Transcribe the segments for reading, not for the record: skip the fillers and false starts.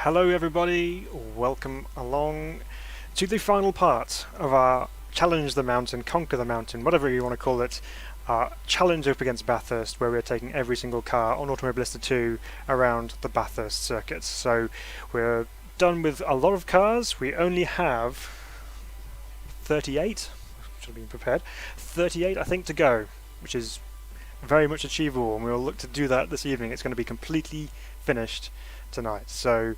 Hello everybody, welcome along to the final part of our Challenge the Mountain, Conquer the Mountain, whatever you want to call it, our challenge up against Bathurst, where we're taking every single car on Automobilista 2 around the Bathurst circuit. So we're done with a lot of cars. We only have 38, should have been prepared, 38 I think to go, which is very much achievable, and we'll look to do that this evening. It's going to be completely finished tonight, so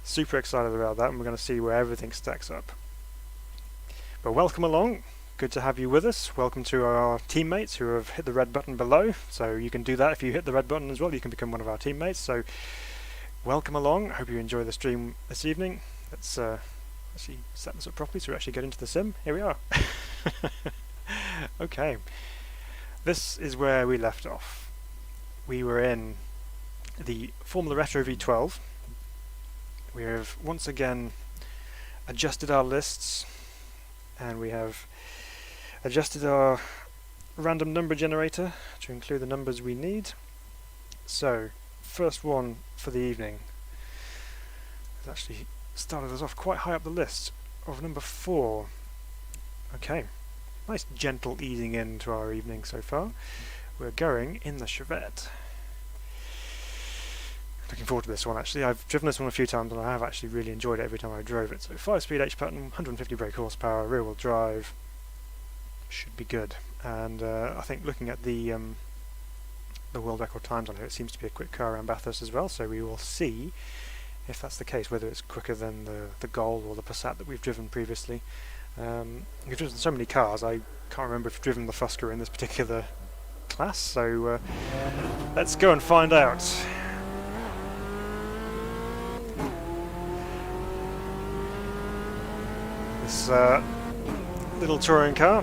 super excited about that, and we're going to see where everything stacks up. But welcome along, good to have you with us. Welcome to our teammates who have hit the red button below, so you can do that. If you hit the red button as well, you can become one of our teammates, so welcome along. I hope you enjoy the stream this evening. Let's actually set this up properly so we actually get into the sim. Here we are. Okay, this is where we left off. We were in the Formula Retro V12. We have once again adjusted our lists, and we have adjusted our random number generator to include the numbers we need. So, first one for the evening has actually started us off quite high up the list, of number 4. Okay, nice gentle easing into our evening so far. We're going in the Chevette. Looking forward to this one actually. I've driven this one a few times and I have actually really enjoyed it every time I drove it. So 5-speed H pattern, 150 brake horsepower, rear wheel drive, should be good. And I think looking at the world record times on here, it seems to be a quick car around Bathurst as well, so we will see if that's the case, whether it's quicker than the Gol or the Passat that we've driven previously. We've driven so many cars, I can't remember if we've driven the Fusca in this particular class, so let's go and find out. This little touring car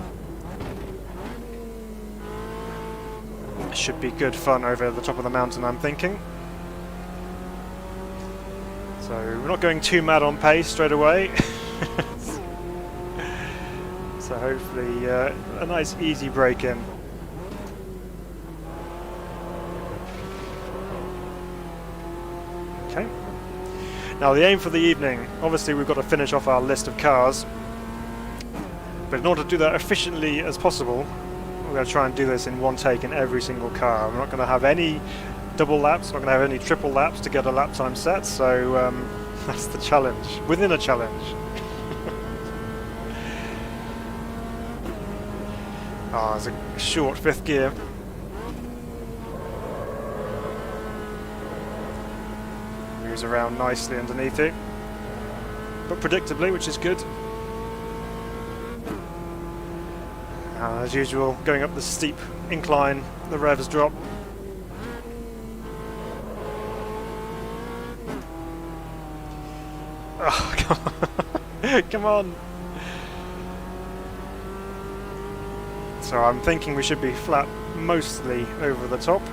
should be good fun over the top of the mountain, I'm thinking. So we're not going too mad on pace straight away. So hopefully a nice easy break in. Okay. Now the aim for the evening, obviously we've got to finish off our list of cars, but in order to do that efficiently as possible, we're going to try and do this in one take in every single car. We're not going to have any double laps, we're not going to have any triple laps to get a lap time set, so that's the challenge, within a challenge. There's a short 5th gear. Moves around nicely underneath it, but predictably, which is good. As usual, going up the steep incline, the revs drop. Oh, come on. Come on! So I'm thinking we should be flat mostly over the top.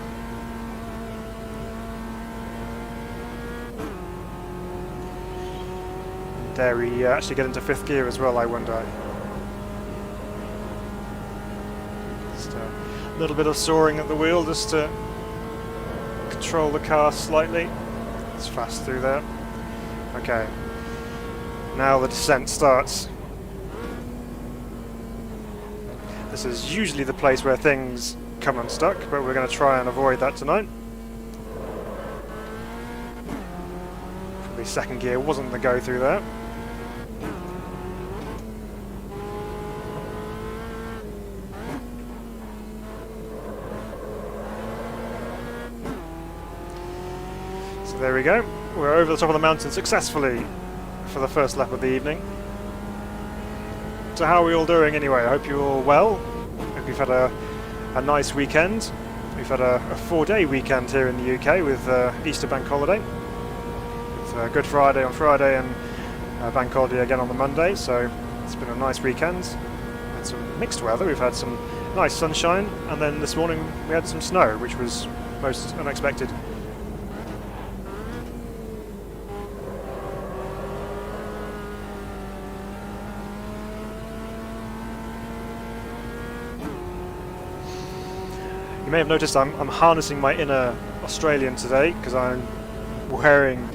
There we actually get into 5th gear as well, I wonder. Just a little bit of soaring at the wheel just to control the car slightly. It's fast through there. Okay, now the descent starts. This is usually the place where things come unstuck, but we're going to try and avoid that tonight. Probably 2nd gear wasn't the go through there. So there we go. We're over the top of the mountain successfully for the first lap of the evening. So how are we all doing anyway? I hope you're all well. Hope you've had a nice weekend. We've had a 4-day weekend here in the UK with Easter bank holiday. With Good Friday on Friday and bank holiday again on the Monday, so it's been a nice weekend. Had some mixed weather, we've had some nice sunshine, and then this morning we had some snow, which was most unexpected. You may have noticed I'm harnessing my inner Australian today because I'm wearing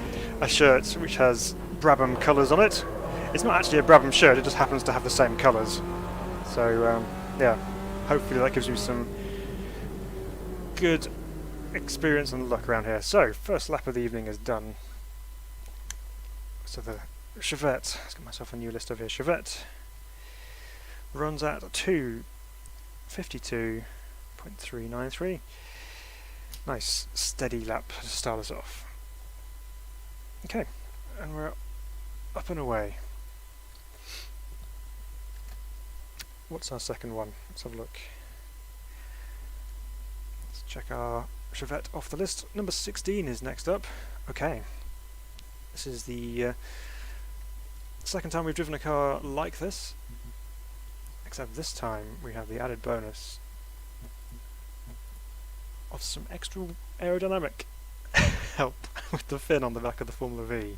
a shirt which has Brabham colours on it. It's not actually a Brabham shirt, it just happens to have the same colours. So yeah, hopefully that gives you some good experience and luck around here. So, first lap of the evening is done. So the Chevette, let's get myself a new list over here. Chevette runs at 2:52.393. Nice steady lap to start us off. Okay, and we're up and away. What's our second one? Let's have a look. Let's check our Chevette off the list. Number 16 is next up. Okay, this is the second time we've driven a car like this, except this time we have the added bonus of some extra aerodynamic help with the fin on the back of the Formula V.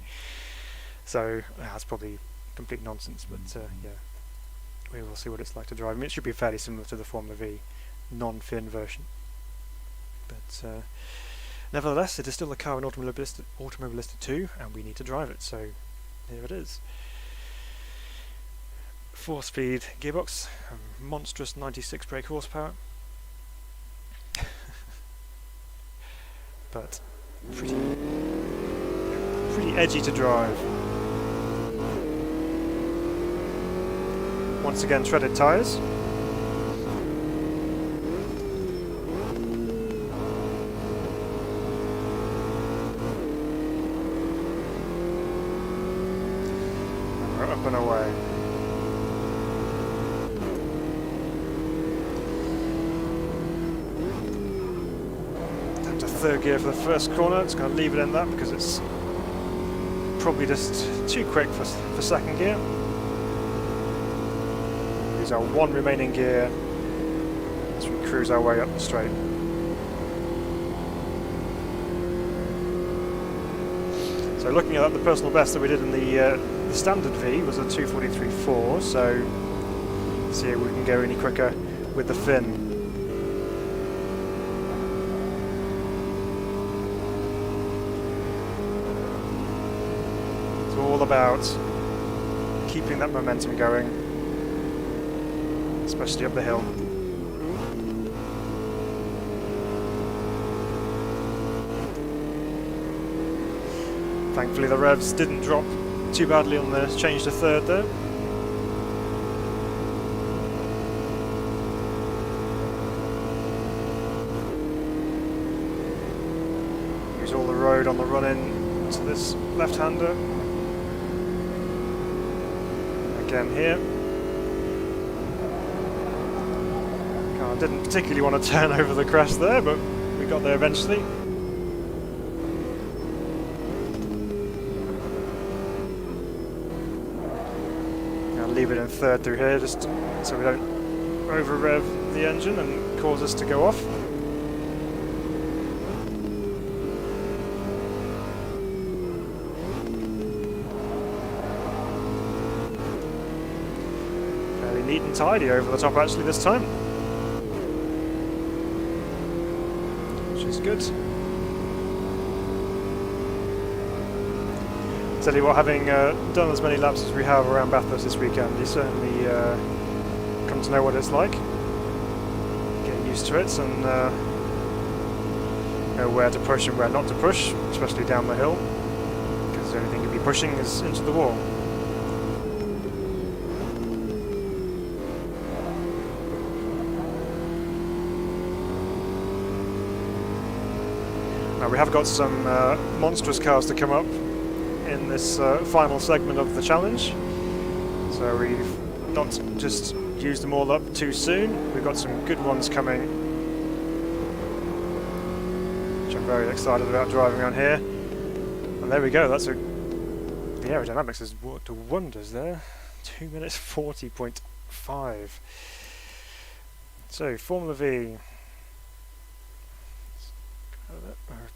So that's probably complete nonsense, but yeah, we will see what it's like to drive. I mean, it should be fairly similar to the Formula V non-fin version, but nevertheless, it is still a car in Automobilista 2, and we need to drive it. So here it is. 4-speed gearbox, a monstrous 96 brake horsepower, but pretty edgy to drive. Once again, treaded tyres. And we're up and away. Third gear for the first corner. It's going to leave it in that because it's probably just too quick for second gear. Use our one remaining gear as we cruise our way up the straight. So looking at that, the personal best that we did in the standard V was a 2:43.4. So see if we can go any quicker with the fin. All about keeping that momentum going, especially up the hill. Thankfully the revs didn't drop too badly on the change to third there. Use all the road on the run-in to this left-hander. Again here. Car didn't particularly want to turn over the crest there, but we got there eventually. I'll leave it in third through here just so we don't over rev the engine and cause us to go off. Neat and tidy over the top actually this time, which is good. Tell you what, having done as many laps as we have around Bathurst this weekend, you certainly come to know what it's like, get used to it, and know where to push and where not to push, especially down the hill, because the only thing you'll be pushing is into the wall. Now we have got some monstrous cars to come up in this final segment of the challenge, so we've not just used them all up too soon. We've got some good ones coming, which I'm very excited about driving on here. And there we go, the aerodynamics has worked wonders there. 2 minutes 40.5. So Formula V.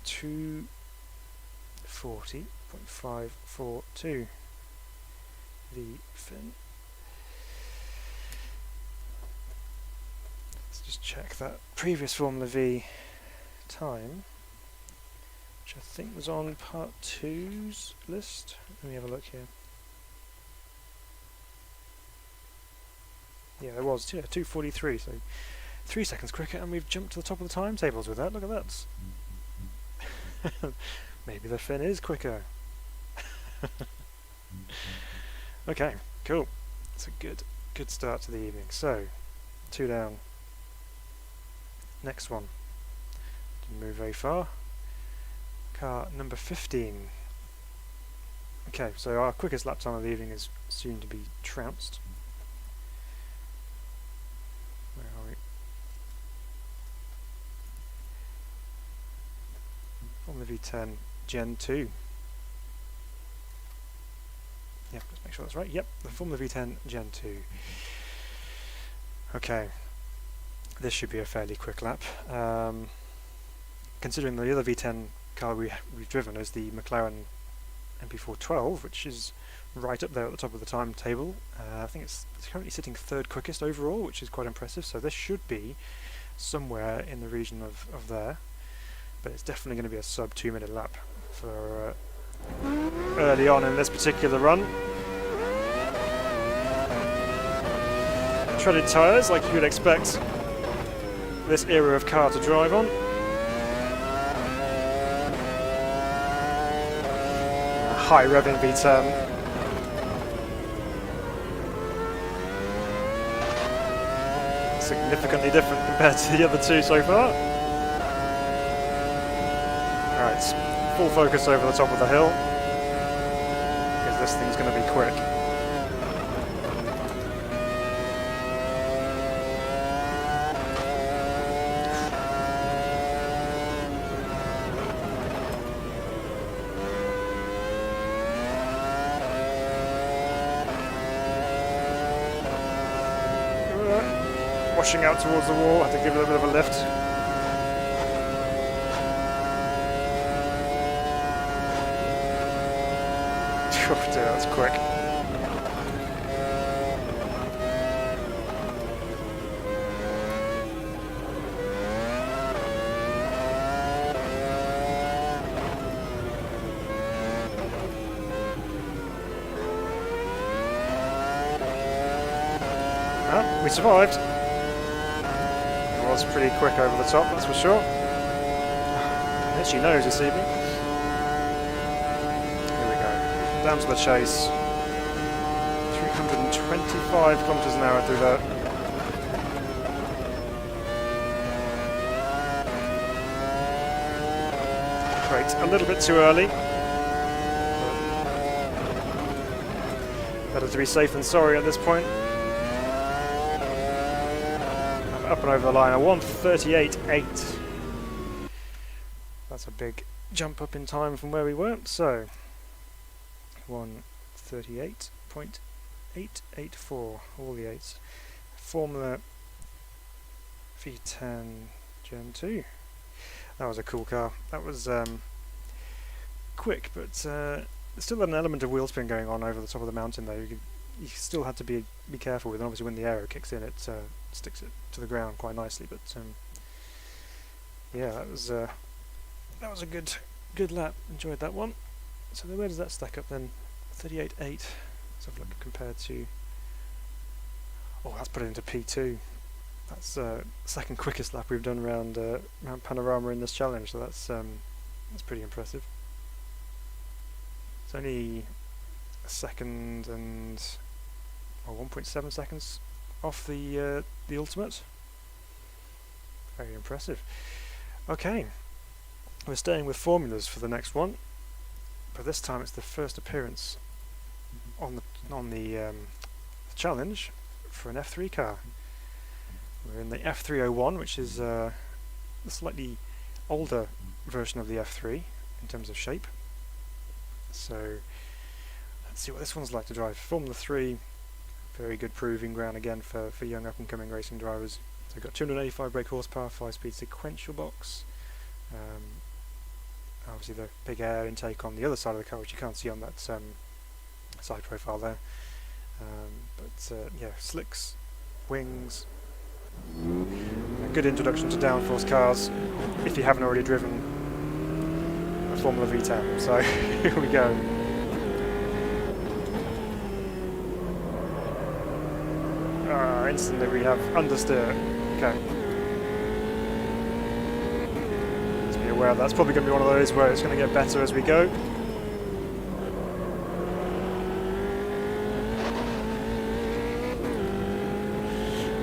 2:40.542 the fin. Let's just check that previous Formula V time. which I think was on part 2's list. Let me have a look here. Yeah, there was, yeah, 2:43, so 3 seconds quicker, and we've jumped to the top of the timetables with that. Look at that. Maybe the fin is quicker. Okay, cool. It's a good start to the evening. So, 2 down. Next one. Didn't move very far. Car number 15. Okay, so our quickest lap time of the evening is soon to be trounced. Where are we? Formula V10 Gen 2. Yep, let's make sure that's right. Yep, the Formula V10 Gen 2. Okay, this should be a fairly quick lap. Considering the other V10 car we've driven is the McLaren MP412, which is right up there at the top of the timetable. I think it's currently sitting 3rd quickest overall, which is quite impressive, so this should be somewhere in the region of there. But it's definitely going to be a sub 2 minute lap for early on in this particular run. Treaded tyres, like you would expect this era of car to drive on. A high revving V10. Significantly different compared to the other two so far. Alright, full focus over the top of the hill, because this thing's going to be quick. Washing out towards the wall, I had to give it a bit of a lift. Oh dear, that's quick. Well, we survived. It was pretty quick over the top, that's for sure. Itchy nose this evening. Down to the chase. 325 kilometres an hour through that. Great, a little bit too early. Better to be safe than sorry at this point. Up and over the line, a 1:38.8. That's a big jump up in time from where we were. So 1:38.884, all the 8s. Formula V10 Gen 2. That was a cool car. That was quick, but still had an element of wheel spin going on over the top of the mountain though. You still had to be careful with it. Obviously when the aero kicks in, it sticks it to the ground quite nicely, but yeah, that was a good lap. Enjoyed that one. So where does that stack up then? 38.8. Let's have a look compared to. Oh, that's put it into P2. That's second quickest lap we've done around Mount Panorama in this challenge. So that's pretty impressive. It's only a second and 1.7 seconds off the ultimate. Very impressive. Okay, we're staying with formulas for the next one, but this time it's the first appearance on the challenge for an F3 car. We're in the F301, which is a slightly older version of the F3 in terms of shape. So let's see what this one's like to drive. Formula 3, very good proving ground again for young up-and-coming racing drivers. So we've got 285 brake horsepower, 5-speed sequential box. Obviously the big air intake on the other side of the car, which you can't see on that side profile there. Yeah, slicks, wings. A good introduction to downforce cars if you haven't already driven a Formula V10. So here we go. Instantly we have understeer. Okay. Let's be aware that's probably going to be one of those where it's going to get better as we go.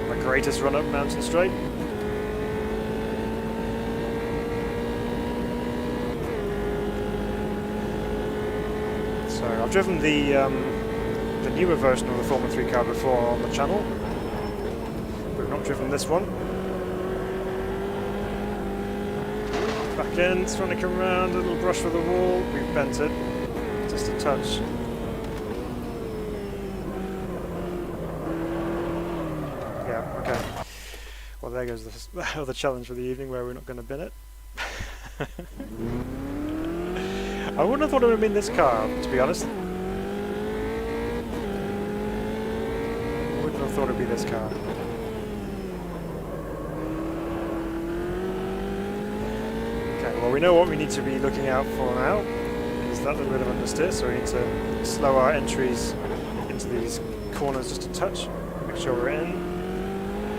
The greatest run up Mountain Straight. So I've driven the newer version of the Formula 3 car before on the channel. We've not driven this one. Back in, it's trying to come around, a little brush for the wall. We've bent it, just a touch. Yeah, okay. Well, there goes the other challenge for the evening where we're not going to bin it. I wouldn't have thought it would have been this car, to be honest. I wouldn't have thought it would be this car. Well, we know what we need to be looking out for now, is that little bit of understeer, so we need to slow our entries into these corners just a touch, make sure we're in,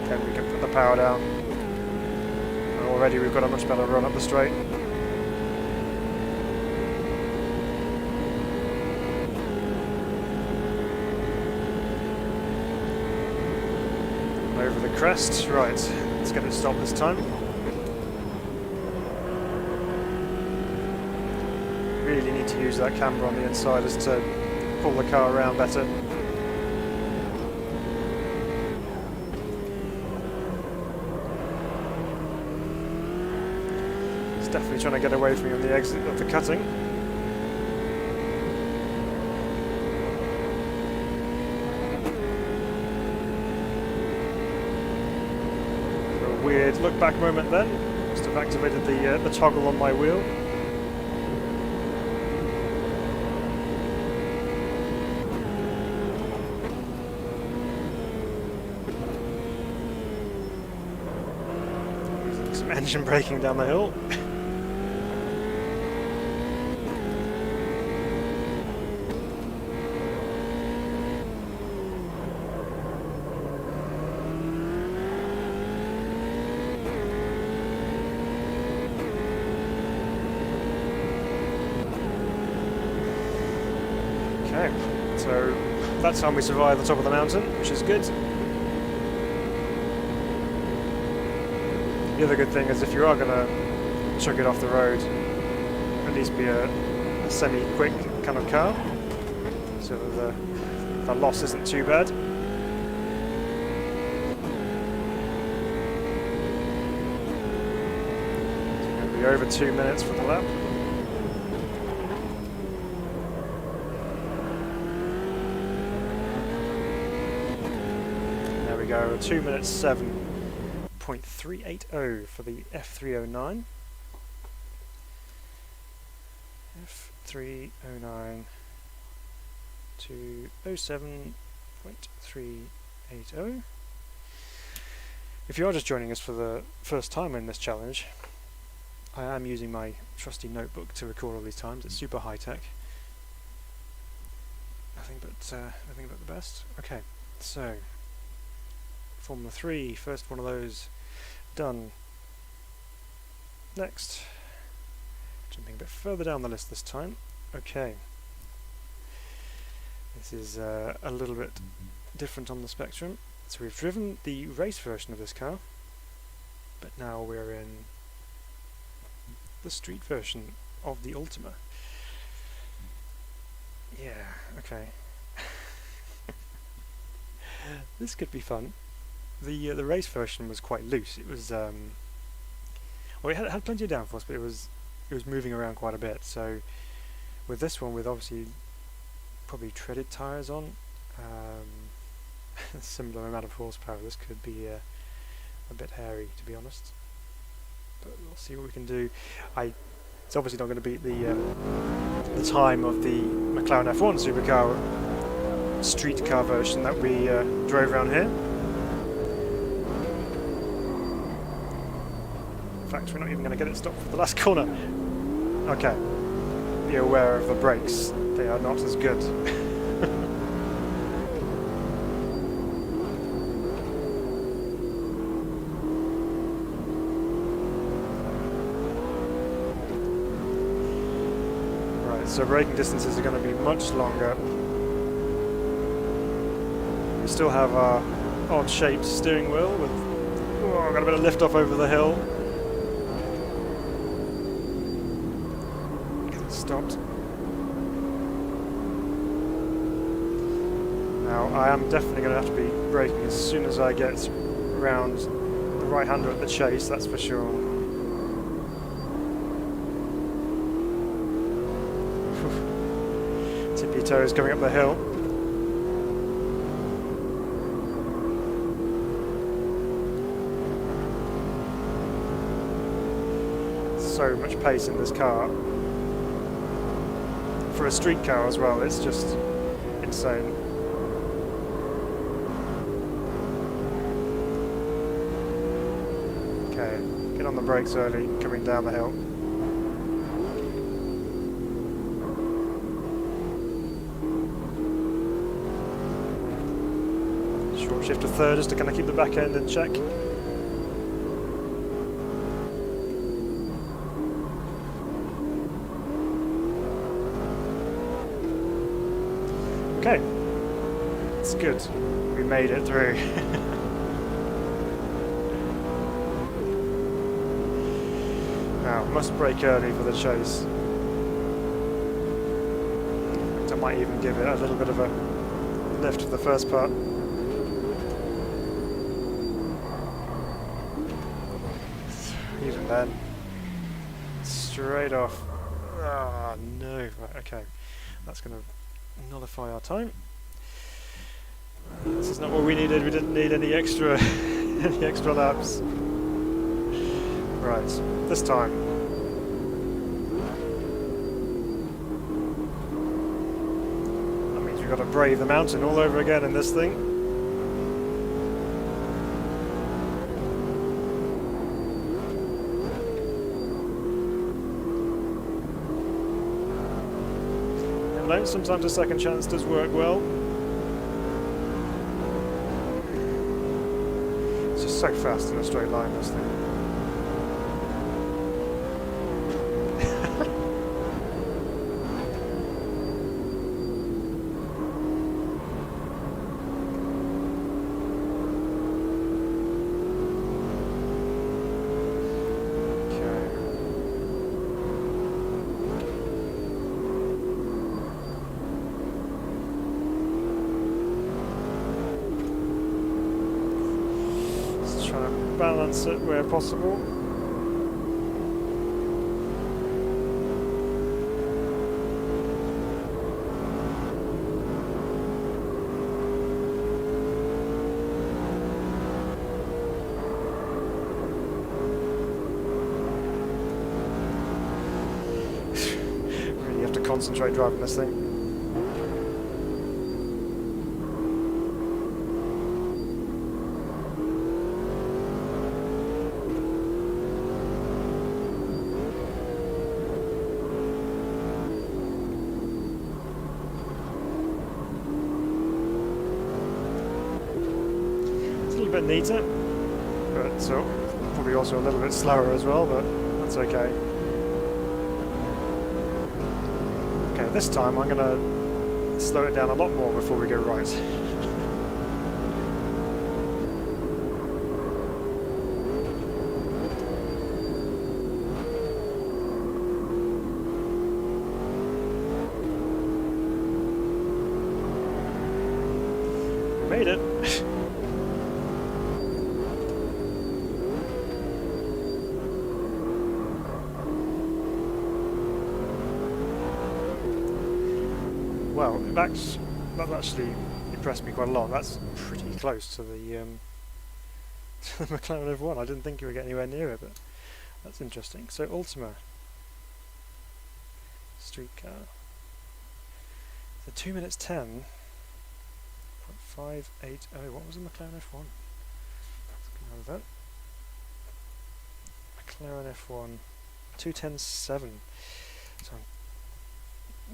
then we can put the power down, and already we've got a much better run up the straight. And over the crest, right, let's get it stopped this time. Really need to use that camber on the inside as to pull the car around better. It's definitely trying to get away from me on the exit of the cutting. A weird look back moment then. Must have activated the toggle on my wheel. Engine braking down the hill. Okay, so that time we survived the top of the mountain, which is good. The other good thing is if you are going to chuck it off the road, at least be a semi-quick kind of car, so that the loss isn't too bad. It's going to be over 2 minutes for the lap. There we go, 2 minutes 7.380 for the F309. F309 to 07.380. If you are just joining us for the first time in this challenge, I am using my trusty notebook to record all these times. It's super high tech. Nothing but the best. Okay, so Formula 3, first one of those done. Next, jumping a bit further down the list this time. Okay, this is a little bit different on the spectrum. So we've driven the race version of this car, but now we're in the street version of the Ultima. Yeah, okay. This could be fun. The race version was quite loose. It was well, it had plenty of downforce, but it was moving around quite a bit. So with this one, with obviously probably treaded tyres on, a similar amount of horsepower, this could be a bit hairy, to be honest. But we'll see what we can do. It's obviously not going to beat the time of the McLaren F1 supercar street car version that we drove around here. In fact, we're not even going to get it stopped for the last corner. Okay, be aware of the brakes, they are not as good. Right, so braking distances are going to be much longer. We still have our odd-shaped steering wheel with... Oh, I've got a bit of lift off over the hill. Get it stopped. Now, I am definitely going to have to be braking as soon as I get round the right-hander at the chase, that's for sure. Tippy toes coming up the hill. So much pace in this car. For a street car as well, it's just insane. Okay, get on the brakes early, coming down the hill. Short shift to third just to kind of keep the back end in check. Okay, it's good. We made it through. Now, must brake early for the chase. I might even give it a little bit of a lift for the first part. Even then, straight off. Ah, no. Right, okay, that's going to nullify our time. This is not what we needed. We didn't need any extra any extra laps. Right, this time. That means we've got to brave the mountain all over again in this thing. Sometimes a second chance does work well. It's just so fast in a straight line, this thing. Balance it where possible. Really have to concentrate driving this thing. A bit neater, but so probably also a little bit slower as well, but that's okay. Okay, this time I'm going to slow it down a lot more before we go right. Made it. Well, that's actually impressed me quite a lot. That's pretty close to the McLaren F1. I didn't think you would get anywhere near it, but that's interesting. So Ultima street car. So 2 minutes 10.580. What was the McLaren F1? Let's go with that. McLaren F1 2:10.7. So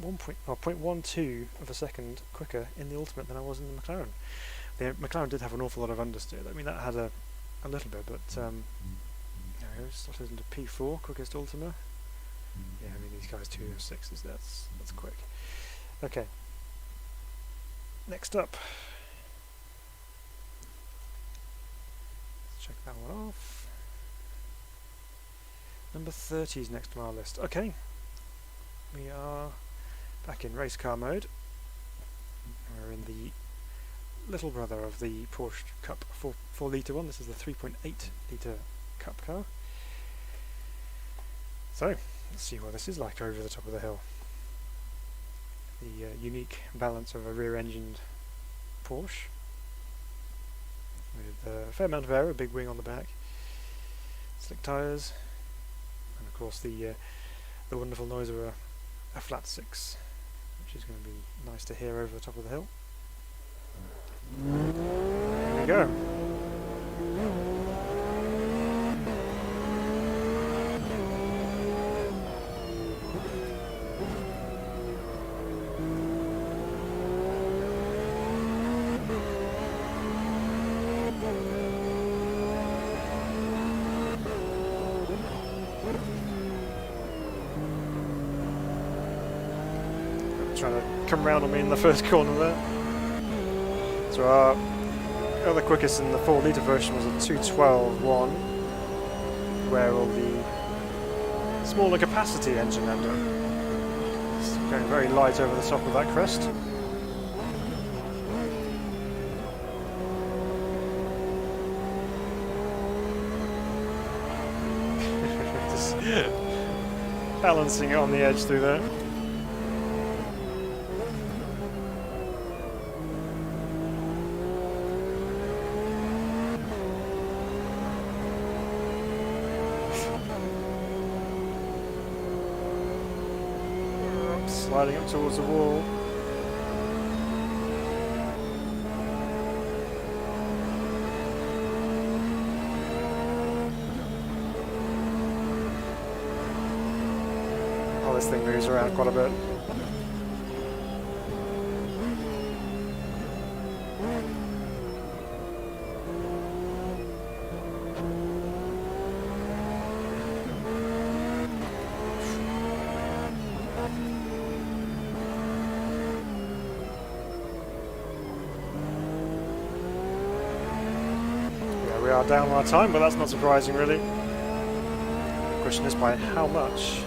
I'm 0.12 of a second quicker in the Ultimate than I was in the McLaren. The McLaren did have an awful lot of understeer. I mean, that had a little bit, but there we go, slotted into P4, quickest Ultima. Yeah, I mean, these guys 206s, that's quick. Okay. Next up. Let's check that one off. Number 30 is next on our list. Okay. We are back in race car mode. We're in the little brother of the Porsche Cup 4 litre one. This is the 3.8 litre Cup car. So, let's see what this is like over the top of the hill. The unique balance of a rear-engined Porsche with a fair amount of aero, a big wing on the back, slick tyres, and of course the wonderful noise of a flat 6, which is going to be nice to hear over the top of the hill. There we go. Trying to come round on me in the first corner there. So our other quickest in the 4 litre version was a 212.1, where will the smaller capacity engine end up? It's going very light over the top of that crest. Just balancing it on the edge through there. Sliding up towards the wall. Oh, this thing moves around quite a bit. We are down our time, but that's not surprising really. The question is by how much?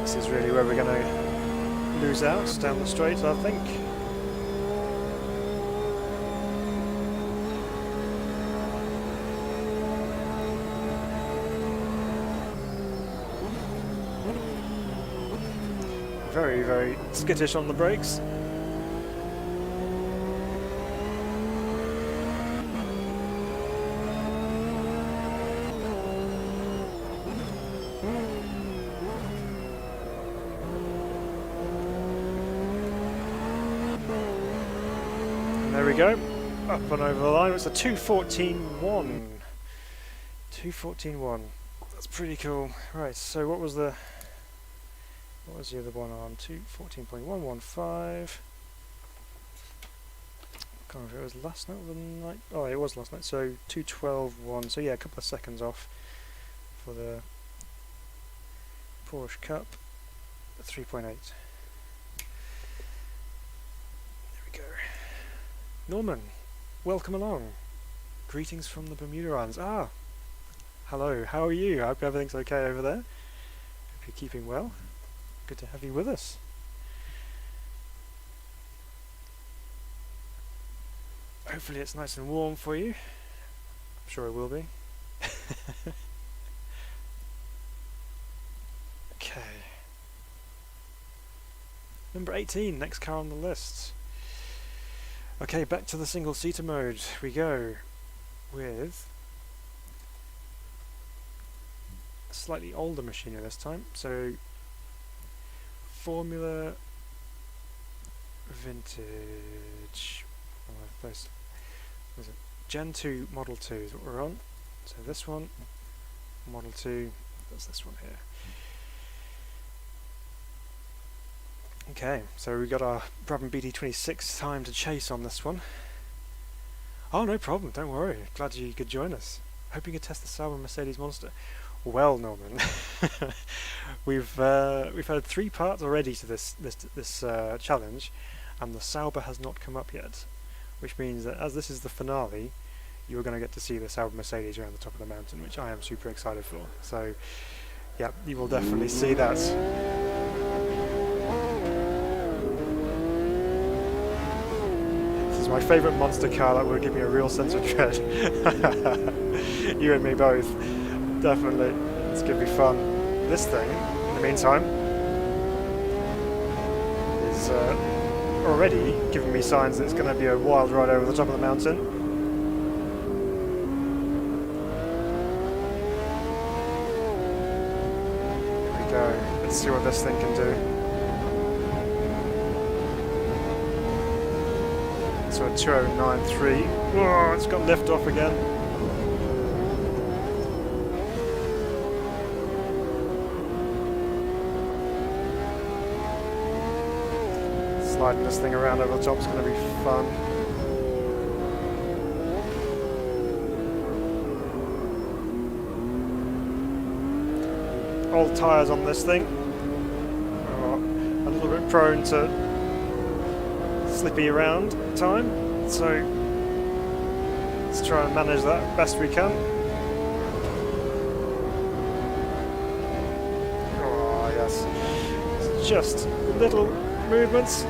This is really where we're going to lose out, down the straight, I think. Very, very skittish on the brakes. There we go, up and over the line. It's a 2:14.1. 2:14.1. That's pretty cool. Right, so what was the other one on? 2:14.115. Can't remember if it was last night or the night. Oh, it was last night. So 2:12.1. So yeah, a couple of seconds off for the Porsche Cup. 3.8. There we go. Norman, welcome along. Greetings from the Bermuda Islands. Ah, hello, how are you? I hope everything's okay over there. Hope you're keeping well. Good to have you with us. Hopefully it's nice and warm for you. I'm sure it will be. Okay. Number 18, next car on the list. Okay, back to the single-seater mode we go with a slightly older machinery this time. So, Formula Vintage. Was it Gen 2 Model 2 is what we're on. So this one, Model 2, that's this one here. Okay, so we got our Brabham BD26 time to chase on this one. Oh, no problem, don't worry. Glad you could join us. Hoping you could test the Sauber Mercedes Monster. Well, Norman, we've had 3 parts already to this challenge, and the Sauber has not come up yet, which means that as this is the finale, you're going to get to see the Sauber Mercedes around the top of the mountain, which I am super excited for. So, yeah, you will definitely see that. This is my favourite monster car that will give me a real sense of dread. You and me both. Definitely. It's going to be fun. This thing, in the meantime, is already giving me signs that it's going to be a wild ride over the top of the mountain. Here we go. Let's see what this thing can do. So a 2093. Whoa, it's got lift off again. Sliding this thing around over the top is going to be fun. Old tyres on this thing. Oh, a little bit prone to slippy around time, so let's try and manage that best we can. Oh yes, it's just little movements.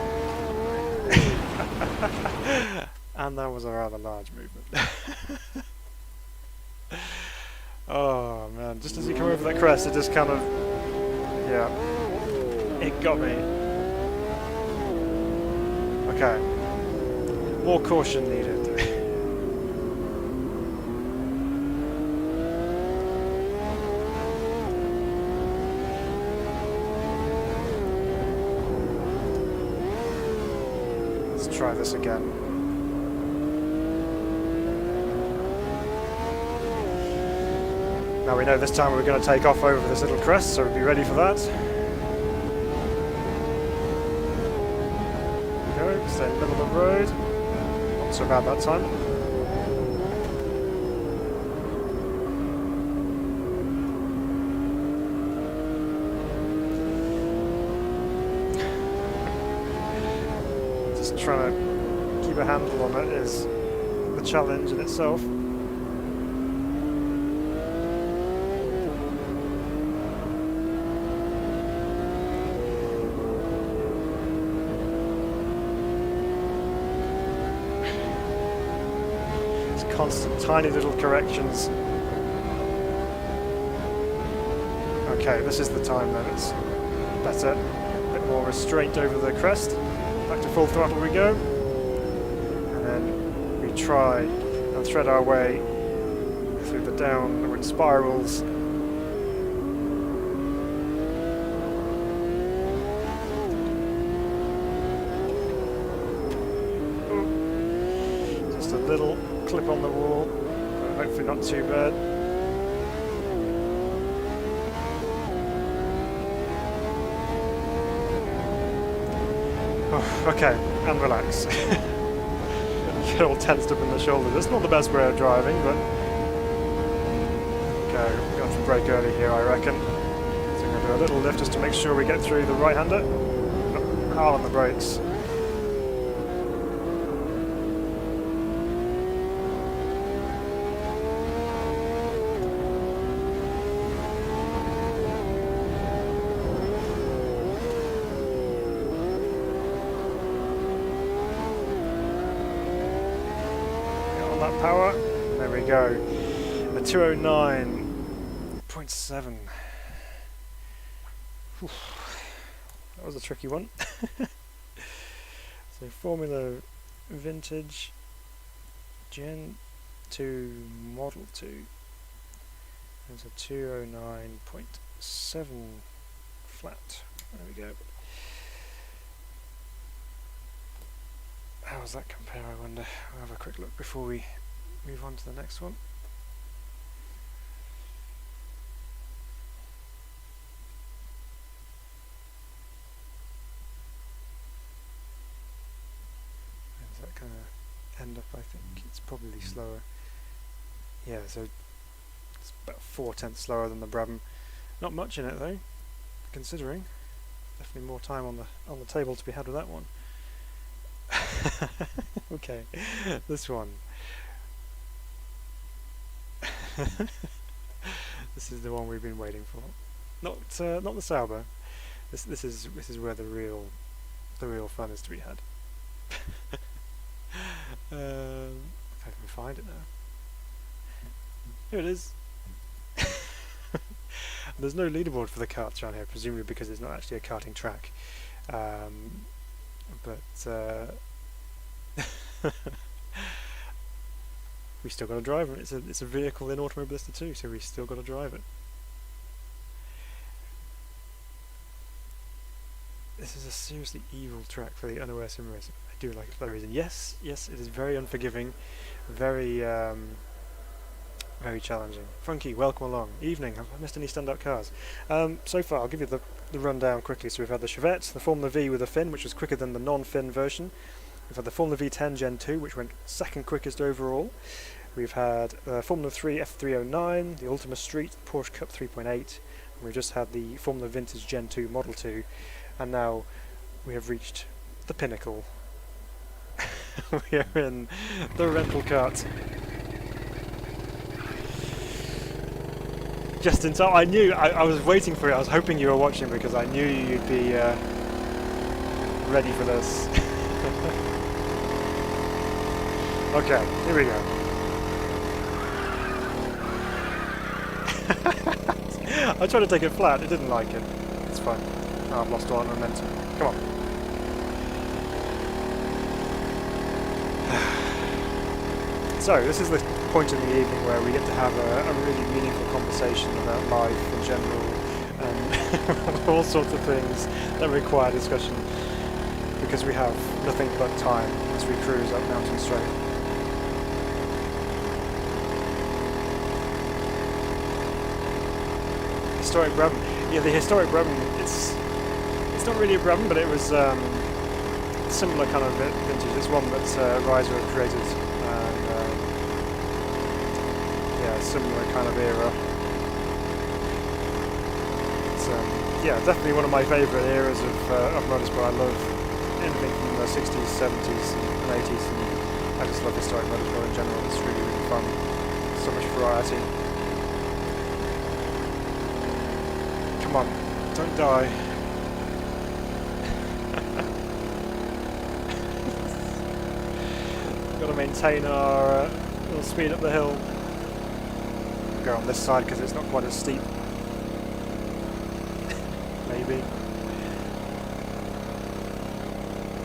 And that was a rather large movement. Oh man, just as you come over that crest, it just kind of, yeah, it got me. Okay, more caution needed. Let's try this again. Now we know this time we're going to take off over this little crest, so we'll be ready for that. There we go, stay in the middle of the road. Not so bad that time. Just trying to keep a handle on it is the challenge in itself. Constant tiny little corrections. Okay, this is the time that it's better. A bit more restraint over the crest. Back to full throttle we go. And then we try and thread our way through the downward spirals. Just a little clip on the wall, hopefully not too bad. Oh, okay, and relax. Get all tensed up in the shoulders. It's not the best way of driving, but okay, we're going to have to brake early here, I reckon. So I'm going to do a little lift just to make sure we get through the right-hander. Hard on the brakes. That power, there we go, a 209.7. That was a tricky one. So Formula Vintage Gen 2 Model 2, there's a 209.7 flat, there we go. How does that compare, I wonder? I'll have a quick look before we move on to the next one. it kind of end up? I think it's probably slower. Yeah, so it's about 4/10 slower than the Brabham. Not much in it though, considering. Definitely more time on the table to be had with that one. Okay, this one. This is the one we've been waiting for. Not the Sauber. This is where the real fun is to be had. If I can find it now. Here it is. There's no leaderboard for the karts around here, presumably because it's not actually a karting track. We still got to drive it. It's a vehicle in Automobilista too, so we still got to drive it. This is a seriously evil track for the unaware sim racer. I do like it for that reason. Yes, it is very unforgiving, very very challenging. Funky, welcome along. Evening. Have I missed any standout cars? So far, I'll give you the rundown quickly. So we've had the Chevette, the Formula V with a fin, which was quicker than the non-fin version. We've had the Formula V10 Gen 2, which went second quickest overall. We've had Formula 3 F309, the Ultima Street, Porsche Cup 3.8, and we've just had the Formula Vintage Gen 2 Model 2, and now we have reached the pinnacle. We are in the rental kart. Just in time. I knew, I was waiting for it, I was hoping you were watching because I knew you'd be ready for this. Okay, here we go. I tried to take it flat, it didn't like it. It's fine. Oh, I've lost all momentum. Come on. So, this is the point in the evening where we get to have a really meaningful conversation about life in general and all sorts of things that require discussion because we have nothing but time as we cruise up Mountain Straight. Historic Brabham. Yeah, the historic Brabham, it's not really a Brabham, but it was similar kind of vintage. It's one that Riser had created, and yeah, similar kind of era. It's yeah, definitely one of my favourite eras of motorsport. I love anything from the 60s, 70s, and 80s, and I just love historic motorsport in general. It's really, really fun. So much variety. Come on, don't die. Got to maintain our little speed up the hill. We'll go on this side because it's not quite as steep. Maybe.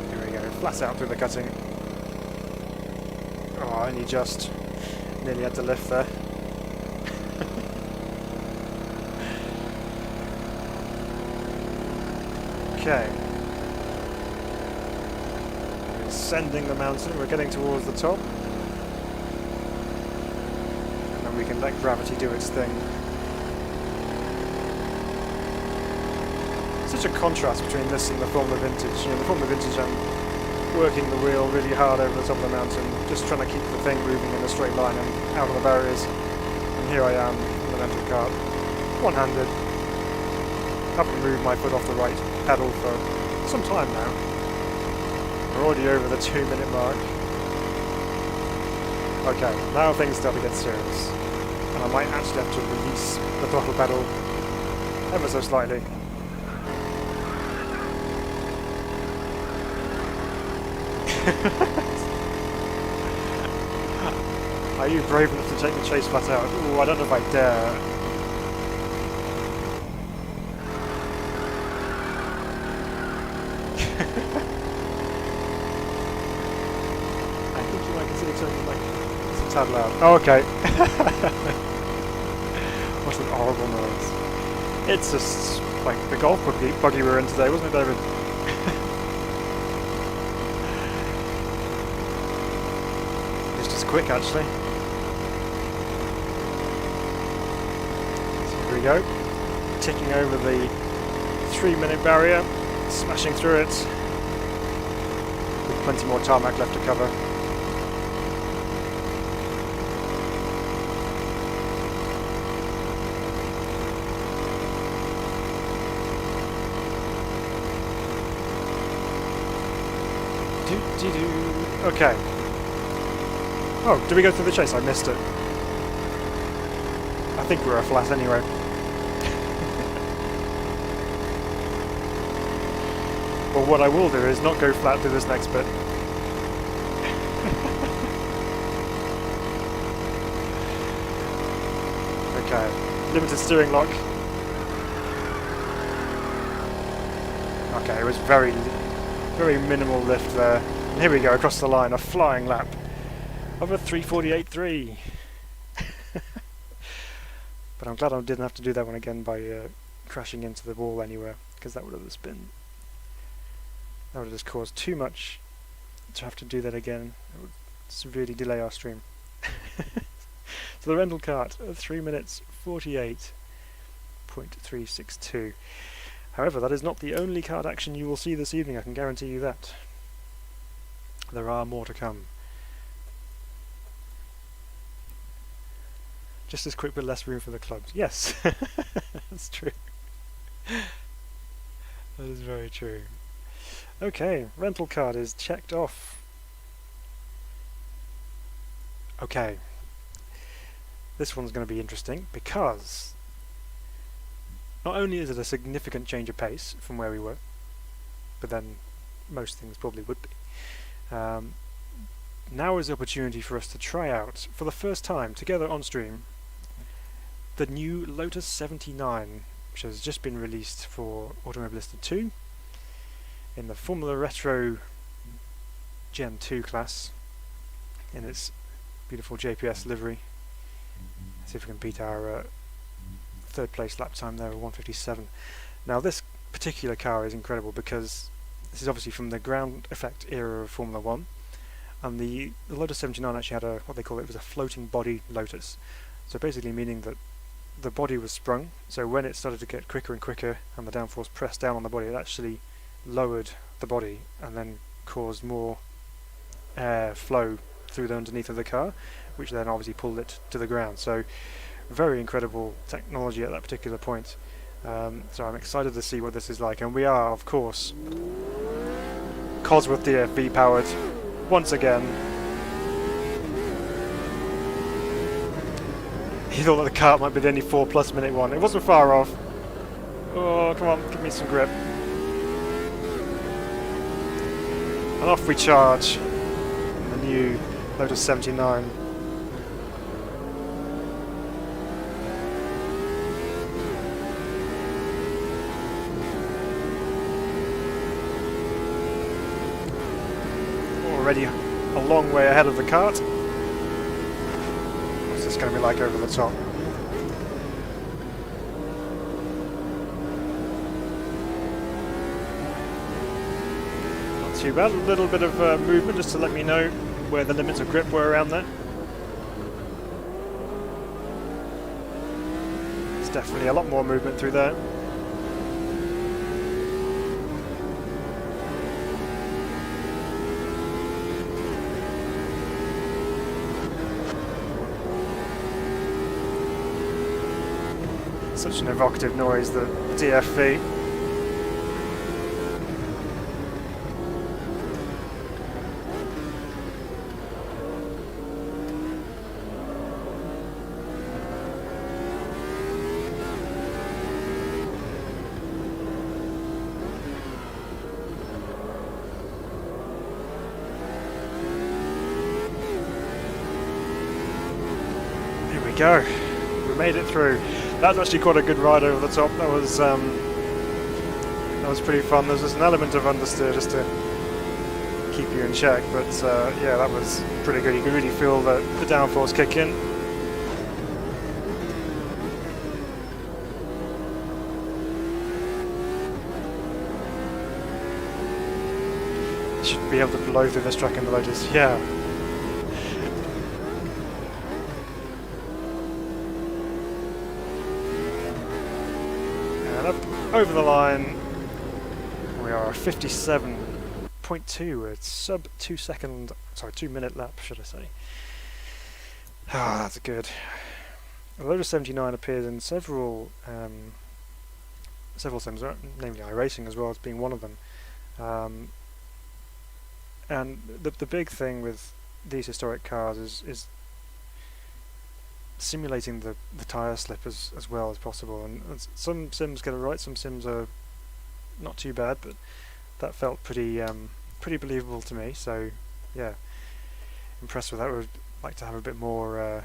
Here we go, flat out through the cutting. Oh, only just. Nearly had to lift there. Okay. We're ascending the mountain, we're getting towards the top. And then we can let gravity do its thing. Such a contrast between this and the Formula Vintage. You know, the Formula Vintage, I'm working the wheel really hard over the top of the mountain, just trying to keep the thing moving in a straight line and out of the barriers. And here I am in the rental kart, one-handed. Haven't moved my foot off the right pedal for some time now. We're already over the 2-minute mark. Okay, now things start to get serious. And I might actually have to release the throttle pedal ever so slightly. Are you brave enough to take the chase flat out? Ooh, I don't know if I dare. I think you might consider turning like it's a tad loud. Oh, okay. What an horrible noise. It's just like the golf buggy we were in today, wasn't it, David? It's just quick, actually. So here we go. Ticking over the 3-minute barrier. Smashing through it with plenty more tarmac left to cover. Okay. Oh, did we go through the chase? I missed it. I think we're a flat anyway. Well, what I will do is not go flat through this next bit. Okay, limited steering lock. Okay, it was very minimal lift there. And here we go, across the line, a flying lap of a 3:48.3. But I'm glad I didn't have to do that one again by crashing into the wall anywhere, because that would have just been... that would have just caused too much to have to do that again. It would severely delay our stream. So the rental cart, 3 minutes 48.362. However, that is not the only kart action you will see this evening, I can guarantee you that. There are more to come. Just as quick but less room for the clubs. Yes, that's true. That is very true. Okay, rental card is checked off. Okay, this one's going to be interesting because not only is it a significant change of pace from where we were, but then most things probably would be. Now is the opportunity for us to try out, for the first time together on stream, the new Lotus 79, which has just been released for Automobilista 2 in the Formula Retro Gen 2 class in its beautiful JPS livery. Let's see if we can beat our third place lap time there of 1:57. Now this particular car is incredible because this is obviously from the ground effect era of Formula 1, and the Lotus 79 actually had a, what they call it, was a floating body Lotus. So basically meaning that the body was sprung, so when it started to get quicker and quicker and the downforce pressed down on the body, it actually lowered the body and then caused more air flow through the underneath of the car, which then obviously pulled it to the ground. So very incredible technology at that particular point. So I'm excited to see what this is like, and we are of course Cosworth DFV powered once again. He thought that the kart might be the only 4+ minute one. It wasn't far off. Oh, come on, give me some grip. And off we charge in the new Lotus 79. Already a long way ahead of the kart. What's this going to be like over the top? Not too bad, a little bit of movement just to let me know where the limits of grip were around there. There's definitely a lot more movement through there. Such an evocative noise, the DFV. Here we go. We made it through. That was actually quite a good ride over the top. That was pretty fun. There's just an element of understeer just to keep you in check, but yeah, that was pretty good. You could really feel the downforce kick in. Should be able to blow through this track in the Lotus. Yeah. Up over the line, we are 57.3 0.2, a sub 2 minute lap, should I say. Ah, that's good. A Lotus 79 appears in several sims, namely iRacing as well as being one of them. And the big thing with these historic cars is simulating the tyre slip as well as possible. And some sims get it right, some sims are not too bad, but that felt pretty believable to me. So yeah, impressed with that. Would like to have a bit more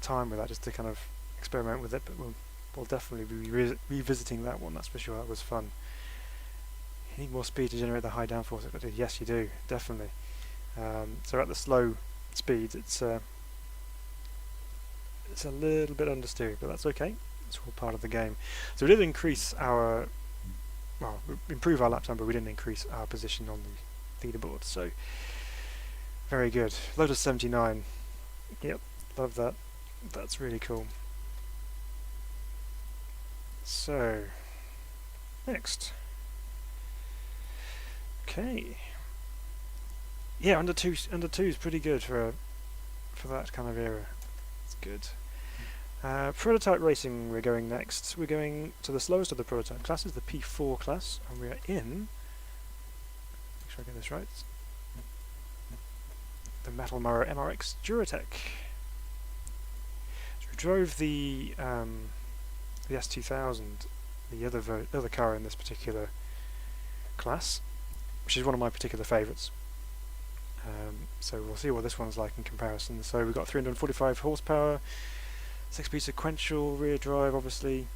time with that, just to kind of experiment with it. But we'll definitely be revisiting that one. That's for sure. That was fun. You need more speed to generate the high downforce. Yes, you do, definitely. So at the slow speed, it's a little bit understeered, but that's okay. It's all part of the game. So we did increase our, well, improve our lap time, but we didn't increase our position on the leaderboard. So very good. Lotus 79. Yep, love that. That's really cool. So next. Okay. Yeah, under two is pretty good for that kind of era. It's good. Prototype racing, we're going next. We're going to the slowest of the prototype classes, the P4 class, and we are in, make sure I get this right, the Metal Mara MRX Duratec. So we drove the S2000, the other car in this particular class, which is one of my particular favourites. So we'll see what this one's like in comparison. So we've got 345 horsepower, 6-speed sequential rear drive, obviously.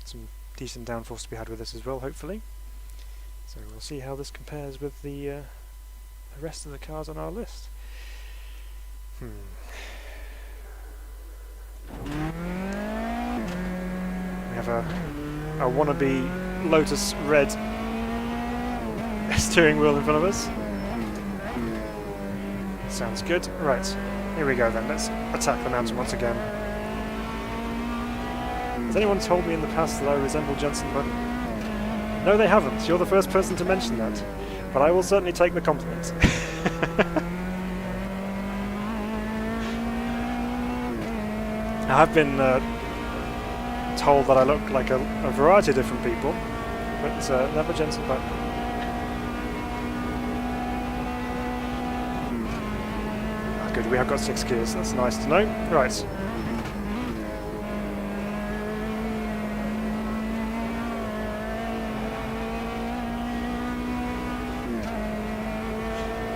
Some decent downforce to be had with this as well, hopefully. So we'll see how this compares with the rest of the cars on our list. We have a wannabe Lotus red steering wheel in front of us. Sounds good. Right, here we go then. Let's attack the mountain once again. Has anyone told me in the past that I resemble Jensen Button? No, they haven't. You're the first person to mention that. But I will certainly take the compliment. I have been told that I look like a variety of different people, but never Jensen Button. Good, we have got 6 gears, that's nice to know. Right.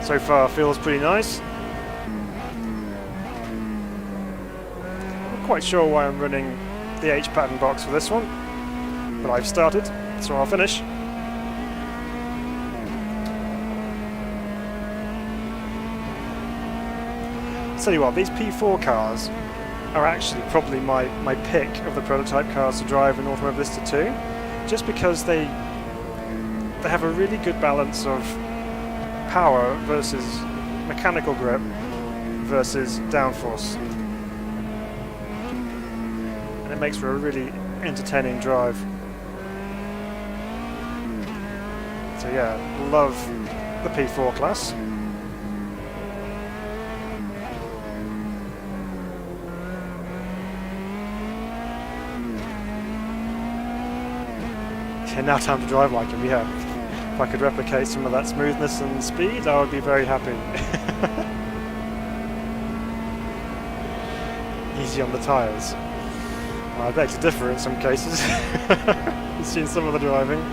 So far feels pretty nice. Not quite sure why I'm running the H pattern box for this one, but I've started, so I'll finish. Tell you what, these P4 cars are actually probably my pick of the prototype cars to drive in Automobilista 2, just because they have a really good balance of power versus mechanical grip versus downforce, and it makes for a really entertaining drive. So yeah, love the P4 class. And now time to drive like him, yeah. If I could replicate some of that smoothness and speed, I would be very happy. Easy on the tyres. I beg to differ in some cases. You've seen some of the driving.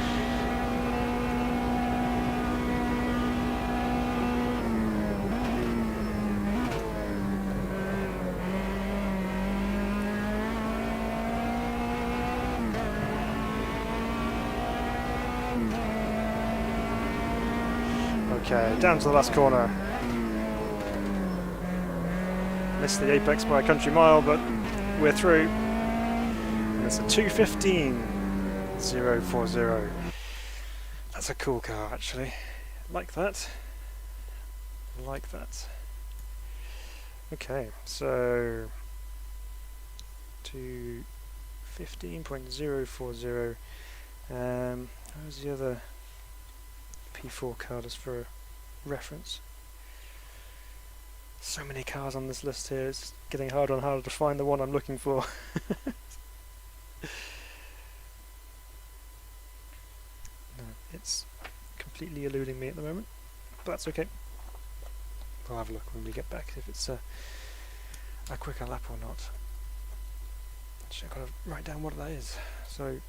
Okay, down to the last corner. Missed the apex by a country mile, but we're through. And it's a 2:15.040. That's a cool car, actually. Like that. Like that. Okay, so 2:15.040. How's the other P4 card as for reference. So many cars on this list here, it's getting harder and harder to find the one I'm looking for. No, it's completely eluding me at the moment, but that's okay. We'll have a look when we get back if it's a quicker lap or not. Actually, I've got to write down what that is. So,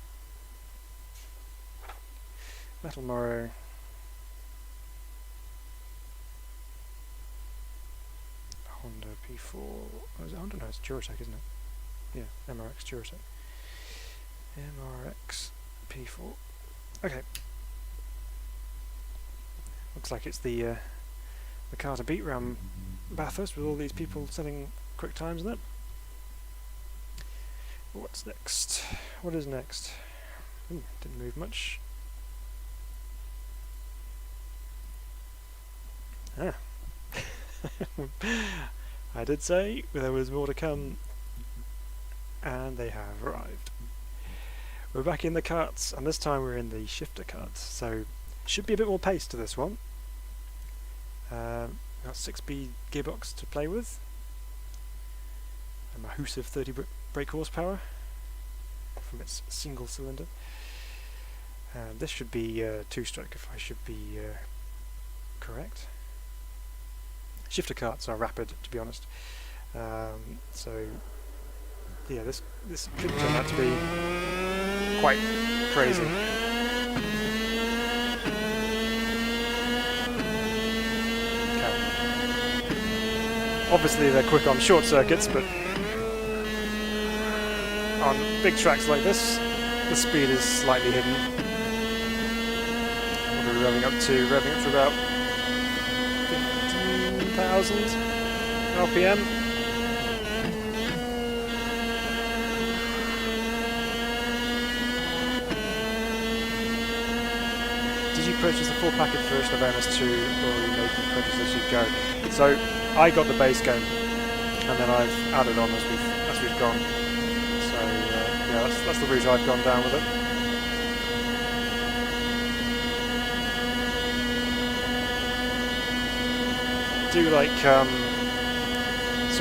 Metal Morrow. Honda P4. Oh, is it Honda? No, it's Duratec, isn't it? Yeah, MRX Duratec. MRX P4. Okay. Looks like it's the car to beat around Bathurst with all these people setting quick times in it. What's next? What is next? Didn't move much. Ah. I did say there was more to come, and they have arrived. We're back in the karts, and this time we're in the shifter karts, so should be a bit more pace to this one. Got 6-speed gearbox to play with, a massive 30 brake horsepower from its single cylinder. This should be 2-stroke if I should be correct. Shifter karts are rapid, to be honest. So yeah, this could turn out to be quite crazy. Okay. Obviously they're quick on short circuits, but on big tracks like this, the speed is slightly hidden. What are we revving up to? Revving up to about 15,000 RPM. Did you purchase the full package version of MS2, or are you making purchases as you go? So I got the base game, and then I've added on as we've gone. So yeah, that's the route I've gone down with it. Do like some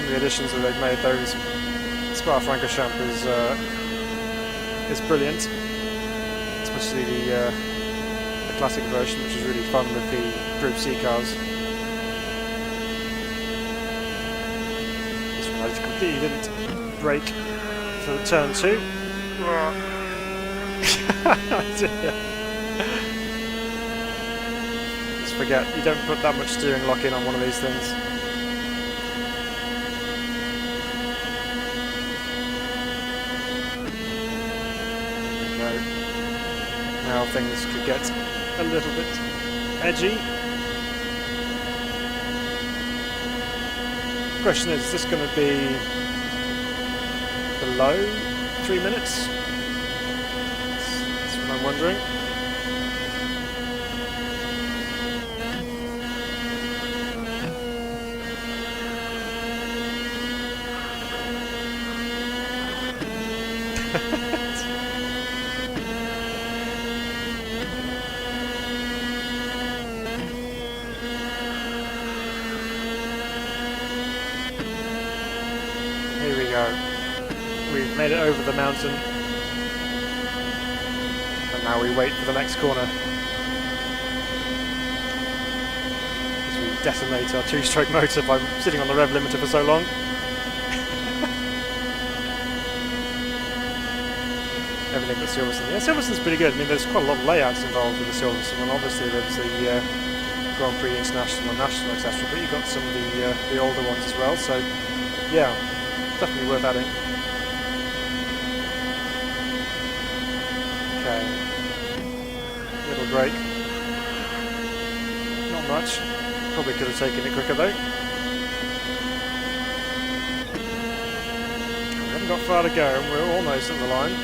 of the additions that they've made. Those Spa-Francorchamps is brilliant, especially the classic version, which is really fun with the Group C cars. This one I completely didn't brake for the turn 2. Just forget, you don't put that much steering lock in on one of these things. There we go. Now things could get a little bit edgy. The question is this going to be below 3 minutes? That's what I'm wondering. Here we go. We've made it over the mountain, and now we wait for the next corner as we detonate our 2-stroke motor by sitting on the rev limiter for so long. Everything but Silverstone. Yeah, Silverstone's pretty good. I mean, there's quite a lot of layouts involved with the Silverstone, and obviously there's the Grand Prix International and National, etc. But you've got some of the older ones as well. So, yeah, definitely worth adding. Okay, little break. Not much. Probably could have taken it quicker though. We haven't got far to go, and we're almost at the line.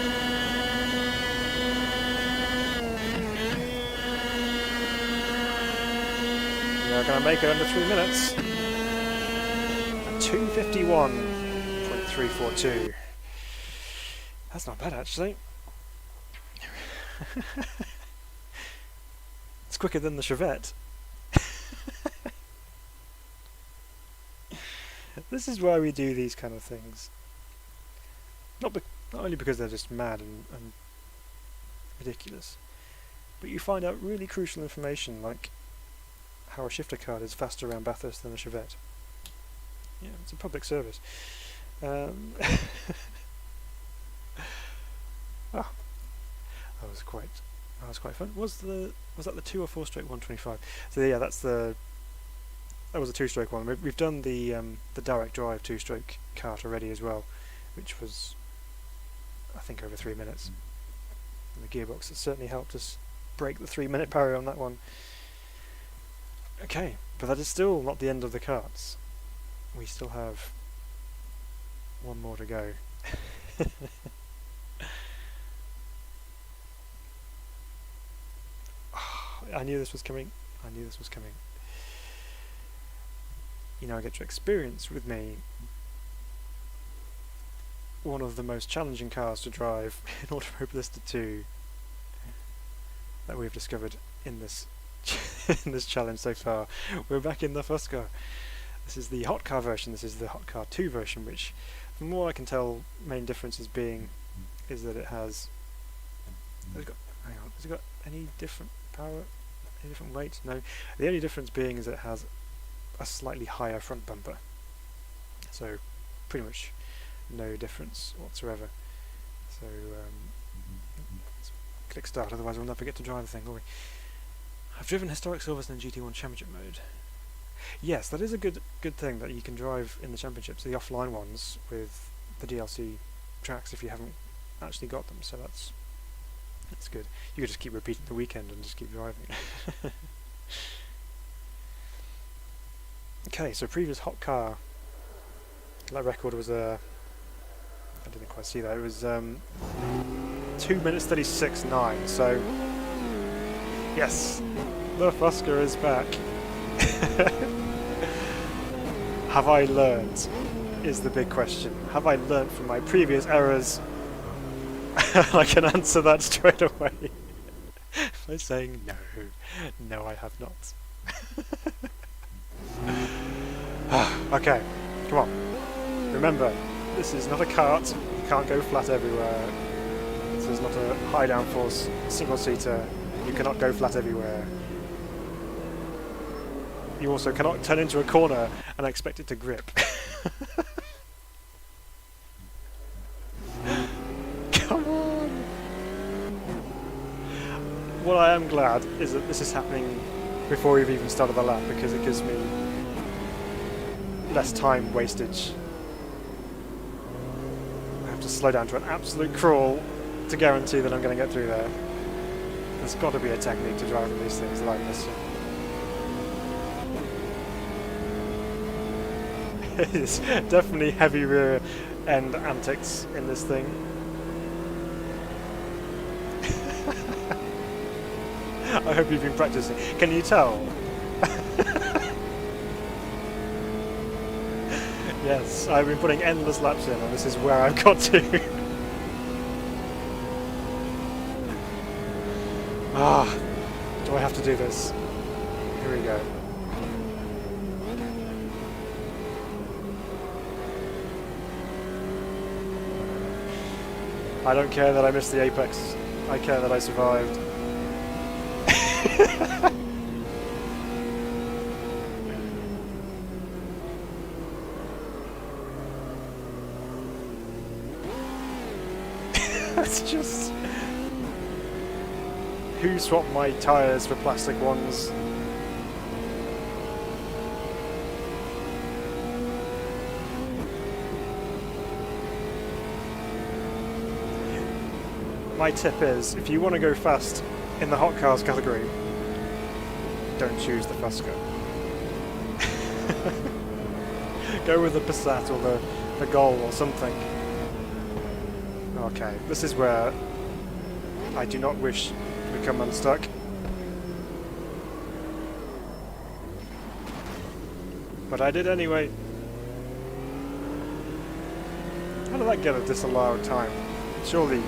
We're going to make it under 3 minutes. 2:51.342. That's not bad actually. It's quicker than the Chevette. This is why we do these kind of things. Not only because they're just mad and ridiculous, but you find out really crucial information, like how a shifter card is faster around Bathurst than a Chevette. Yeah, it's a public service. Ah, that was quite fun. Was that the 2 or 4-stroke 125? So yeah, that was a 2-stroke one. We've done the direct drive 2-stroke kart already as well, which was, I think, over 3 minutes. And the gearbox has certainly helped us break the 3-minute barrier on that one. Okay, but that is still not the end of the karts. We still have one more to go. I knew this was coming. You know, I get to experience with me one of the most challenging cars to drive in Automobilista 2 that we've discovered in this in this challenge so far. We're back in the first car. This is the hot car version. This is the hot car 2 version, which, from what I can tell, main differences being is that it has. Has it got any different power? Any different weight? No. The only difference being is that it has a slightly higher front bumper. So, pretty much no difference whatsoever. So, let's click start. Otherwise, we'll never get to drive the thing, will we? I've driven historic silvers in GT1 Championship mode. Yes, that is a good thing that you can drive in the championships, the offline ones with the DLC tracks if you haven't actually got them. So that's good. You could just keep repeating the weekend and just keep driving. Okay, so previous hot car. That record was I didn't quite see that. It was 2 minutes 36.9. So yes, the Fusker is back. Have I learned? Is the big question. Have I learnt from my previous errors? I can answer that straight away by saying no. No, I have not. Okay, come on. Remember, this is not a kart. You can't go flat everywhere. This is not a high downforce single-seater. You cannot go flat everywhere. You also cannot turn into a corner and expect it to grip. Come on! What I am glad is that this is happening before we've even started the lap, because it gives me less time wastage. I have to slow down to an absolute crawl to guarantee that I'm going to get through there. There's got to be a technique to driving these things like this. It's definitely heavy rear end antics in this thing. I hope you've been practicing. Can you tell? Yes, I've been putting endless laps in, and this is where I've got to. Do I have to do this? Here we go. I don't care that I missed the apex. I care that I survived. That's just... Who swapped my tyres for plastic ones? My tip is, if you want to go fast in the hot cars category, don't choose the Fusker. Go with the Passat or the Gol or something. Okay, this is where I do not wish to become unstuck. But I did anyway. How did that get a disallowed time? Surely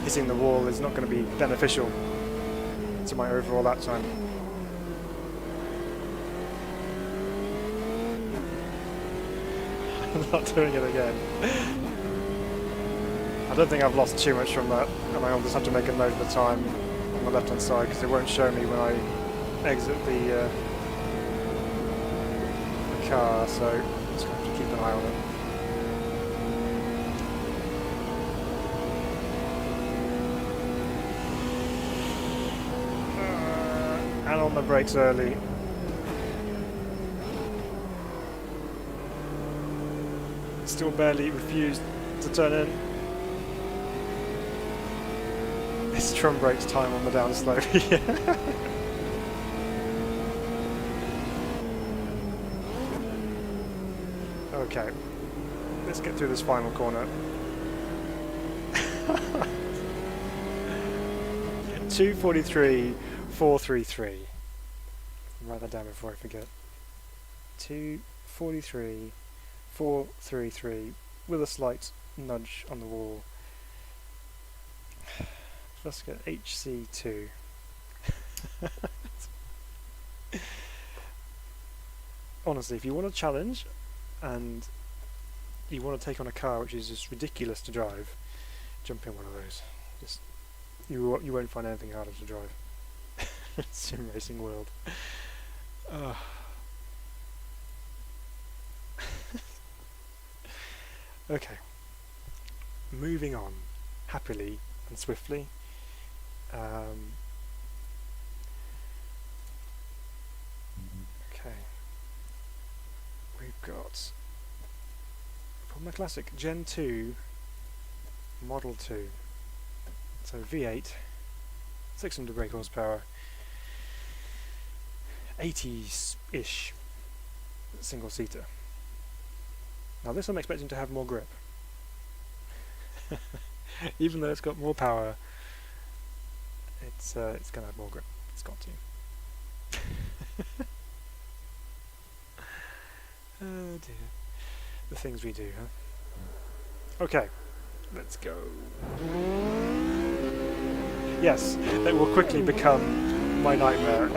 hitting the wall is not going to be beneficial to my overall lap time. not doing it again. I don't think I've lost too much from that, and I'll just have to make a note of the time on the left hand side because it won't show me when I exit the car, so I'm just going to have to keep an eye on it. And on the brakes early. Still barely refused to turn in. This drum brakes time on the downslope. Yeah. Okay, let's get through this final corner. 2:43.433. Write that down before I forget. 2:43.433 with a slight nudge on the wall. Let's get HC2. Honestly, if you want a challenge and you want to take on a car which is just ridiculous to drive, jump in one of those. Just you won't find anything harder to drive. Sim racing world. Okay, moving on happily and swiftly. Okay, we've got from the classic Gen 2 Model 2, so V8, 600 brake horsepower, 80s-ish single seater. Now this I'm expecting to have more grip. Even though it's got more power, it's going to have more grip. It's got to. Oh dear. The things we do, huh? Okay, let's go. Yes, it will quickly become my nightmare.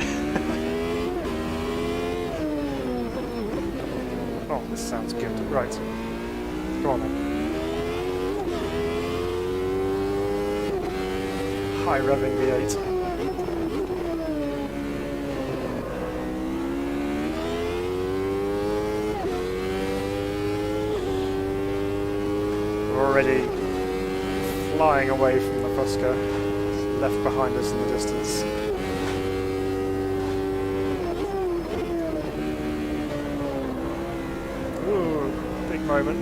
Oh, this sounds good. Right. Go on then. High revving V8. We're already flying away from the Fusca, left behind us in the distance. Ooh, big moment.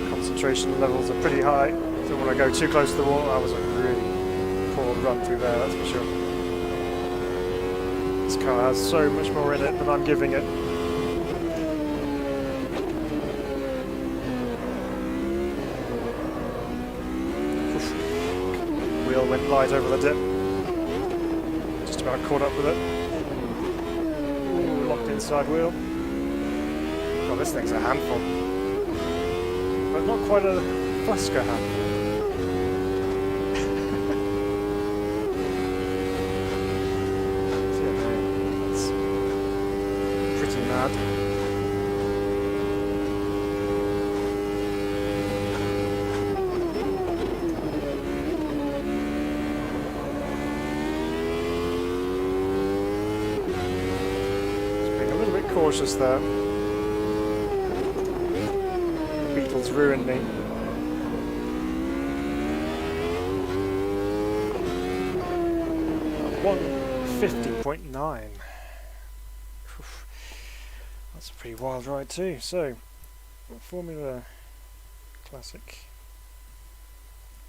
Concentration levels are pretty high. Don't want to go too close to the wall. That was a really poor run through there, that's for sure. This car has so much more in it than I'm giving it. Oof. Wheel went light over the dip. Just about caught up with it. Ooh, locked inside wheel. Oh, this thing's a handful. But not quite a Fusca handful. Mad. Just being a little bit cautious there. The Beetles ruined me. At 150.9. That's a pretty wild ride too. So, Formula Classic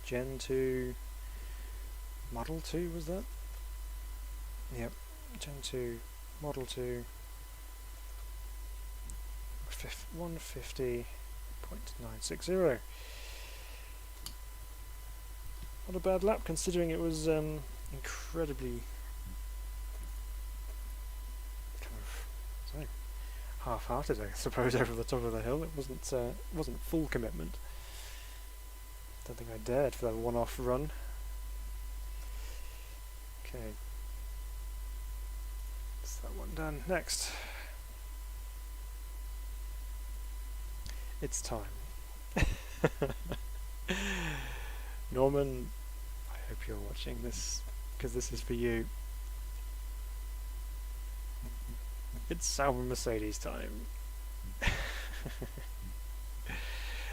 Gen 2 Model 2 was that? Yep, Gen 2 Model 2 150.960. Not a bad lap considering it was incredibly half-hearted, I suppose, over the top of the hill. It wasn't full commitment. Don't think I dared for that one-off run. Okay, that's that one done. Next, it's time. Norman, I hope you're watching this, because this is for you. It's Sauber Mercedes time.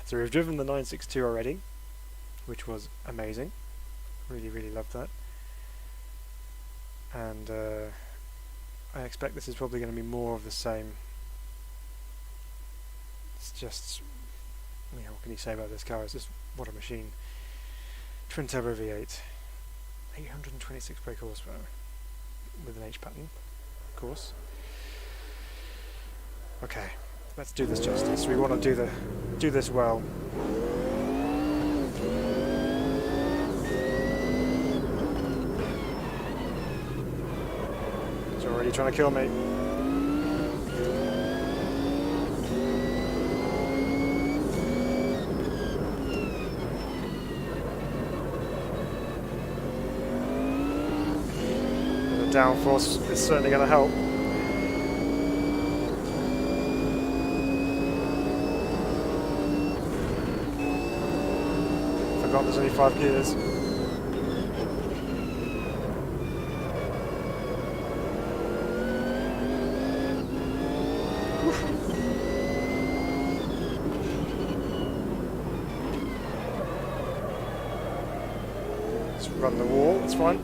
So we've driven the 962 already, which was amazing. Really, really loved that. And I expect this is probably going to be more of the same. It's just, what can you say about this car? It's just, what a machine. Twin turbo V8, 826 brake horsepower, with an H pattern, of course. Okay, let's do this justice. We want to do this well. It's already trying to kill me. The downforce is certainly going to help. There's only 5 gears. Oof. Let's run the wall, it's fine.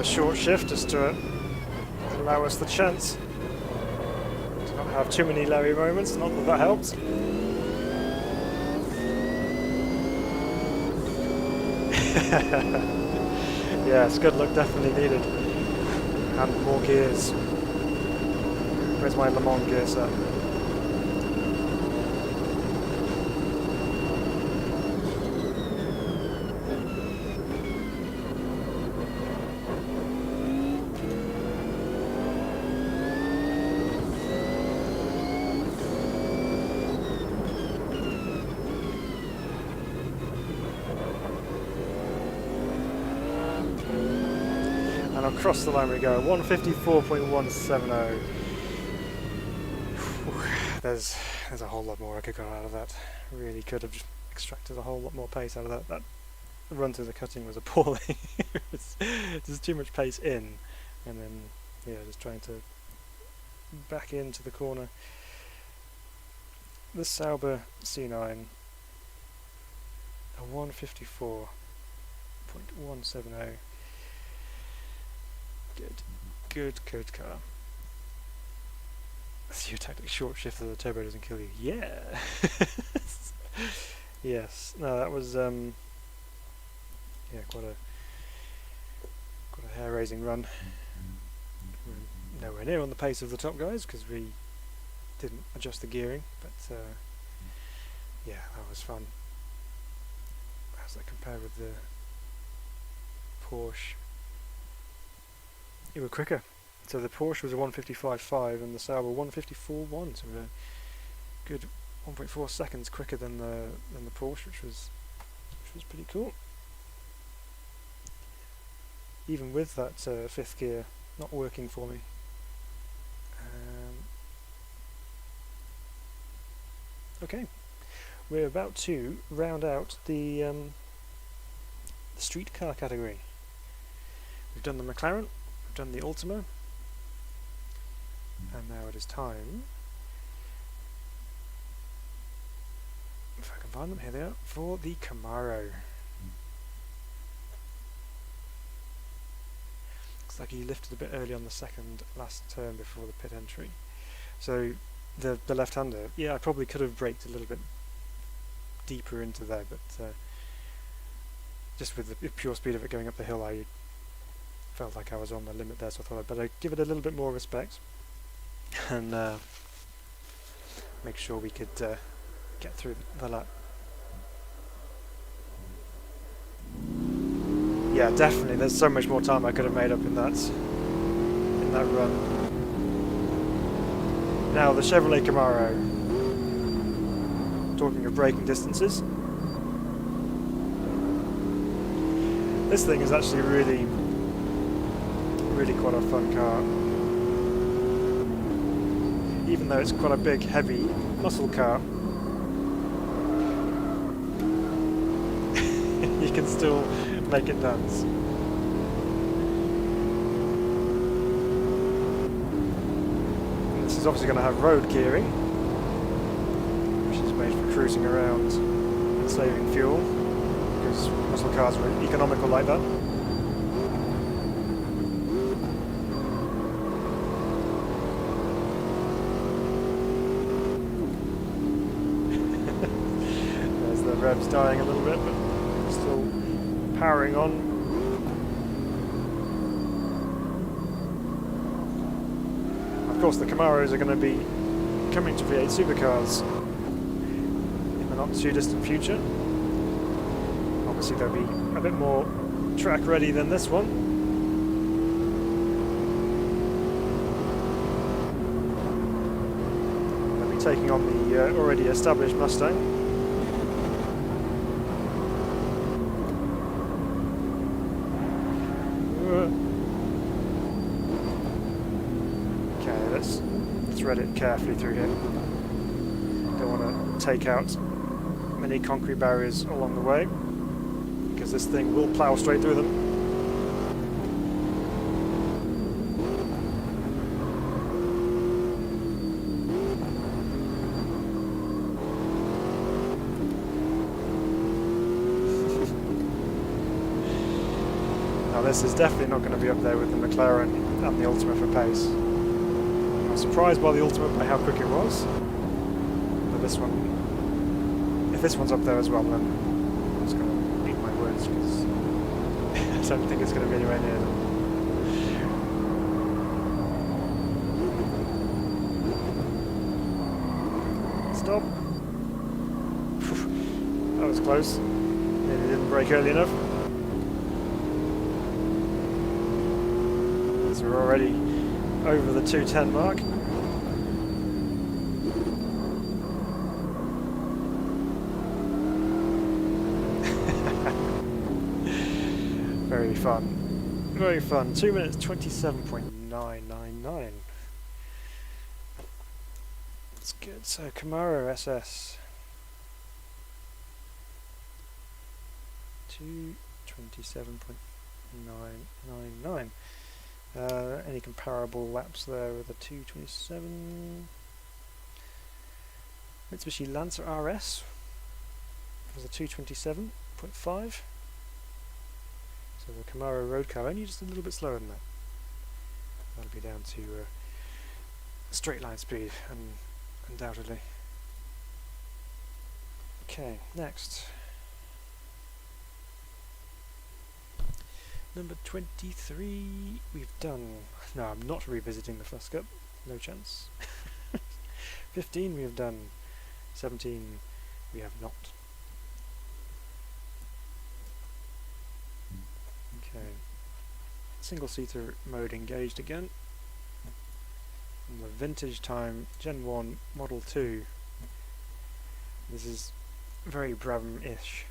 Short shift just to allow us the chance to not have too many Larry moments, not that that helps. Yes, good luck definitely needed. And more gears. Where's my Le Mans gear set? Across the line we go, 154.170. There's a whole lot more I could get out of that. Really could have extracted a whole lot more pace out of that. That run through the cutting was appalling. There's too much pace in, and then just trying to back into the corner. The Sauber C9, a 154.170. Good car. That's your tactic, short shift so the turbo doesn't kill you. Yeah! Yes. No, that was quite a hair-raising run. We're nowhere near on the pace of the top guys because we didn't adjust the gearing, but yeah, that was fun. How does that compare with the Porsche? It was quicker. So the Porsche was a 155.5 and the Sauber 154.1, so a good 1.4 seconds quicker than the Porsche, which was pretty cool. Even with that fifth gear not working for me. Okay, we're about to round out the street car category. We've done the McLaren, we've done the Ultima, and now it is time, if I can find them, here they are, for the Camaro. Looks like he lifted a bit early on the second last turn before the pit entry. So the left-hander. Yeah, I probably could have braked a little bit deeper into there, but just with the pure speed of it going up the hill, I felt like I was on the limit there, so I thought I'd better give it a little bit more respect and make sure we could get through the lap. Yeah, definitely. There's so much more time I could have made up in that run. Now the Chevrolet Camaro. Talking of braking distances, this thing is actually really quite a fun car. Even though it's quite a big, heavy muscle car, you can still make it dance. And this is obviously going to have road gearing, which is made for cruising around and saving fuel, because muscle cars are economical like that. There's the revs dying a little bit, but still powering on. Of course, the Camaros are going to be coming to V8 supercars in the not too distant future. Obviously, they'll be a bit more track ready than this one. They'll be taking on the already established Mustang. Thread it carefully through here. Don't want to take out many concrete barriers along the way, because this thing will plough straight through them. Now this is definitely not going to be up there with the McLaren and the Ultima for pace. I'm surprised by the Ultimate by how quick it was, but this one, if this one's up there as well, then I'm just going to eat my words, because I don't think it's going to be anywhere near them. Stop. That was close. Maybe didn't brake early enough. So we're already over the 210 mark. Very fun. Very fun. 2 minutes 27.999. That's good. So Camaro SS. 227.999. Any comparable laps there with a 227? Mitsubishi Lancer RS was a 227.5. So the Camaro road car only just a little bit slower than that. That'll be down to straight line speed, undoubtedly. Okay, next. Number 23 we've done. No, I'm not revisiting the Fuss Cup. No chance. 15 we have done. 17 we have not. Okay. Single-seater mode engaged again. And the vintage time Gen 1 Model 2. This is very Brabham-ish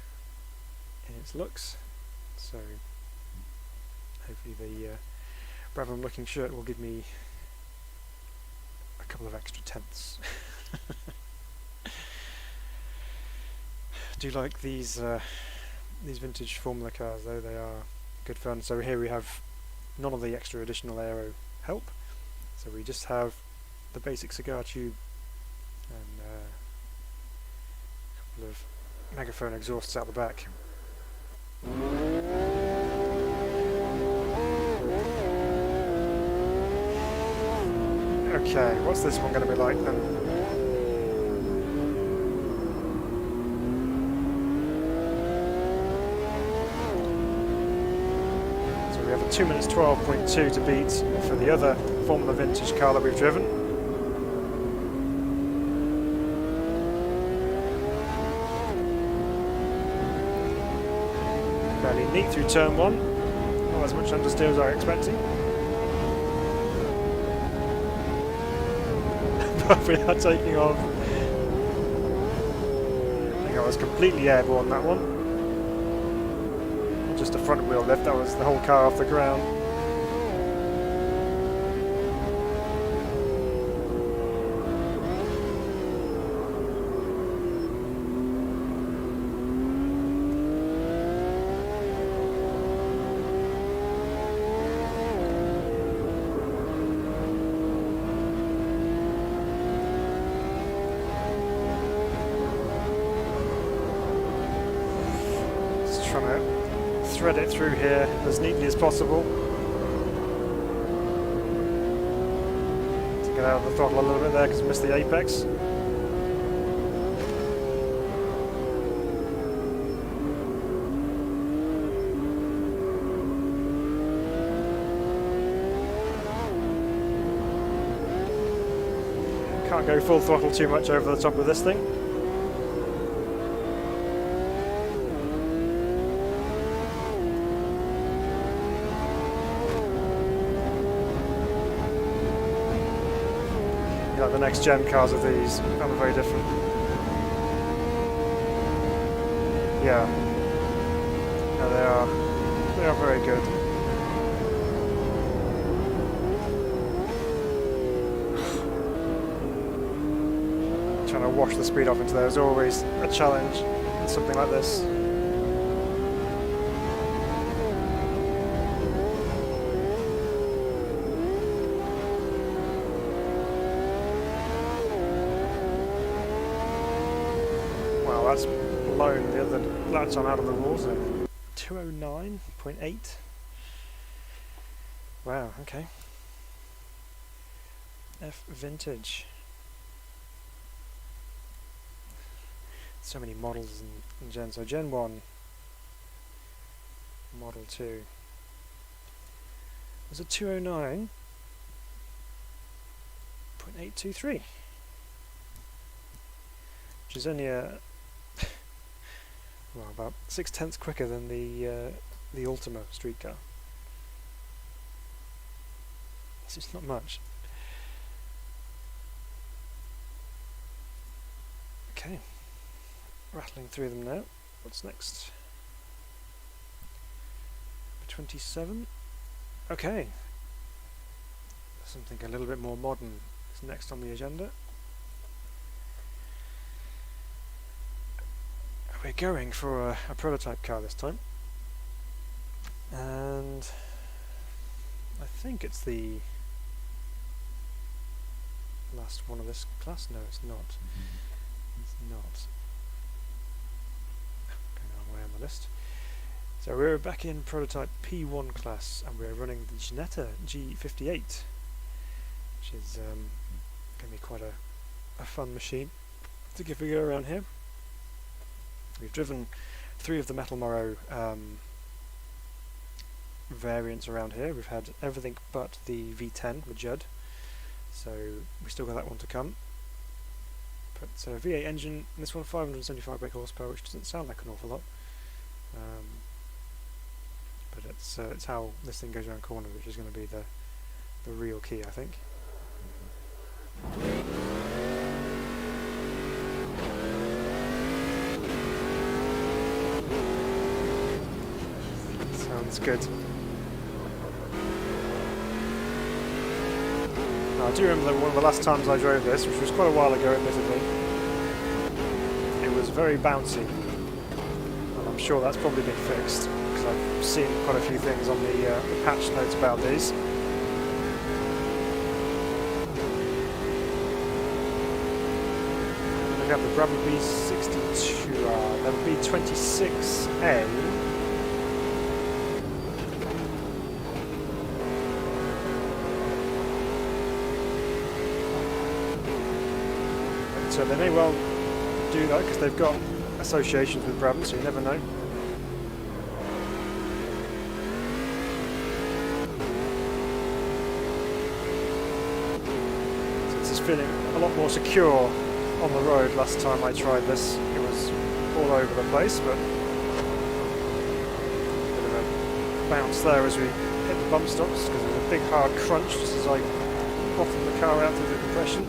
in its looks. So hopefully the Brabham looking shirt will give me a couple of extra tenths. Do like these vintage Formula cars though, they are good fun. So here we have none of the extra additional aero help, so we just have the basic cigar tube and a couple of megaphone exhausts out the back. Okay, what's this one going to be like then? 2 minutes 12.2 to beat for the other Formula Vintage car that we've driven. Fairly neat through turn 1, not as much understeer as I was expecting. But we are taking off. I think I was completely airborne that one. Not just a front wheel lift, that was the whole car off the ground. Trying to thread it through here as neatly as possible to get out of the throttle a little bit there because I missed the apex. Can't go full throttle too much over the top of this thing. Like the next gen cars of these are very different. Yeah. No, they are very good. Trying to wash the speed off into there is always a challenge in something like this. That's blown the other lads on out of the wall, so 209.8. Wow, okay. F Vintage. So many models in Gen. So Gen 1, Model 2. There's a 209.823. Which is only a well, about 6/10 quicker than the Ultima street car. It's just not much. Okay, rattling through them now. What's next? 27. Okay, something a little bit more modern is next on the agenda. We're going for a prototype car this time, and I think it's the last one of this class. No, it's not. It's not. Going the wrong way on the list. So we're back in prototype P1 class, and we're running the Ginetta G58, which is going to be quite a fun machine to give a go around here. We've driven 3 of the Metal Morrow variants around here. We've had everything but the V10, the Judd, so we still got that one to come. But V8 engine, and this one 575 brake horsepower, which doesn't sound like an awful lot, but it's how this thing goes around corners, which is going to be the real key, I think. Sounds good. Now, I do remember one of the last times I drove this, which was quite a while ago admittedly, it was very bouncy, and I'm sure that's probably been fixed because I've seen quite a few things on the patch notes about these. We have the Brabham B62, then B26A. So they may well do that because they've got associations with Brabham, so you never know. feeling a lot more secure on the road last time I tried this. It was all over the place, but a bit of a bounce there as we hit the bump stops because there's a big hard crunch just as I bottomed the car out through the compression.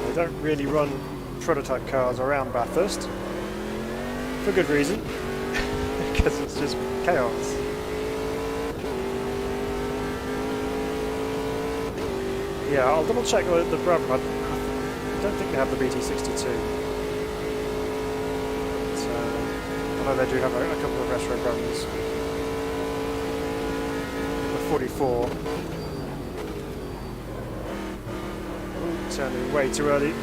They don't really run prototype cars around Bathurst for good reason, because it's just chaos. Yeah, I'll double check the Brabham. I don't think they have the BT62. But, I know they do have a couple of retro Brabhams. The 44. Ooh, turning way too early.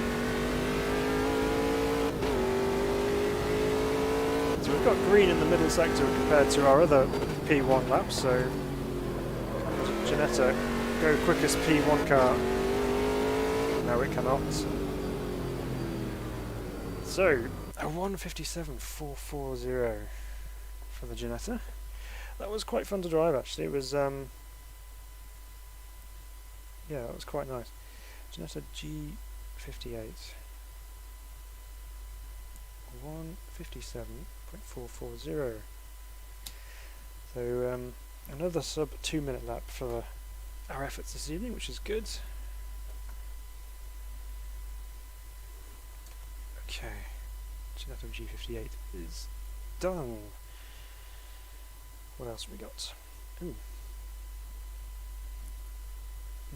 So we've got green in the middle sector compared to our other P1 laps, so Ginetta go quickest P1 car. No, it cannot. So, a 1:57.440 for the Ginetta. That was quite fun to drive actually. It was, yeah, that was quite nice. Ginetta G58. 1:57.440. So, another sub 2-minute lap for our efforts this evening, which is good. Okay, Ginetta G58 is done. What else have we got? Ooh.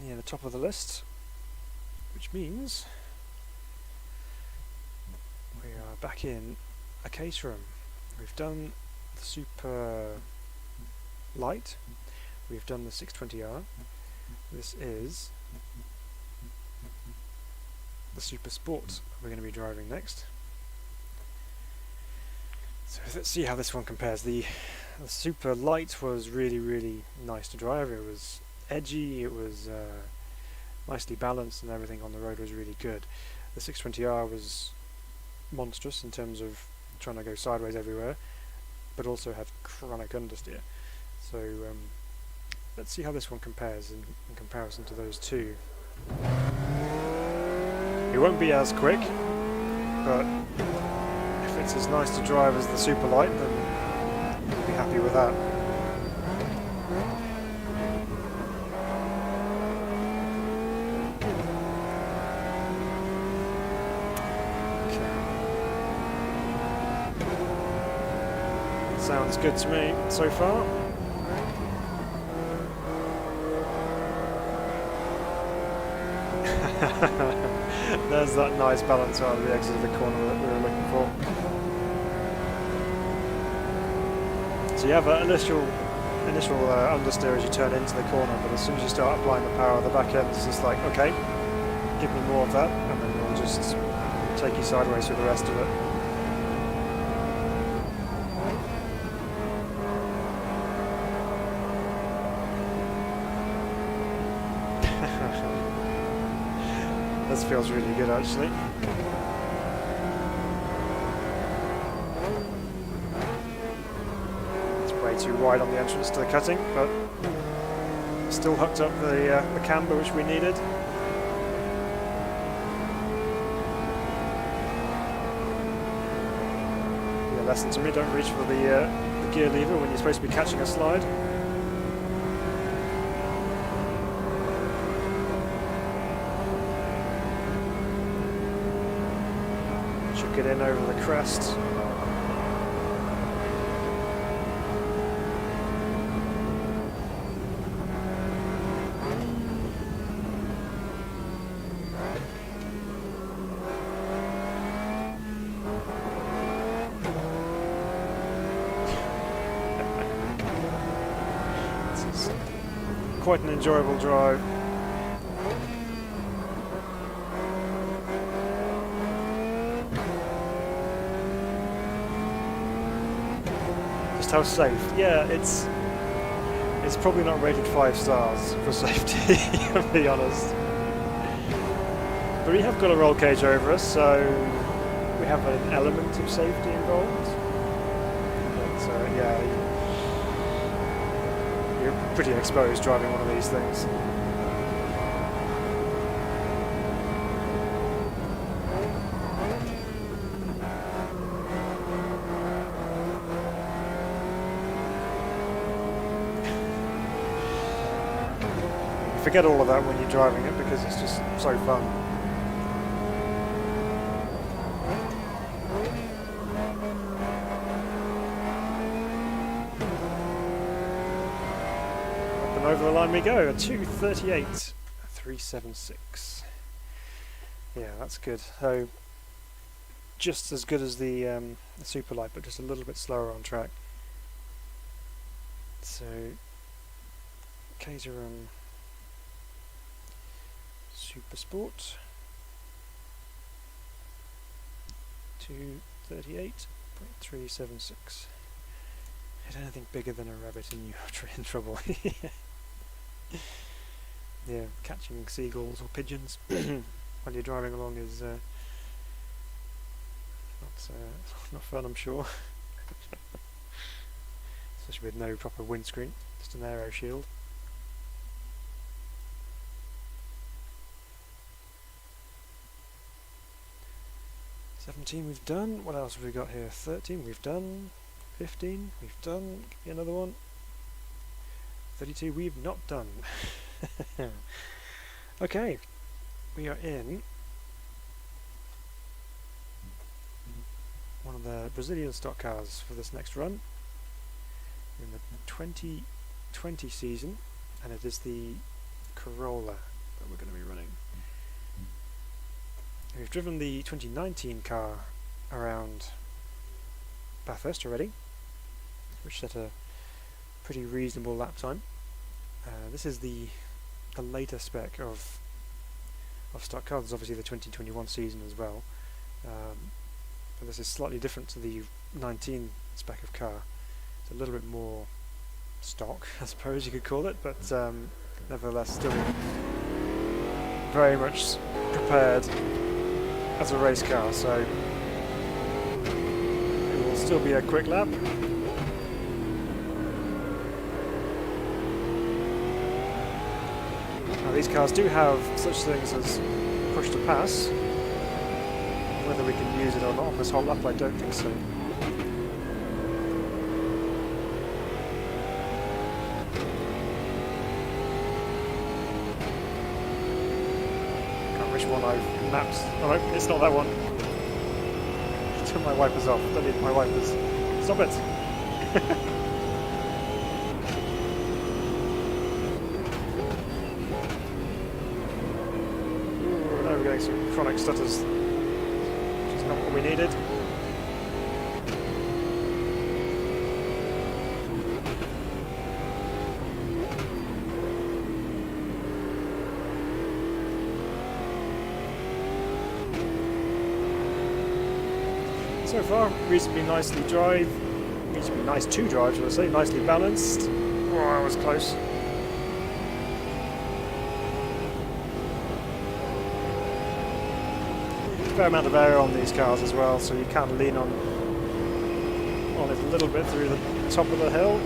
Near the top of the list, which means we are back in a Caterham. We've done the Super Light, we've done the 620R, this is the Super Sport we're going to be driving next. So let's see how this one compares. The Super Light was really nice to drive. It was edgy, it was nicely balanced, and everything on the road was really good. The 620R was monstrous in terms of trying to go sideways everywhere, but also had chronic understeer. So let's see how this one compares in comparison to those two. It won't be as quick, but if it's as nice to drive as the Super Light, then I'll be happy with that. Okay. Sounds good to me so far. There's that nice balance out of the exit of the corner that we were looking for. So you have an initial understeer as you turn into the corner, but as soon as you start applying the power, the back end is just like, okay, give me more of that, and then we'll just take you sideways through the rest of it. This feels really good actually. It's way too wide on the entrance to the cutting, but still hooked up the camber which we needed. Yeah, lesson to me, don't reach for the gear lever when you're supposed to be catching a slide. Get in over the crest. This is quite an enjoyable drive. How safe? Yeah, it's probably not rated 5 stars for safety, to be honest. But we have got a roll cage over us, so probably have an element of safety involved. But yeah, you're pretty exposed driving one of these things. Forget all of that when you're driving it because it's just so fun. Up and over the line we go, a 2:38, 3:76. Yeah, that's good. So just as good as the Superlight, but just a little bit slower on track. So Caterham Super Sport 2:38.376. Hit anything bigger than a rabbit and you're in trouble. Yeah, catching seagulls or pigeons while you're driving along is not fun, I'm sure. Especially with no proper windscreen, just an aero shield. 17 we've done. What else have we got here? 13 we've done. 15 we've done. Give me another one. 32 we've not done. Okay, we are in one of the Brazilian stock cars for this next run. We're in the 2020 season, and it is the Corolla that we're going to be running. We've driven the 2019 car around Bathurst already, which set a pretty reasonable lap time. This is the later spec of stock cars. There's obviously the 2021 season as well, but this is slightly different to the 19 spec of car. It's a little bit more stock, I suppose you could call it, but nevertheless still very much prepared as a race car, so it will still be a quick lap. Now these cars do have such things as push to pass. Whether we can use it or not on this whole lap, I don't think so. Which one I've mapped. Oh no, it's not that one. Turn my wipers off. Don't need my wipers. Stop it! Ooh, now we're getting some chronic stutters, which is not what we needed. So far, reasonably nice to drive, should I say, nicely balanced. Oh, that was close. Fair amount of air on these cars as well, so you can lean on it a little bit through the top of the hill.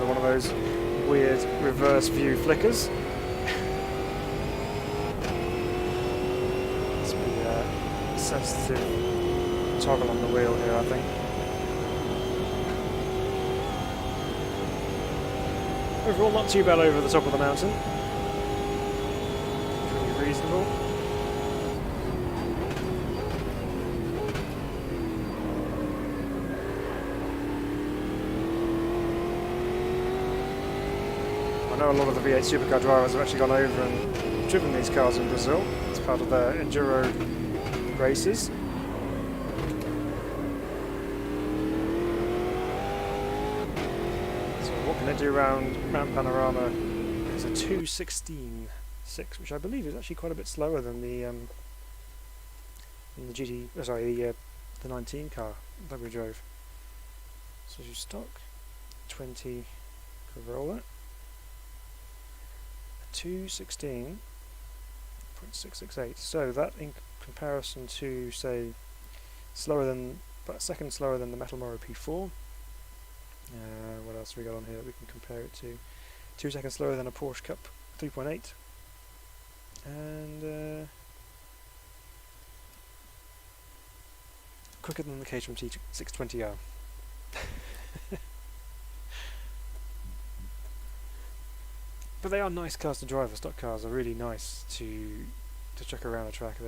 One of those weird reverse view flickers. Must be a sensitive toggle on the wheel here, I think. Overall, not too bad over the top of the mountain. Pretty reasonable. I know a lot of the V8 supercar drivers have actually gone over and driven these cars in Brazil as part of their enduro races. So what can they do around Mount Panorama is a 2:16.6, which I believe is actually quite a bit slower than the the 19 car that we drove. So you stock 20 Corolla, 2:16.668. So that, in comparison to, say, about a second slower than the Metal Moro P4. What else have we got on here that we can compare it to? 2 seconds slower than a Porsche Cup 3.8, and quicker than the Caterham T620R. But they are nice cars to drive. The stock cars are really nice to chuck around a track.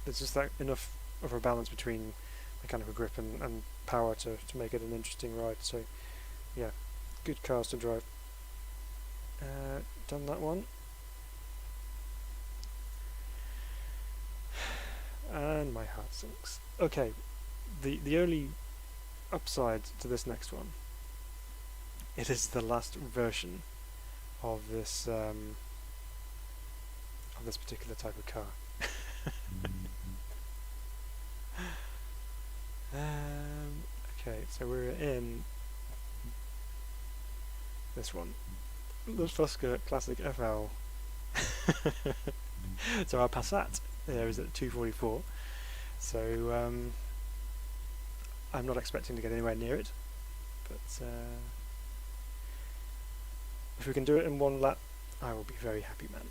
There's just that enough of a balance between mechanical grip and power to make it an interesting ride. So yeah, good cars to drive. Done that one. And my heart sinks. Okay, the only upside to this next one, it is the last version of this particular type of car. Okay, so we're in this one, the Fusca Classic FL. So our Passat there is at 244. So I'm not expecting to get anywhere near it, but if we can do it in one lap, I will be very happy, man.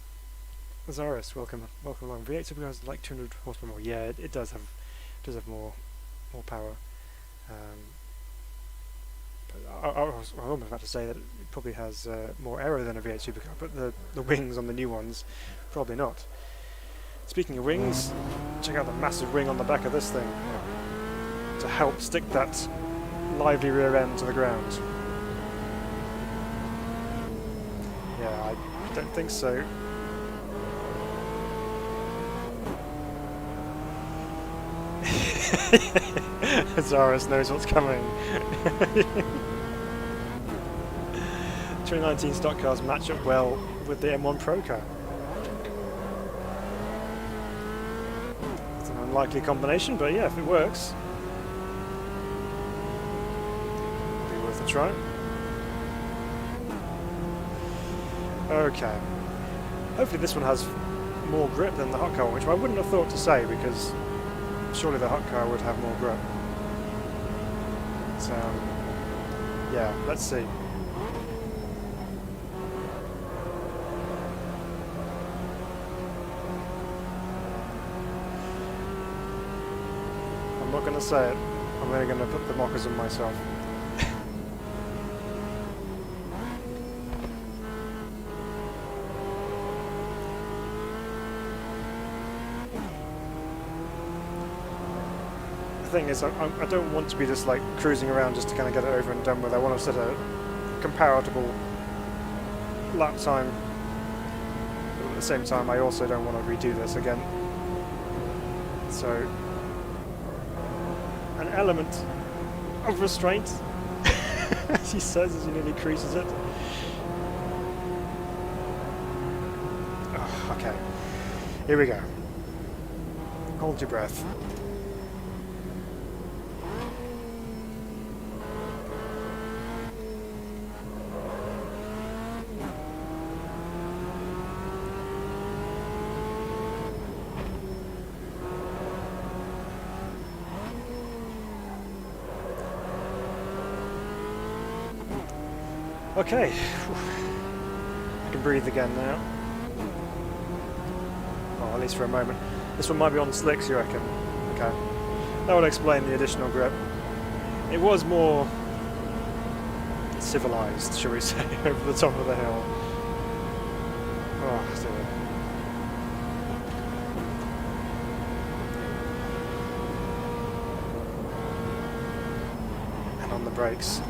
Zaris, welcome along. V8 supercars like 200 horsepower more. Yeah, it does have more power. But I was almost about to say that it probably has more aero than a V8 supercar, but the wings on the new ones, probably not. Speaking of wings, check out the massive wing on the back of this thing to help stick that lively rear end to the ground. Yeah, I don't think so. Zaris knows what's coming. 2019 stock cars match up well with the M1 Pro car. It's an unlikely combination, but yeah, if it works, it'll be worth a try. Okay. Hopefully this one has more grip than the hot car one, which I wouldn't have thought to say, because surely the hot car would have more grip. So, yeah, let's see. I'm not going to say it. I'm only going to put the mockers on myself. Thing is, I don't want to be just like cruising around just to kind of get it over and done with. I want to set a comparable lap time, but at the same time I also don't want to redo this again. So an element of restraint, as he says, as he nearly cruises it. Oh, okay, here we go. Hold your breath. Okay, I can breathe again now. Well, at least for a moment. This one might be on slicks, you reckon? Okay. That would explain the additional grip. It was more civilized, shall we say, over the top of the hill. Oh, dear. And on the brakes.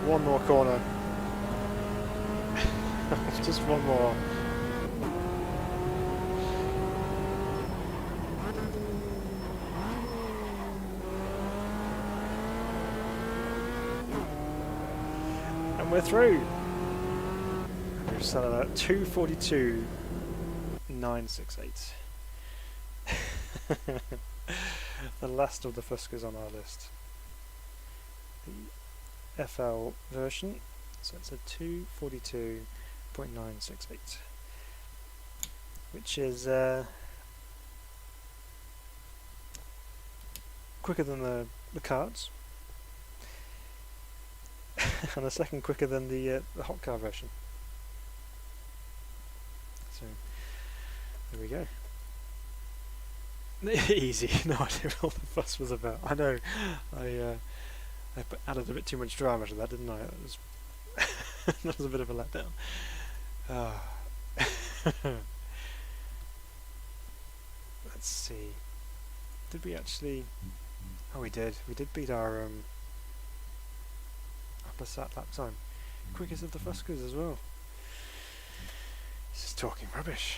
One more corner. Just one more. we're through. We've settled at 242,968. The last of the Fuskers on our list. The FL version, so it's a 242.968, which is quicker than the Karts, and a second quicker than the hot car version. So there we go. Easy. No idea what the fuss was about. I know. I added a bit too much drama to that, didn't I? That was that was a bit of a letdown. Let's see. Did we actually? Oh, we did. We did beat our Passat lap time. Quickest of the Fuskers as well. He's just talking rubbish.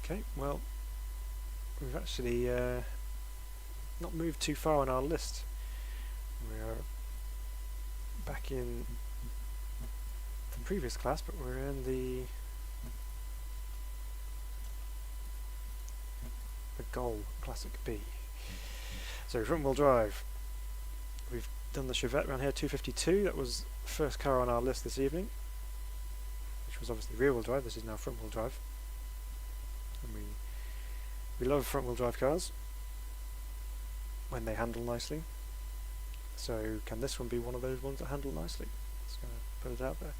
Okay, well, we've actually not moved too far on our list. We are back in the previous class, but we're in the Goal Classic B. So front-wheel drive. We've done the Chevette around here, 252. That was the first car on our list this evening, which was obviously rear-wheel drive. This is now front-wheel drive. And we love front-wheel drive cars when they handle nicely. So can this one be one of those ones that handle nicely? Just going to put it out there.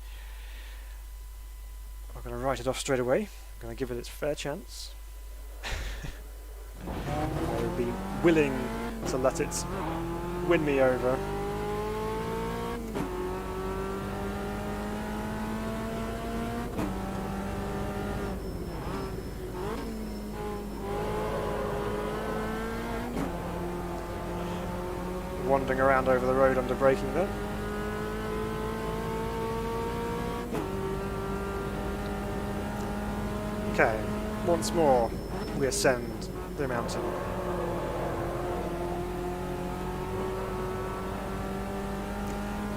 I'm going to write it off straight away. I'm going to give it its fair chance. I would be willing to let it win me over. Wandering around over the road under braking there. Okay, once more we ascend the mountain.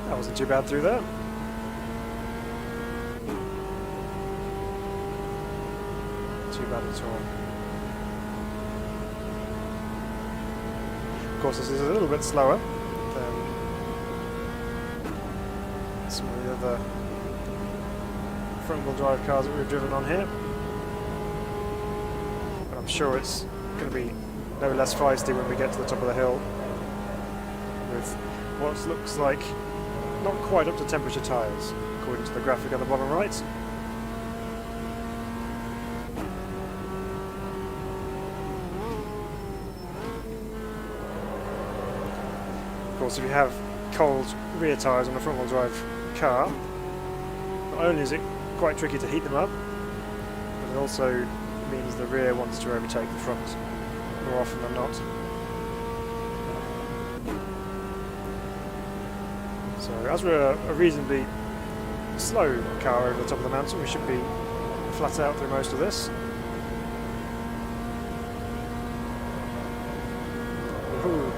That wasn't too bad through there. Not too bad at all. Of course, this is a little bit slower than some of the other front-wheel drive cars that we've driven on here. But I'm sure it's going to be no less feisty when we get to the top of the hill with what looks like not quite up to temperature tyres, according to the graphic on the bottom right. Of course, if you have cold rear tyres on a front-wheel drive car, not only is it quite tricky to heat them up, but it also means the rear wants to overtake the front more often than not. So as we're a reasonably slow car over the top of the mountain, we should be flat out through most of this. Ooh.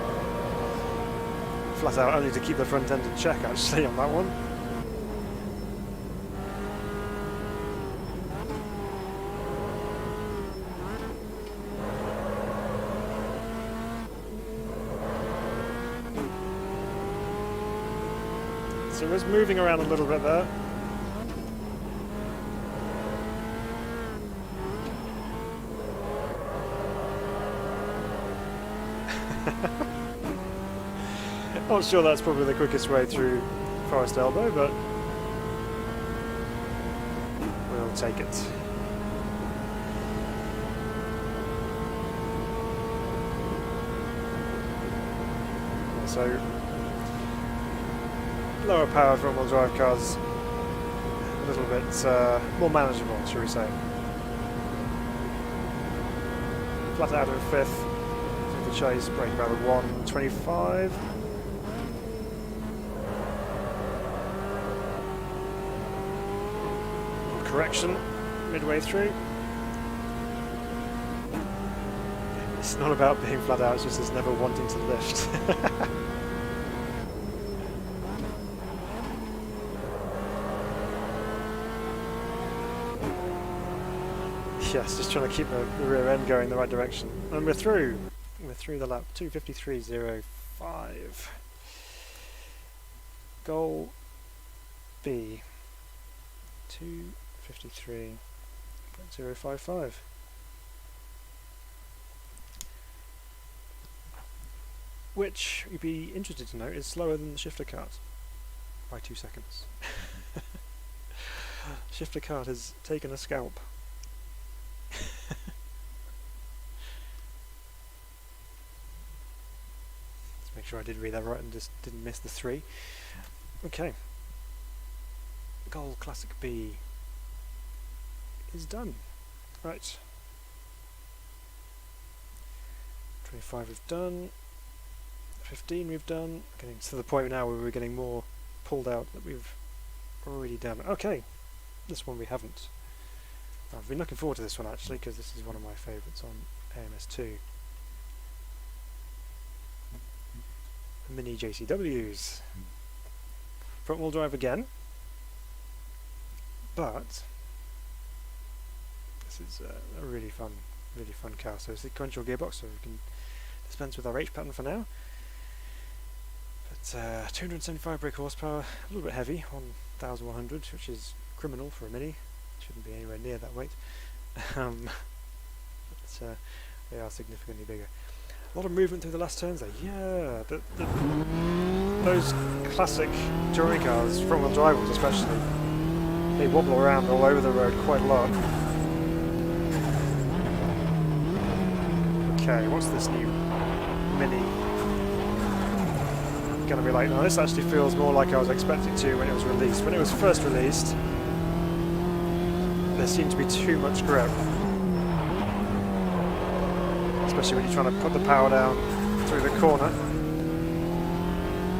Flat out only to keep the front end in check actually on that one. So it's moving around a little bit there. Not sure that's probably the quickest way through Forest Elbow, but we'll take it. So lower power front-wheel drive cars, a little bit more manageable, shall we say. Flat out of fifth, through the chase, brake about 125. Correction midway through. It's not about being flat out, it's just us never wanting to lift. Yes, just trying to keep the rear end going the right direction. And we're through. We're through the lap. 2:53.05. Goal B. 2:53.055. Which, you'd be interested to know, is slower than the shifter kart by 2 seconds. Shifter kart has taken a scalp. Let's make sure I did read that right and just didn't miss the 3. Okay. Goal Classic B is done. Right. 25 we've done. 15 we've done. Getting to the point now where we're getting more pulled out that we've already done. Okay. This one we haven't. I've been looking forward to this one actually because this is one of my favourites on AMS2. The Mini JCWs. Front wheel drive again. But this is a really fun car. So it's a sequential gearbox, so we can dispense with our H pattern for now. But 275 brake horsepower, a little bit heavy, 1,100, which is criminal for a Mini. Shouldn't be anywhere near that weight. But they are significantly bigger. A lot of movement through the last turns there. Yeah, those classic touring cars, front wheel drive ones especially, they wobble around all over the road quite a lot. Okay, what's this new Mini going to be like? Now this actually feels more like I was expecting to when it was released. When it was first released, there seemed to be too much grip. Especially when you're trying to put the power down through the corner.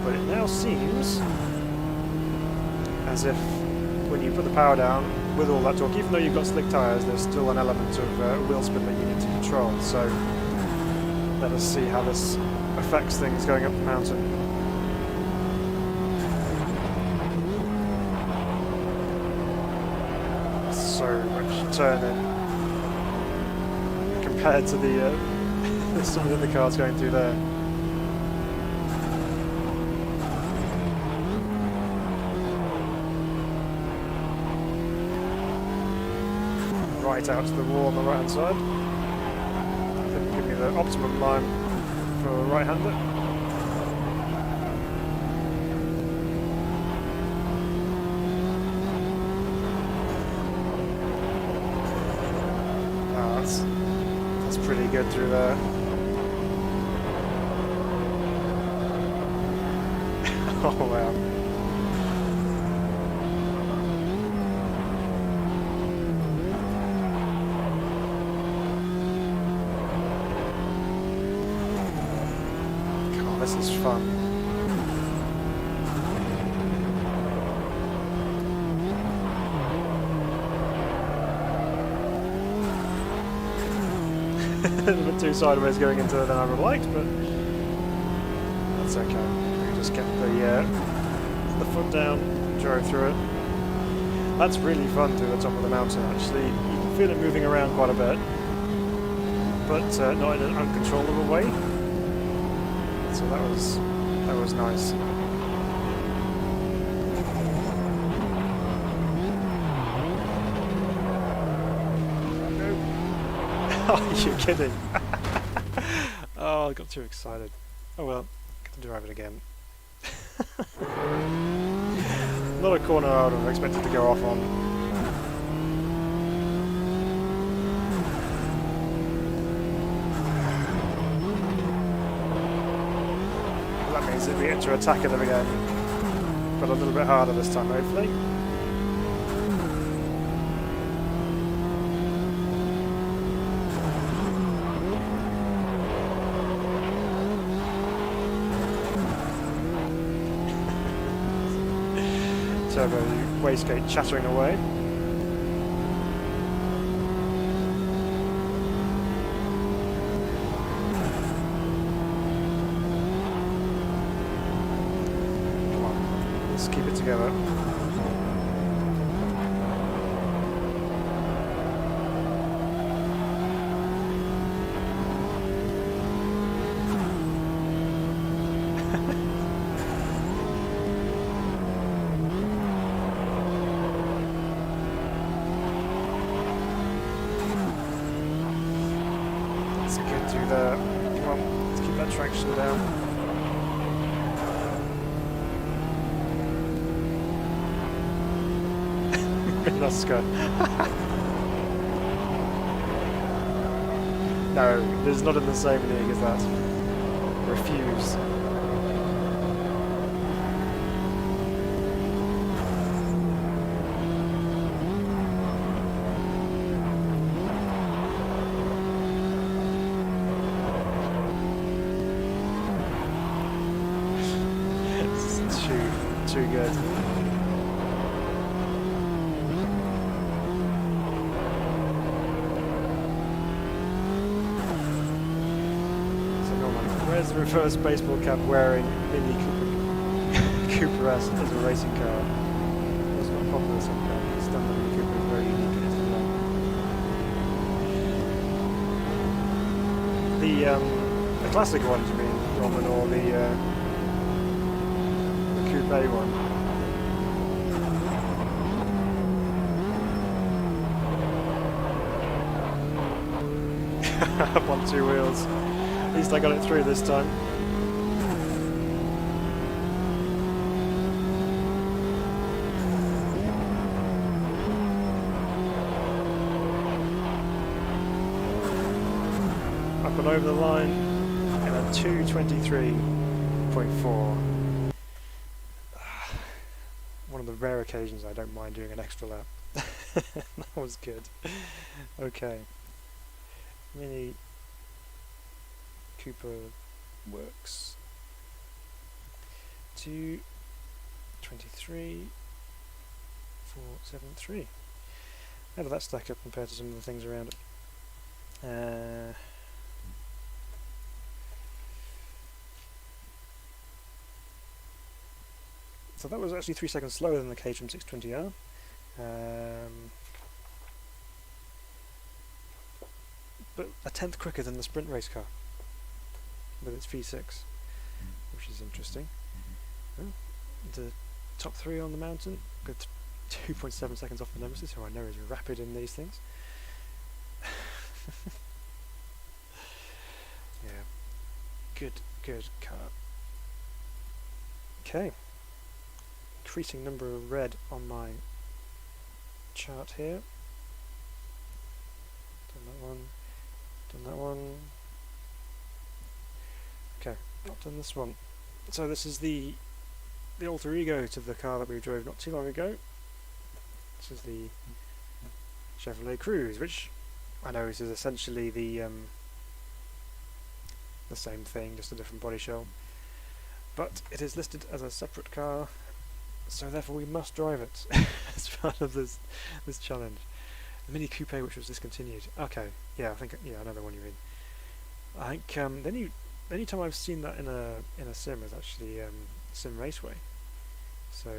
But it now seems as if when you put the power down with all that torque, even though you've got slick tyres, there's still an element of wheel spin that you need to control. So let us see how this affects things going up the mountain. So much turning compared to the some of the other cars going through there. Right out to the wall on the right hand side. I think it'll give me the optimum line for a right hander. That's pretty good through there. Oh wow. God, this is fun. A little bit too sideways going into it than I would have liked, but that's okay. We can just get the foot down, drove through it. That's really fun through the top of the mountain actually. You can feel it moving around quite a bit, but not in an uncontrollable way. So that was nice. Oh, you're kidding. Oh, I got too excited. Oh well, get to drive it again. Not a corner I would have expected to go off on. That means that we get to attack them again, but a little bit harder this time, hopefully. Turbo wastegate chattering away. together. Let's get through there. Come on, let's keep that traction down. That's good. No, there's not in the same league as that. Refuse. It's too good. Where's the reverse baseball cap wearing Mini Cooper S as a racing car? It's not popular sometimes. It's done the Mini Cooper is very unique in its design. The classic ones, you mean, Roman, or the coupe one? Up on two wheels. At least I got it through this time. Up and over the line in a 2:23.4. One of the rare occasions I don't mind doing an extra lap. That was good. Okay. Mini Cooper works. 2:23.473. How did that stack up compared to some of the things around it? So that was actually 3 seconds slower than the Caterham 620R. But a tenth quicker than the sprint race car with its V6, which is interesting. Oh, the top three on the mountain, good 2.7 seconds off the Nemesis, who I know is rapid in these things. Yeah, good car. Okay, increasing number of red on my chart here. Done that one. Done that one. Okay, not done this one. So this is the alter ego to the car that we drove not too long ago. This is the Chevrolet Cruze, which I know is essentially the same thing, just a different body shell. But it is listed as a separate car, so therefore we must drive it as part of this challenge. The Mini Coupe, which was discontinued. Okay, yeah, I know the one you mean. I think the only time I've seen that in a sim is actually Sim Raceway. So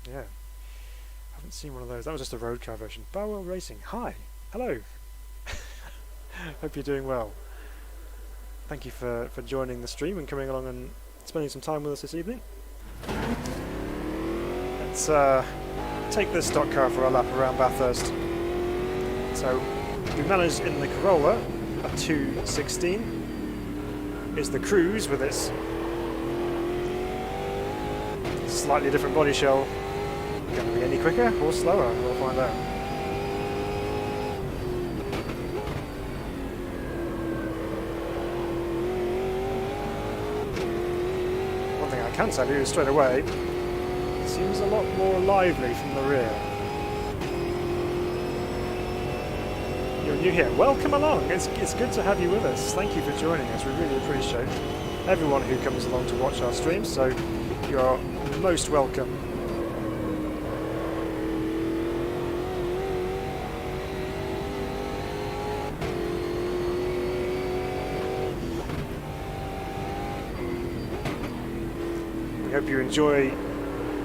yeah, I haven't seen one of those. That was just a road car version. Barwell Racing. Hi, hello. Hope you're doing well. Thank you for joining the stream and coming along and spending some time with us this evening. Let's take this stock car for a lap around Bathurst. So we managed in the Corolla a 2:16. Is the Cruze with its slightly different body shell going to be any quicker or slower? We'll find out. One thing I can tell you straight away, it seems a lot more lively from the rear. You're new here. Welcome along. It's good to have you with us. Thank you for joining us. We really appreciate everyone who comes along to watch our streams, so you're most welcome. We hope you enjoy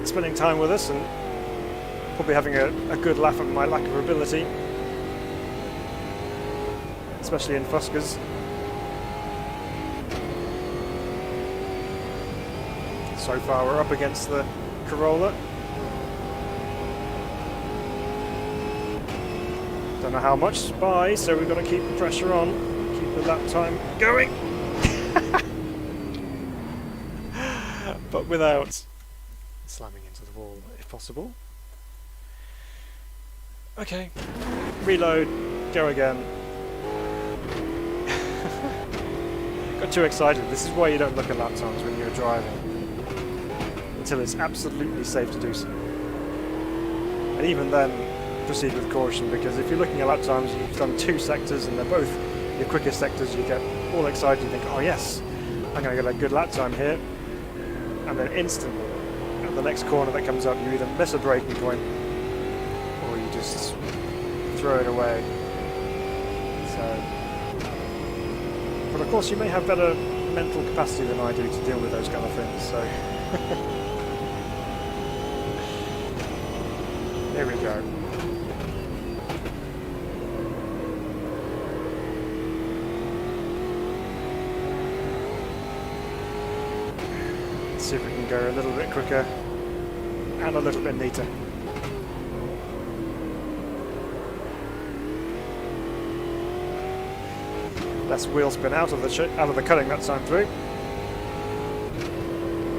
spending time with us and probably having a good laugh at my lack of ability, especially in Fuskas. So far we're up against the Corolla. Don't know how much by, so we've got to keep the pressure on, keep the lap time going. But without slamming into the wall, if possible. Okay, reload, go again. Got too excited. This is why you don't look at lap times when you're driving, until it's absolutely safe to do so. And even then, proceed with caution, because if you're looking at lap times, you've done 2 sectors and they're both your quickest sectors, you get all excited, you think, oh yes, I'm going to get a good lap time here. And then instantly, at the next corner that comes up, you either miss a braking point or you just throw it away. So, but of course you may have better mental capacity than I do to deal with those kind of things, so here we go. See if we can go a little bit quicker and a little bit neater. Less wheel spin out of the cutting that time through.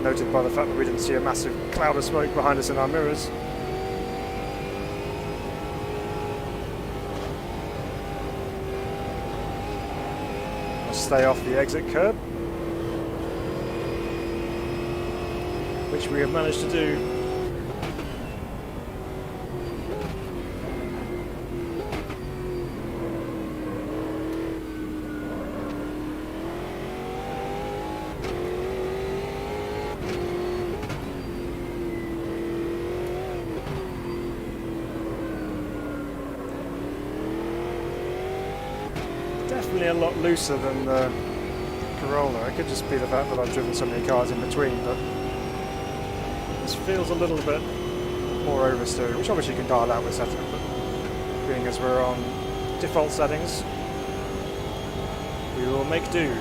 Noted by the fact that we didn't see a massive cloud of smoke behind us in our mirrors. I'll stay off the exit curb, which we have managed to do. Definitely a lot looser than the Corolla. It could just be the fact that I've driven so many cars in between, but this feels a little bit more oversteered, which obviously you can dial out with setup, but being as we're on default settings, we will make do.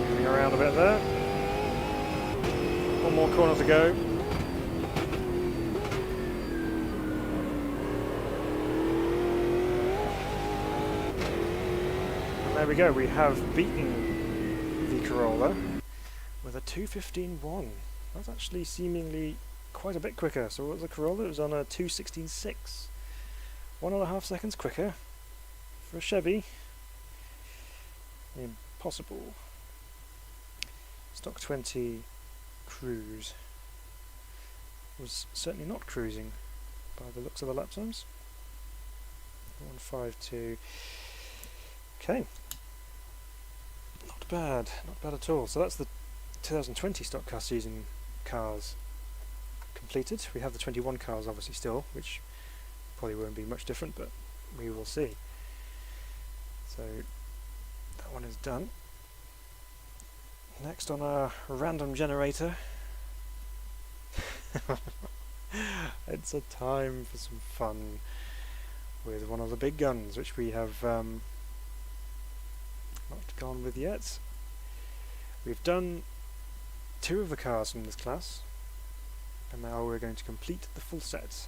Moving around a bit there. One more corner to go. There we go, we have beaten the Corolla with a 2:15.1. That's actually seemingly quite a bit quicker. So what was the Corolla? It was on a 2:16.6. 1.5 seconds quicker for a Chevy. Impossible. Stock 20 cruise was certainly not cruising by the looks of the lap times. 1:52. Okay. Not bad at all. So that's the 2020 stock car season cars completed. We have the 21 cars obviously still, which probably won't be much different, but we will see. So that one is done. Next on our random generator, it's a time for some fun with one of the big guns, which we have not gone with yet. We've done 2 of the cars from this class, and now we're going to complete the full set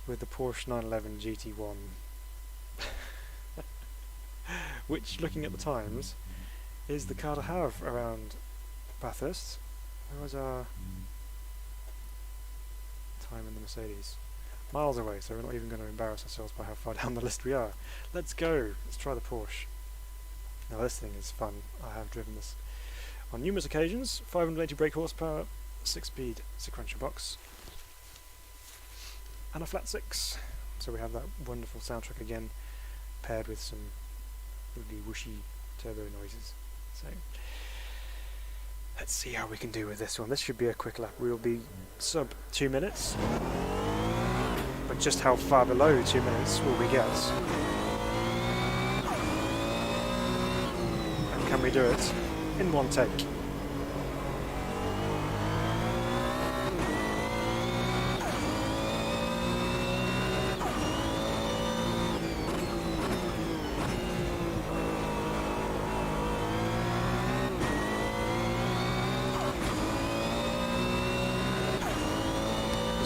with the Porsche 911 GT1, which, looking at the times, is the car to have around Bathurst. Where was our time in the Mercedes? Miles away, so we're not even going to embarrass ourselves by how far down the list we are. Let's go! Let's try the Porsche. Now this thing is fun. I have driven this on numerous occasions. 580 brake horsepower, 6-speed sequential box, and a flat 6. So we have that wonderful soundtrack again, paired with some really whooshy turbo noises. So Let's see how we can do with this one. This should be a quick lap. We'll be sub 2 minutes. But just how far below 2 minutes will we get? And can we do it in one take?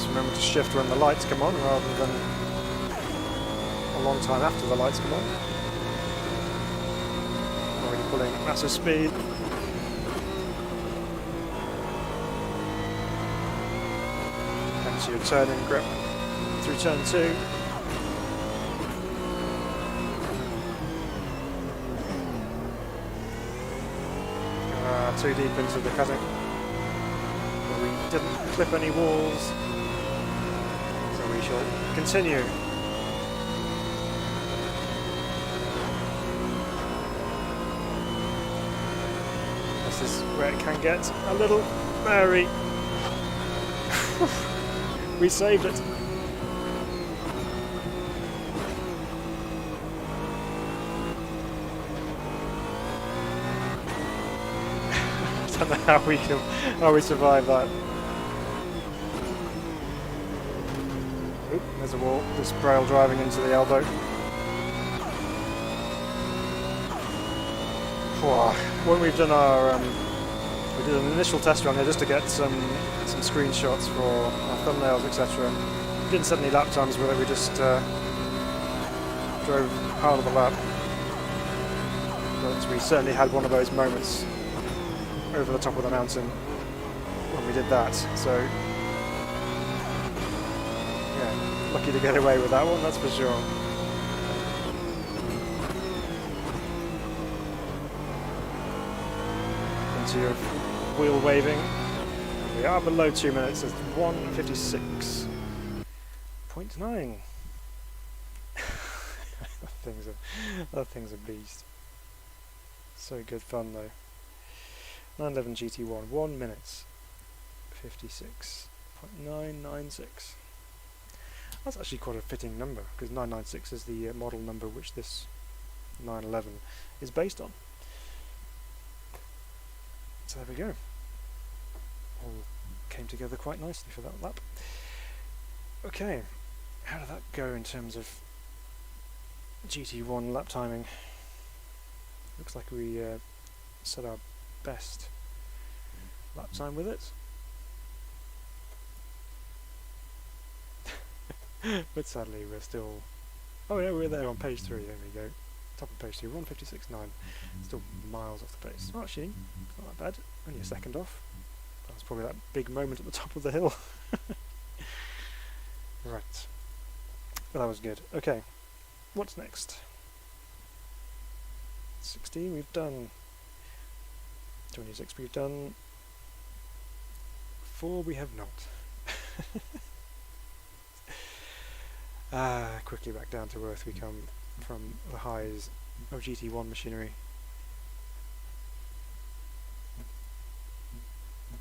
Remember to shift when the lights come on rather than a long time after the lights come on. Already pulling massive speed. Hence your turning grip through turn 2. Too deep into the cutting. But we didn't clip any walls. We shall continue. This is where it can get a little hairy. We saved it. I don't know how we survive that. Oop, there's a wall. This braille driving into the elbow. When we've done our, we did an initial test run here just to get some screenshots for our thumbnails, etc. We didn't set any lap times with it. We just drove out of the lap. But we certainly had one of those moments over the top of the mountain when we did that. So. Lucky to get away with that one, that's for sure. Into your wheel waving. We are below 2 minutes, it's 1:56.9. that thing's a beast. So good fun though. 911 GT1, 1 minute 56.996. That's actually quite a fitting number, because 996 is the model number which this 911 is based on. So there we go. All came together quite nicely for that lap. Okay, how did that go in terms of GT1 lap timing? Looks like we set our best lap time with it. But sadly we're still... Oh yeah, we're there on page 3, there we go. Top of page 3, 1:56.9. Still miles off the pace. Oh, actually, it's not that bad. Only a second off. That's probably that big moment at the top of the hill. Right. Well, that was good. Okay, what's next? 16 we've done. 26 we've done. 4 we have not. Quickly back down to earth we come from the highs of GT1 machinery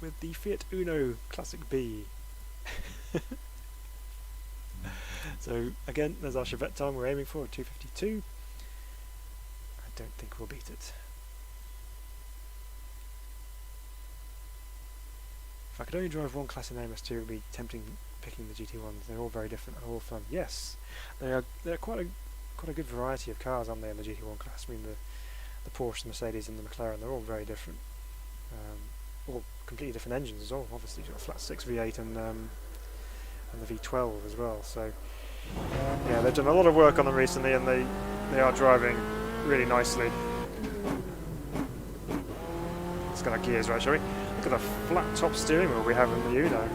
with the Fiat Uno Classic B. So again, there's our Chevette time we're aiming for, 2:52. I don't think we'll beat it. If I could only drive one class in MS2, it would be tempting picking the GT1s. They're all very different and all fun. Yes, they're quite a good variety of cars, aren't they, in the GT1 class? I mean, the Porsche, the Mercedes, and the McLaren, they're all very different. All completely different engines as well. Obviously, you've got a flat 6 V8 and the V12 as well. So yeah, they've done a lot of work on them recently, and they are driving really nicely. Let's get our gears right, shall we? Look at the flat top steering wheel we have in the Uno.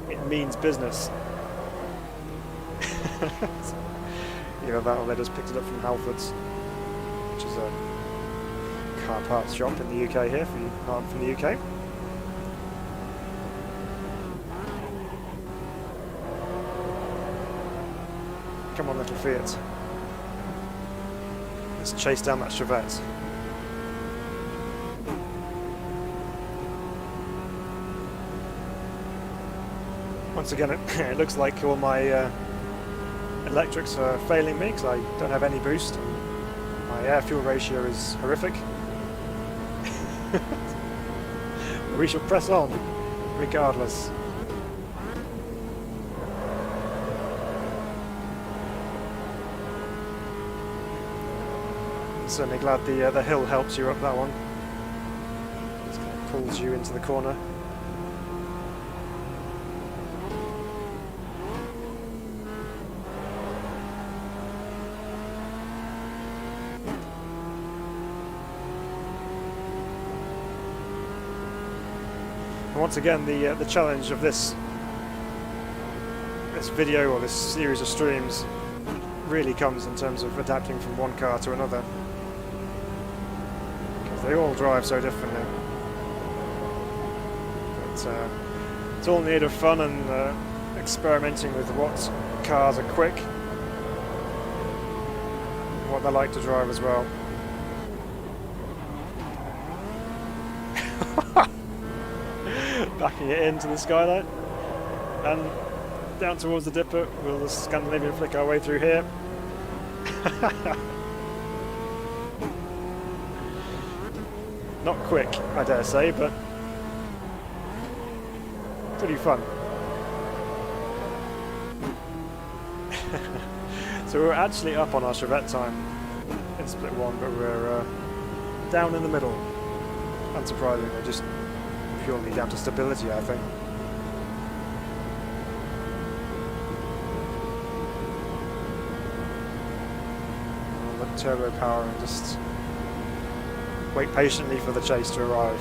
It means business. You know that one, they just picked it up from Halfords, which is a car parts shop in the UK here, for you aren't from the UK. Come on, little Fiat. Let's chase down that Chevette. Once again, it looks like all my electrics are failing me because I don't have any boost. And my air-fuel ratio is horrific. We shall press on, regardless. I'm certainly glad the hill helps you up that one. Just kind of pulls you into the corner. And once again, the challenge of this video or this series of streams really comes in terms of adapting from one car to another, because they all drive so differently. But it's all in the aid of fun and experimenting with what cars are quick, and what they like to drive as well. Backing it into the skylight and down towards the dipper. We'll just Scandinavian flick our way through here. Not quick, I dare say, but pretty fun. So we're actually up on our Chevette time in split one, but we're down in the middle, unsurprisingly, just purely down to stability, I think. I'll let turbo power and just wait patiently for the chase to arrive.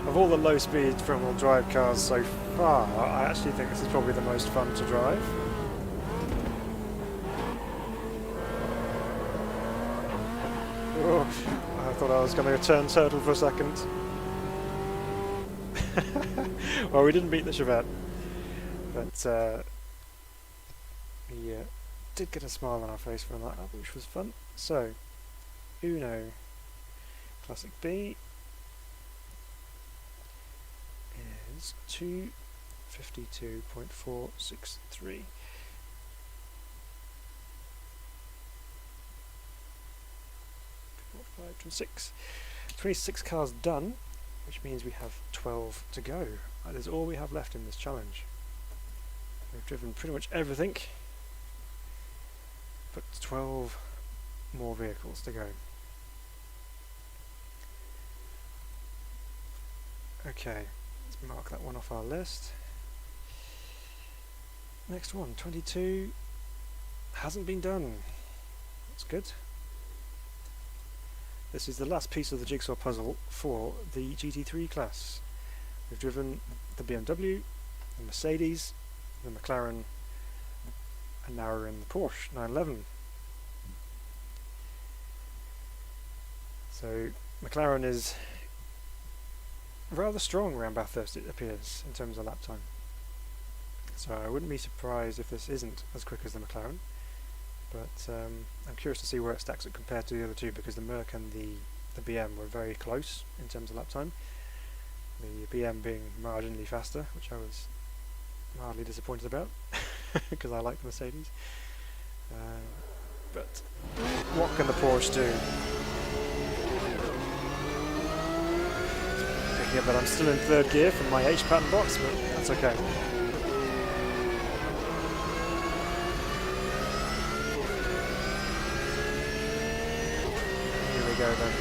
Of all the low-speed front-wheel drive cars so far, I actually think this is probably the most fun to drive. Oh, I thought I was going to turn turtle for a second. Well, we didn't beat the Chevette, but we did get a smile on our face from that, which was fun. So, Uno, Classic B, is 252.463. From 26 cars done, which means we have 12 to go. That is all we have left in this challenge. We've driven pretty much everything, but 12 more vehicles to go. Okay, let's mark that one off our list. Next one, 22, hasn't been done. That's good. This is the last piece of the jigsaw puzzle for the GT3 class. We've driven the BMW, the Mercedes, the McLaren, and now we're in the Porsche 911. So McLaren is rather strong around Bathurst, it appears, in terms of lap time. So I wouldn't be surprised if this isn't as quick as the McLaren. But I'm curious to see where it stacks up compared to the other two, because the Merc and the BM were very close in terms of lap time. The BM being marginally faster, which I was mildly disappointed about, because I like the Mercedes. But what can the Porsche do? Picking up that I'm still in third gear from my H pattern box, but that's okay. Go then.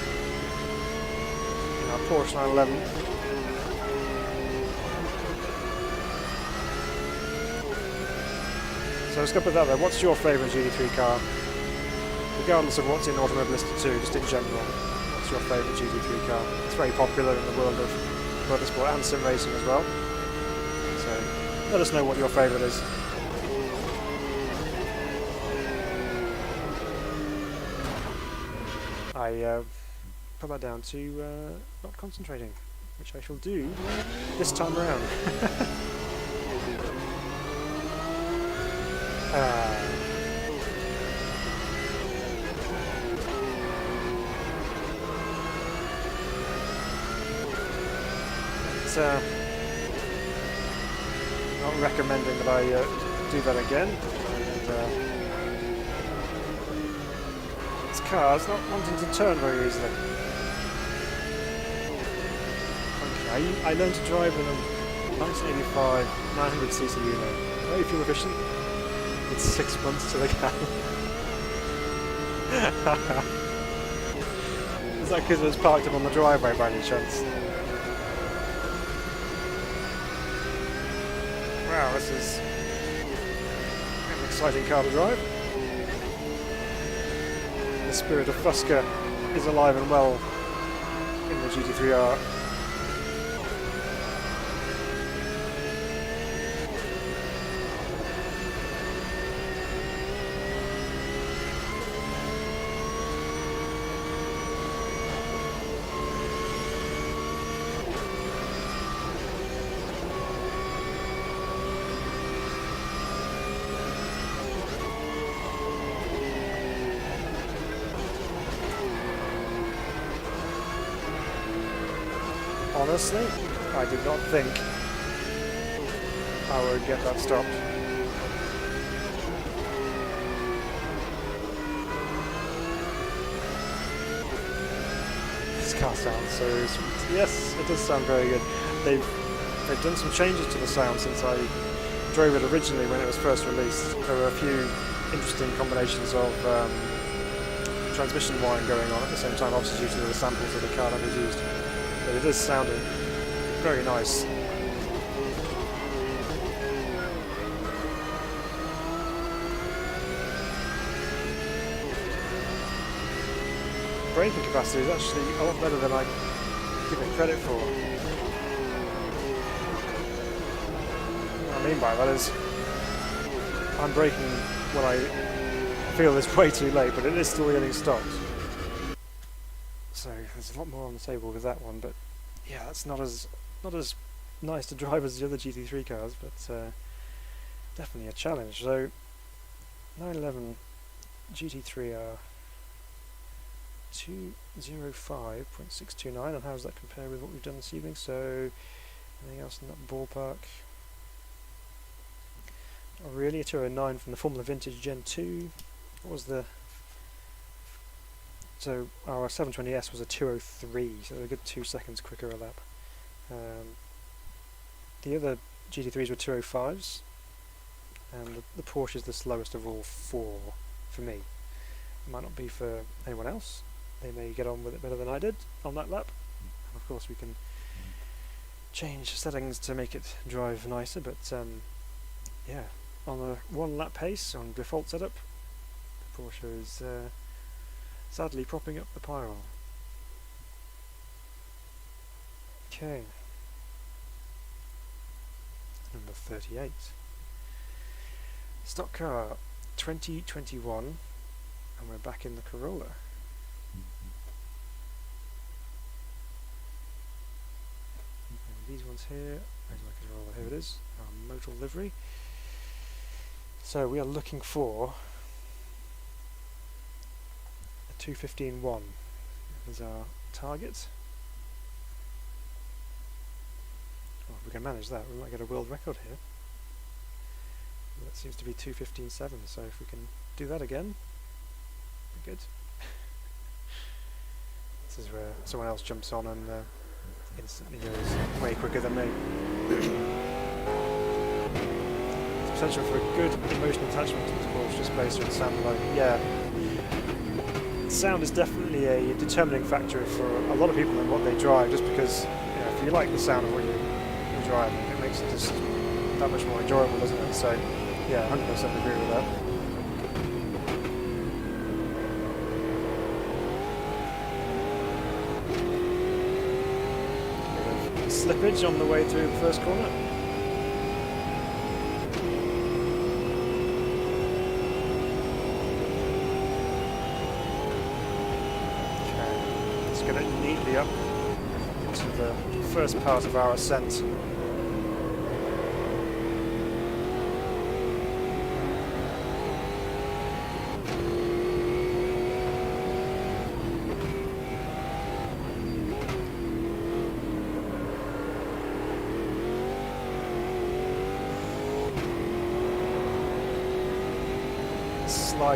In our Porsche 911. So let's go put that there. What's your favourite GT3 car? Regardless of what's in Automobilista 2, just in general. What's your favourite GT3 car? It's very popular in the world of motorsport and sim racing as well. So let us know what your favourite is. I put that down to not concentrating. which I shall do this time around. Not recommending that I do that again. And, this car's not wanting to turn very easily. Okay, I learned to drive in a 1985 900cc Uno. Very fuel efficient. It's 6 months to the gallon. Is that because it was parked up on the driveway by any chance? Wow, this is an exciting car to drive. The spirit of Fusca is alive and well in the GT3R. Honestly, I did not think I would get that stopped. This car sounds so sweet. Yes, it does sound very good. They've done some changes to the sound since I drove it originally when it was first released. There were a few interesting combinations of transmission wiring going on at the same time, obviously due to the samples of the car that was used. But it is sounding very nice. Braking capacity is actually a lot better than I give it credit for. What I mean by that is I'm braking when I feel it's way too late, but it is still getting stopped. So there's a lot more on the table with that one, but yeah, that's not as nice to drive as the other GT3 cars, but definitely a challenge. So 911 GT3R 205.629, and how does that compare with what we've done this evening? So anything else in that ballpark? Oh, really? A 209 from the Formula Vintage Gen 2. What was the... So our 720S was a 203, so a good 2 seconds quicker a lap. The other GT3s were 205s, and the Porsche is the slowest of all four for me. It might not be for anyone else. They may get on with it better than I did on that lap. And of course we can change settings to make it drive nicer, but yeah, on a 1 lap pace on default setup, the Porsche is sadly propping up the pile. Okay. Number 38. Stock car 2021, and we're back in the Corolla. And these ones here, where's my Corolla? Here it is, our modal livery. So we are looking for 2:15.1 is our target. Well, if we can manage that, we might get a world record here. That seems to be 2:15.7, so if we can do that again, we're good. This is where someone else jumps on and instantly goes way quicker than me. There's potential for a good emotional attachment to this Porsche just based on sound alone. Yeah. Sound is definitely a determining factor for a lot of people in what they drive, just because, you know, if you like the sound of what you drive, it makes it just that much more enjoyable, doesn't it? So yeah, 100% agree with that. Bit of slippage on the way through the first corner. Get it neatly up. into the first part of our ascent.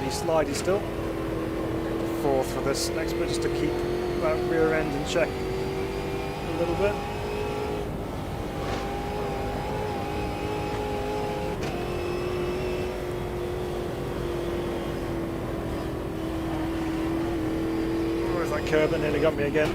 Slidey still. Fourth for this next bit, just to keep that rear end in check a little bit. Where's that curb that nearly got me again?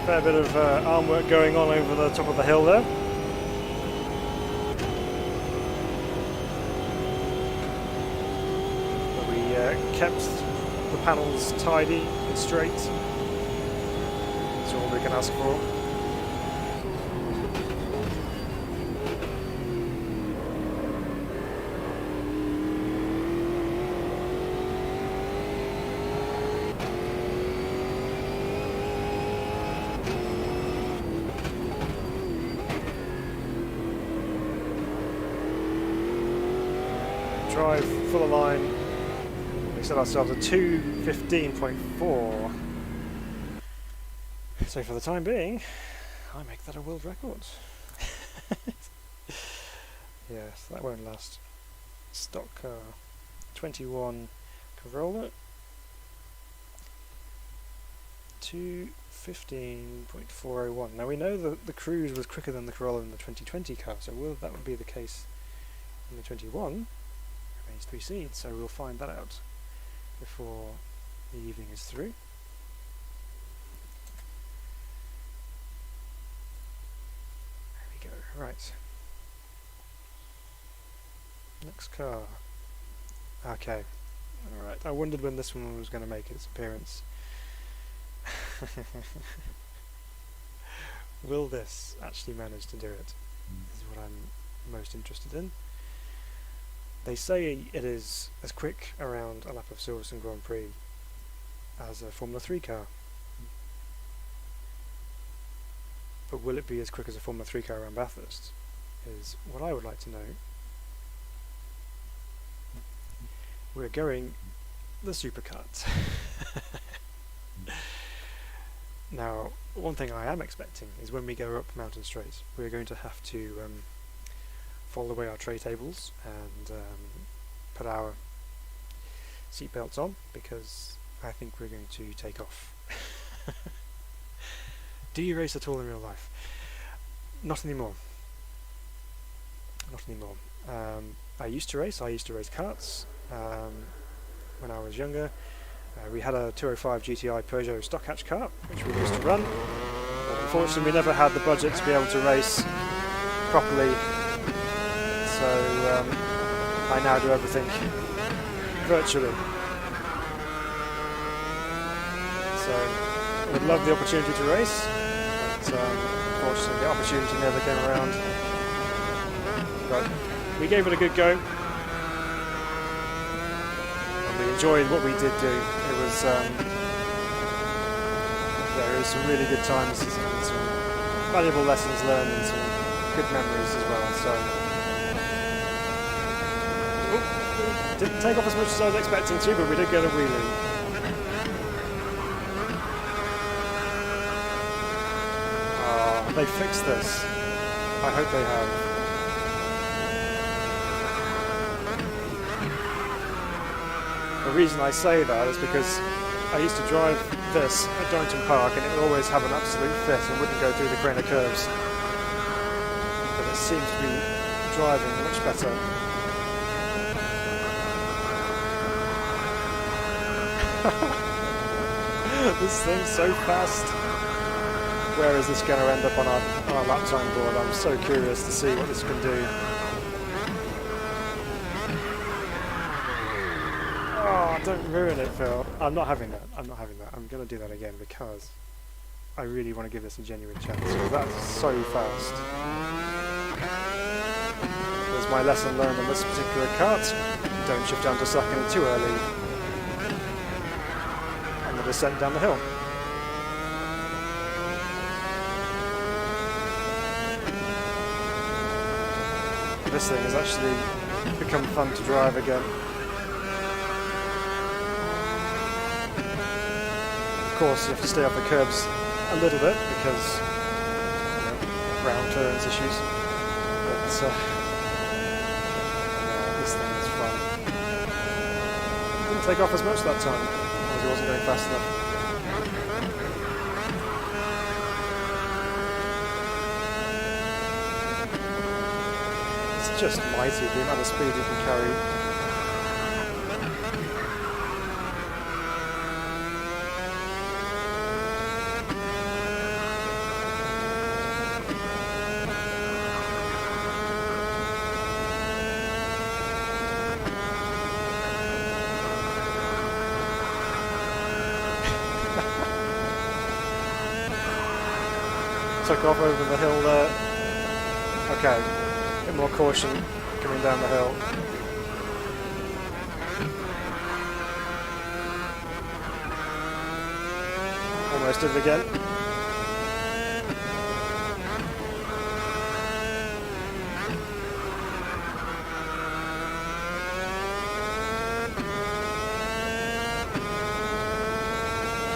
Fair bit of arm work going on over the top of the hill there. But we kept the panels tidy and straight. That's all we can ask for. Drive full align. We set ourselves a 2:15.4. So for the time being, I make that a world record. Yes, that won't last. Stock car, 21 Corolla, 2:15.401. Now we know that the Cruise was quicker than the Corolla in the 2020 car, so that would be the case in the 21. Remains to be seen, so we'll find that out before the evening is through. There we go. Right. Next car. Okay. Alright, I wondered when this one was going to make its appearance. Will this actually manage to do it? This is what I'm most interested in. They say it is as quick around a lap of Silverstone Grand Prix as a Formula 3 car. But will it be as quick as a Formula 3 car around Bathurst? Is what I would like to know. We're going the supercars. Now, one thing I am expecting is when we go up Mountain Straight, we're going to have to fold away our tray tables and put our seatbelts on, because I think we're going to take off. Do you race at all in real life? Not anymore. Not anymore. I used to race karts when I was younger. We had a 205 GTI Peugeot stock hatch kart, which we used to run. But unfortunately, we never had the budget to be able to race properly. So I now do everything virtually. So I would love the opportunity to race, but unfortunately the opportunity never came around. But we gave it a good go. We enjoyed what we did do. It was there was some really good times and some valuable lessons learned and some good memories as well. So didn't take off as much as I was expecting to, but we did get a wheelie. Have they fixed this? I hope they have. The reason I say that is because I used to drive this at Donington Park and it would always have an absolute fit and wouldn't go through the craner curves. But it seems to be driving much better. This thing's so fast. Where is this going to end up on our lap time board? I'm so curious to see what this can do. don't ruin it, Phil. I'm not having that. I'm not having that. I'm going to do that again because I really want to give this a genuine chance. That's so fast. There's my lesson learned on this particular kart. Don't shift down to second too early. And the descent down the hill. This thing has actually become fun to drive again. Of course, you have to stay off the curbs a little bit because, you know, ground clearance issues. But this thing is fun. Didn't take off as much that time because it wasn't going fast enough. It's just mighty the amount of speed you can carry. Took off over the hill there. Okay, a bit more caution coming down the hill. Almost did it again.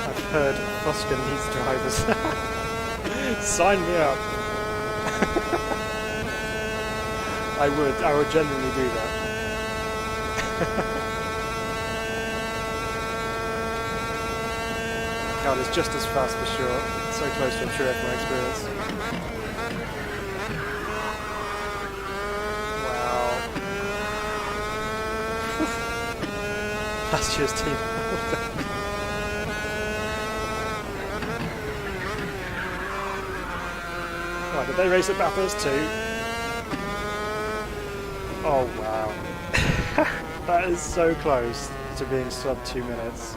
I've heard Oscar needs drivers. Sign me up. I would genuinely do that. Car is just as fast for sure. So close to a true F1 experience. Wow. Last year's team. Right, did they race at Bathurst too? Oh wow. That is so close to being sub 2 minutes.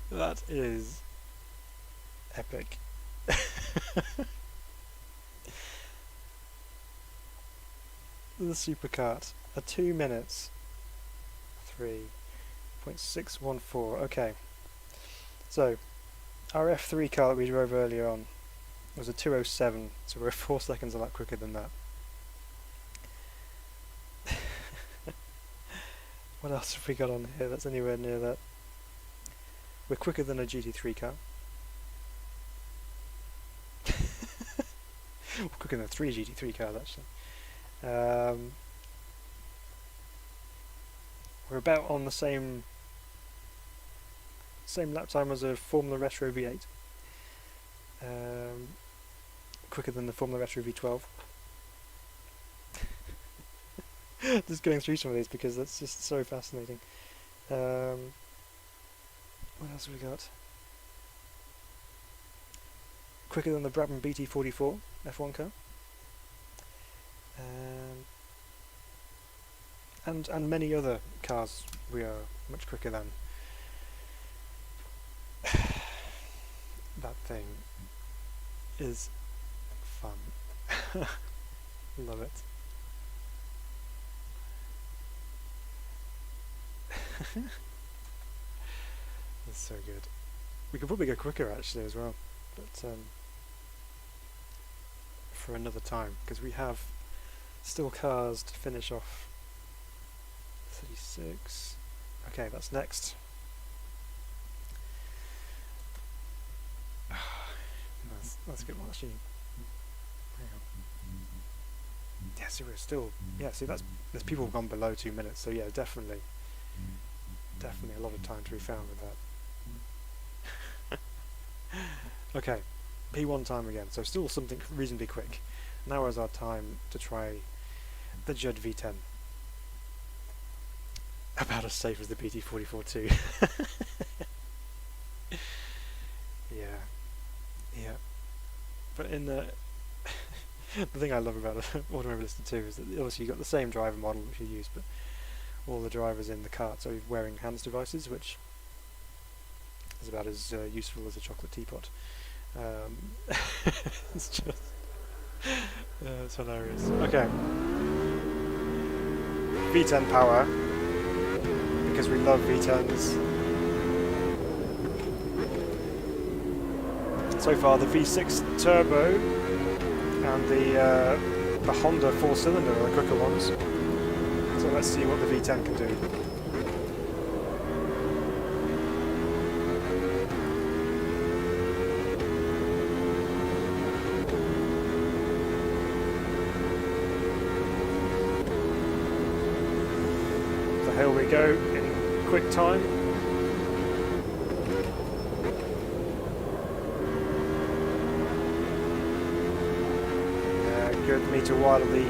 That is epic. The superkart, a 2 minutes. 3.614. Okay. So, our F3 car that we drove earlier on was a 2:07, so we're 4 seconds a lot quicker than that. What else have we got on here that's anywhere near that? We're quicker than a GT3 car. We're quicker than 3 GT3 cars actually. We're about on the same lap time as a Formula Retro V8. Quicker than the Formula Retro V12. Just going through some of these because that's just so fascinating. What else have we got? Quicker than the Brabham BT44 F1 car. And many other cars we are much quicker than. That thing is fun. Love it. That's so good. We could probably go quicker actually as well, but for another time, because we have still cars to finish off. 36. Okay, that's next. That's a good one actually. Hang on. Yeah, see we're still, yeah, see there's people who've gone below 2 minutes, so yeah, definitely a lot of time to be found with that. Okay, P1 time again, so still something reasonably quick. Now is our time to try the Judd V10. About as safe as the BT44 too. Yeah. But in the The thing I love about Automobilista 2 is that obviously you've got the same driver model which you use, but all the drivers in the Karts are wearing hands devices, which is about as useful as a chocolate teapot. It's just... it's hilarious. Okay. V10 power, because we love V10s. So far the V6 turbo and the Honda 4-cylinder are the quicker ones. So let's see what the V10 can do. So here we go in quick time. Good meter wide of the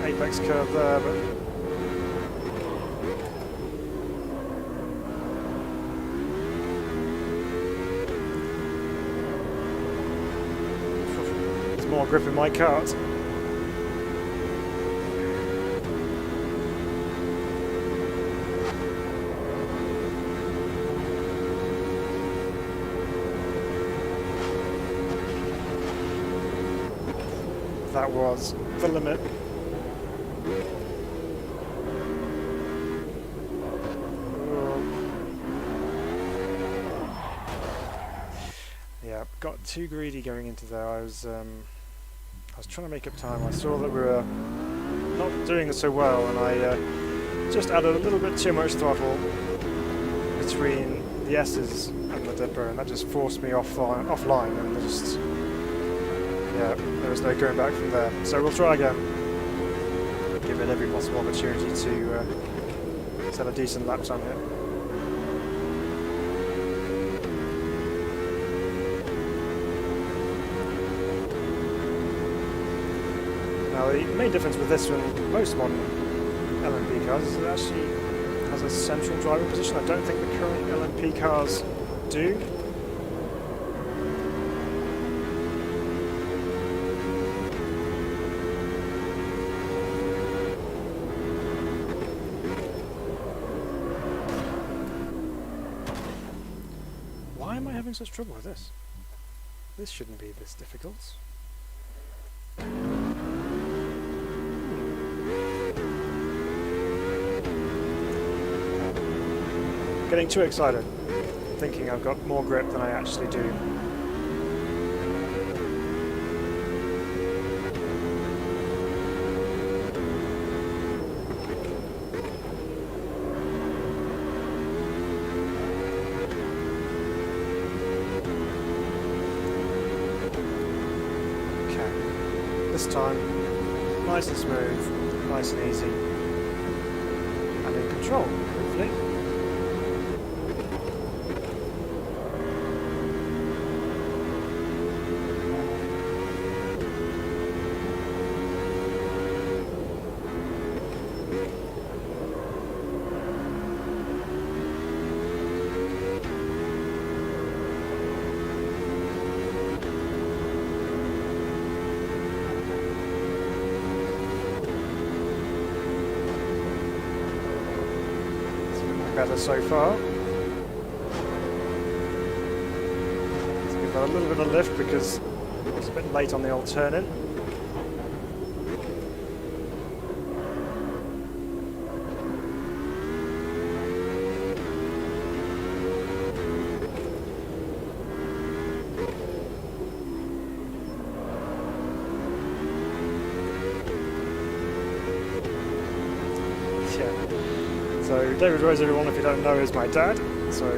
apex curve there, but there's more grip in my kart. That was the limit. Yeah, got too greedy going into there. I was trying to make up time. I saw that we were not doing so well, and I just added a little bit too much throttle between the S's and the dipper, and that just forced me offline, and just... yeah, there was no going back from there. So we'll try again. Give it every possible opportunity to set a decent lap time here. Now the main difference with this one, most modern LMP cars, is it actually has a central driving position. I don't think the current LMP cars do. Why am I having such trouble with this? This shouldn't be this difficult. Getting too excited, thinking I've got more grip than I actually do. This time, nice and smooth, nice and easy, and in control, hopefully. Better so far. Let's give that a little bit of lift because I was a bit late on the old turn-in. So David Rose, everyone, if you don't know, is my dad. So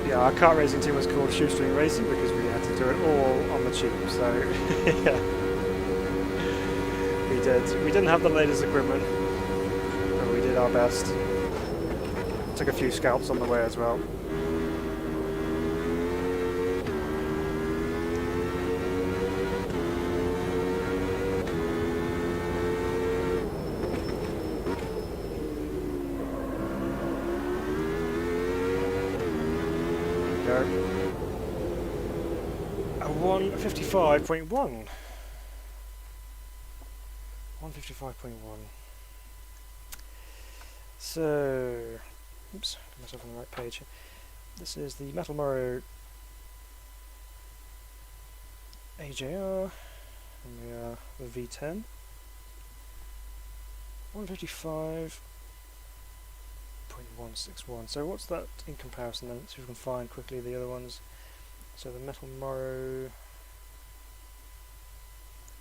yeah, our kart racing team was called Shoestring Racing because we had to do it all on the cheap. So yeah, we did. We didn't have the latest equipment, but we did our best. Took a few scalps on the way as well. A 1:55.1. 155.1. So, oops, got myself on the right page here. This is the Metal Morrow AJR, and we are the V10. 155.161. So what's that in comparison then? Let's see if we can find quickly the other ones. So the Metal Morrow,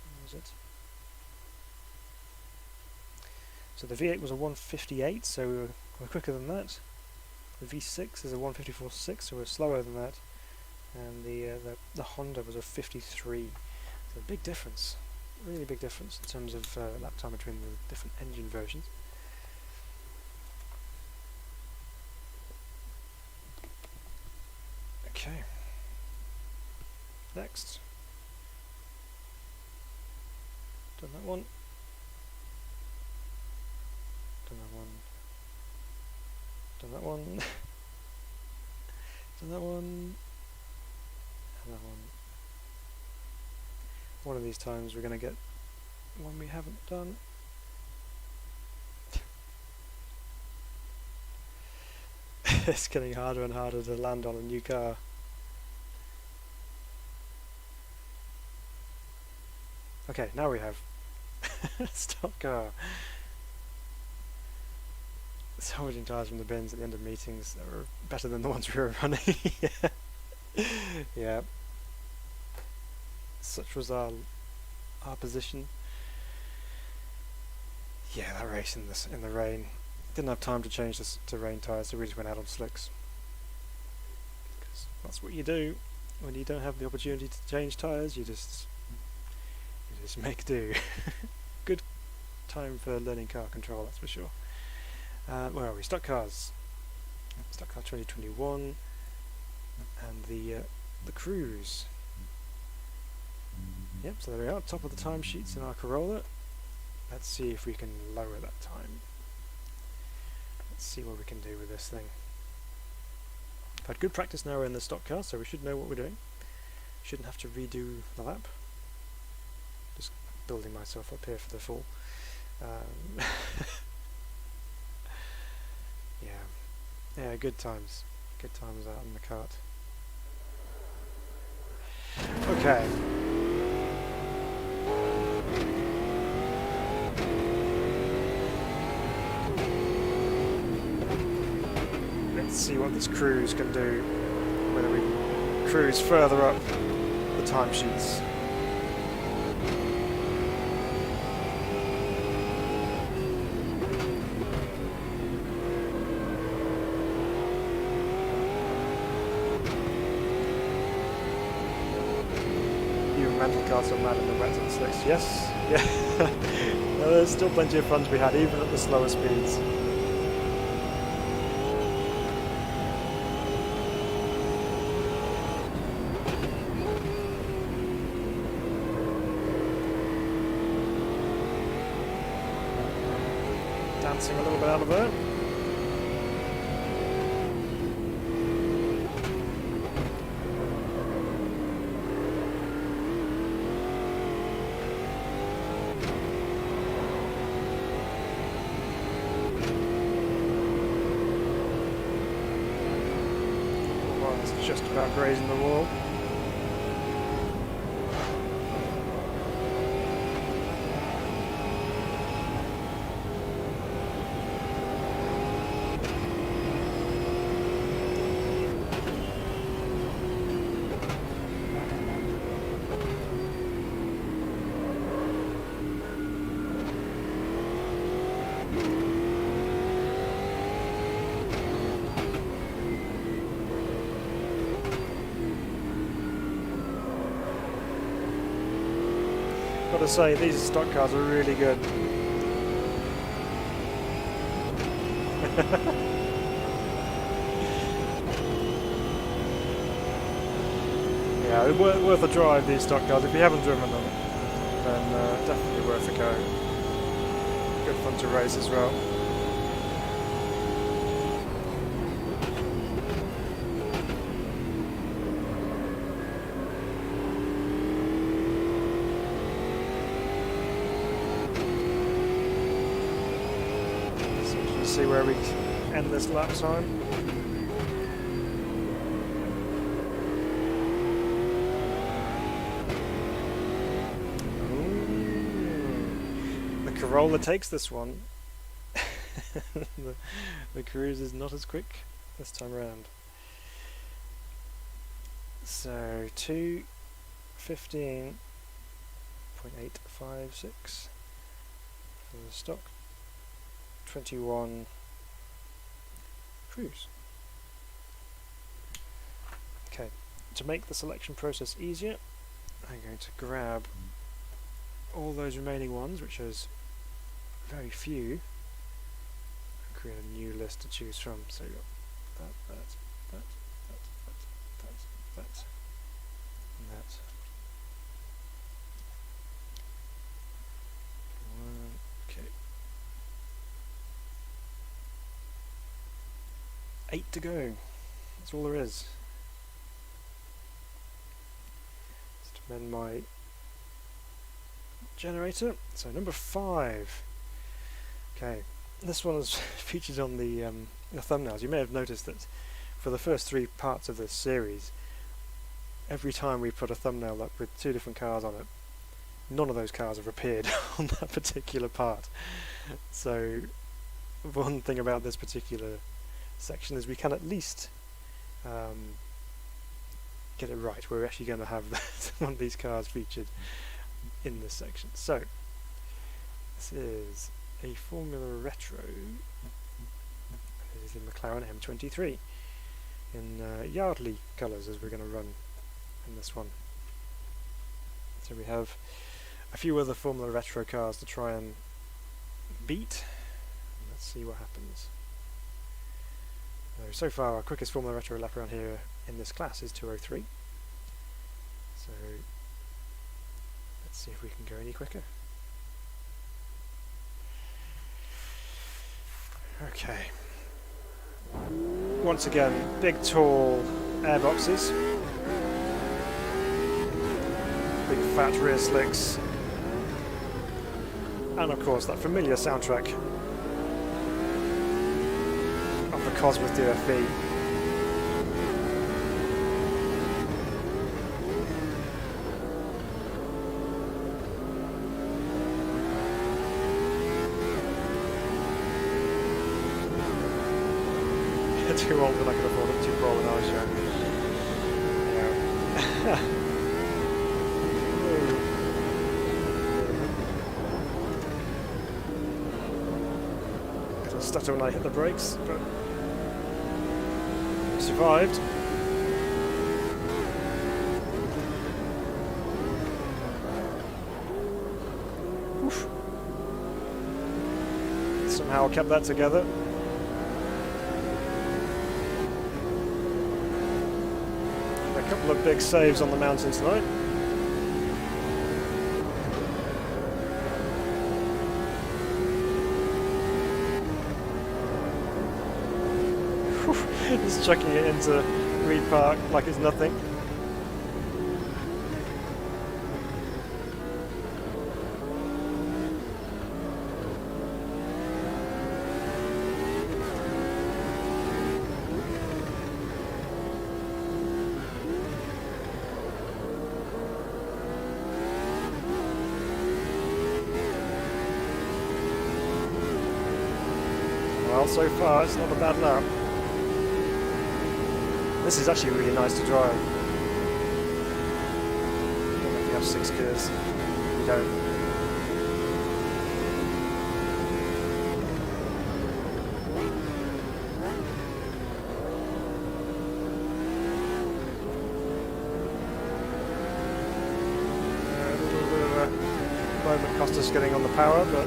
what was it? So the V8 was a 158, so we're quicker than that. The V6 is a 154.6, so we're slower than that. And the Honda was a 53. So a big difference, really big difference in terms of lap time between the different engine versions. Okay. Next. Done that one. Done that one. Done that one. Done that one. And that one. One of these times we're going to get one we haven't done. It's getting harder and harder to land on a new car. Okay, now we have stock car. Salvaging tyres from the bins at the end of meetings that were better than the ones we were running. Yeah. Such was our position. Yeah, that race in the rain. Didn't have time to change this to rain tyres, so we just went out on slicks. Because that's what you do when you don't have the opportunity to change tyres. You just make do. Good time for learning car control, that's for sure. Where are we? Stock cars. Stock car 2021, and the Cruise. Yep, so there we are, top of the timesheets in our Corolla. Let's see if we can lower that time. Let's see what we can do with this thing. I've had good practice now in the stock car, so we should know what we're doing. Shouldn't have to redo the lap. Just building myself up here for the fall. Yeah, good times out in the kart. Okay. Let's see what this Cruise can do, whether we can cruise further up the timesheets. Mental carts are mad in the wet and slicks. Yes, yeah. No, there's still plenty of fun to be had, even at the slower speeds. Dancing a little bit out of there. Just about grazing the wall. Got to say, these stock cars are really good. Yeah, worth a drive, these stock cars. If you haven't driven them, then definitely worth a go. Good fun to race as well. see where we end this lap time. Ooh. The Corolla takes this one. the Cruise is not as quick this time around. So 2:15.856 for the stock. 21 Cruise. Okay, to make the selection process easier, I'm going to grab all those remaining ones, which is very few, and create a new list to choose from. So you've got that, and that. Okay. 8 to go. That's all there is. Just amend my generator. So number 5. Okay, this one is featured on the thumbnails. You may have noticed that for the first 3 parts of this series, every time we put a thumbnail up with 2 different cars on it, none of those cars have appeared on that particular part. So one thing about this particular section is we can at least get it right. We're actually going to have one of these cars featured in this section. So this is a Formula Retro. This is the McLaren M23 in Yardley colours, as we're going to run in this one. So we have a few other Formula Retro cars to try and beat. Let's see what happens. So far our quickest Formula Retro lap around here in this class is 2:03. So let's see if we can go any quicker. Okay. Once again, big tall airboxes. Big fat rear slicks. And of course that familiar soundtrack of the Cosworth DFV. Too old and I can afford it, too poor when I was young. Yeah. Little stutter when I hit the brakes, but survived. Oof. Somehow kept that together. A couple of big saves on the mountain tonight. Just chucking it into Reed Park like it's nothing. Well, so far it's not a bad lap. This is actually really nice to drive. I don't know if you have 6 gears. You don't. A little bit of a moment cost us getting on the power, but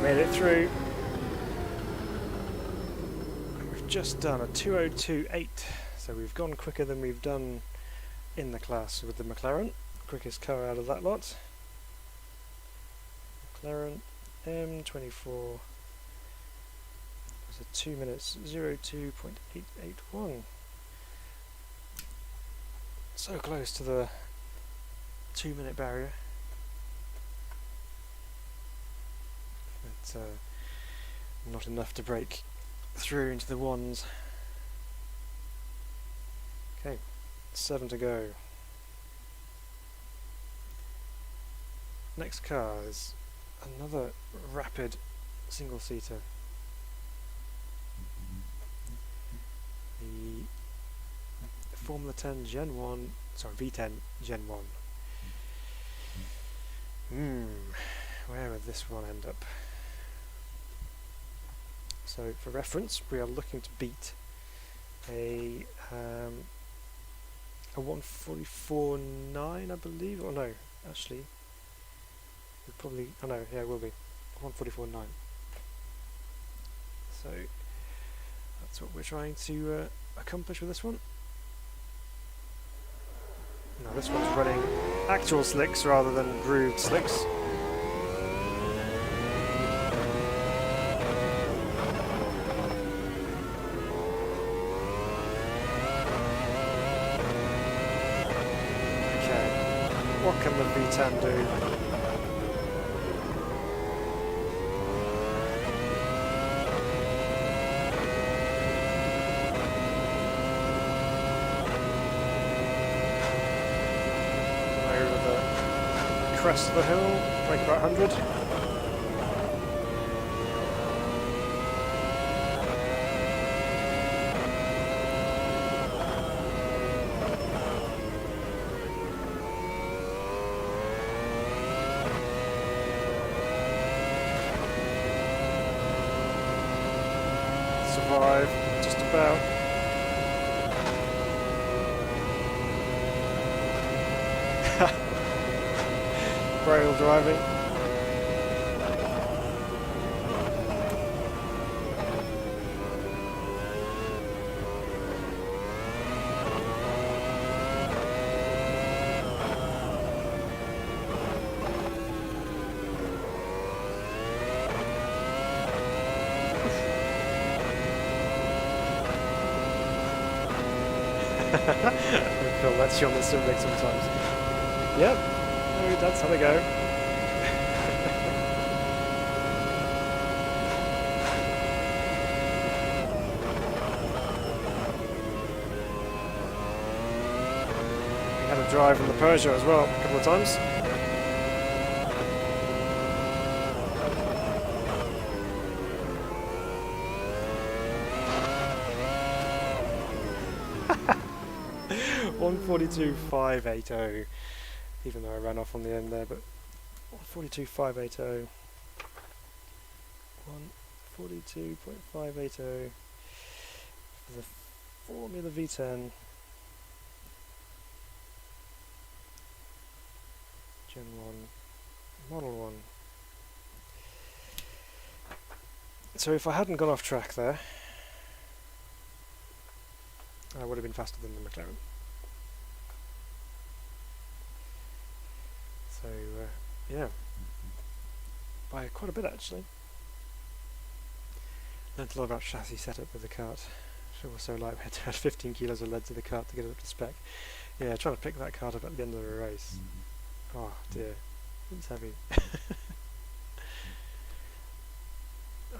made it through. We've just done a 2:02.8, so we've gone quicker than we've done in the class with the McLaren. Quickest car out of that lot. McLaren M24 was a 2 minutes 02.881. So close to the 2-minute barrier. But not enough to break through into the ones. Okay, 7 to go. Next car is another rapid single-seater. The Formula 10 Gen 1, sorry, V10 Gen 1. Where would this one end up? So, for reference, we are looking to beat a 144.9, I believe. Oh no, actually, it probably. Oh no, yeah, it will be 144.9. So that's what we're trying to accomplish with this one. Now this one's running actual slicks rather than grooved slicks. What can the V10 do? Over the crest of the hill, break about 100. Survive, just about. Braille driving. I feel that's on the Civic sometimes. Yep, that's how they go. We had a drive in the Peugeot as well a couple of times. .142.580, even though I ran off on the end there, but 142.580, 142.580 for the Formula V10 Gen 1 Model 1. So if I hadn't gone off track there, I would have been faster than the McLaren. So, yeah, by quite a bit actually. Learned a lot about chassis setup with the kart. It was so light, we had to add 15 kilos of lead to the kart to get it up to spec. Yeah, trying to pick that kart up at the end of the race. Oh dear, it's heavy.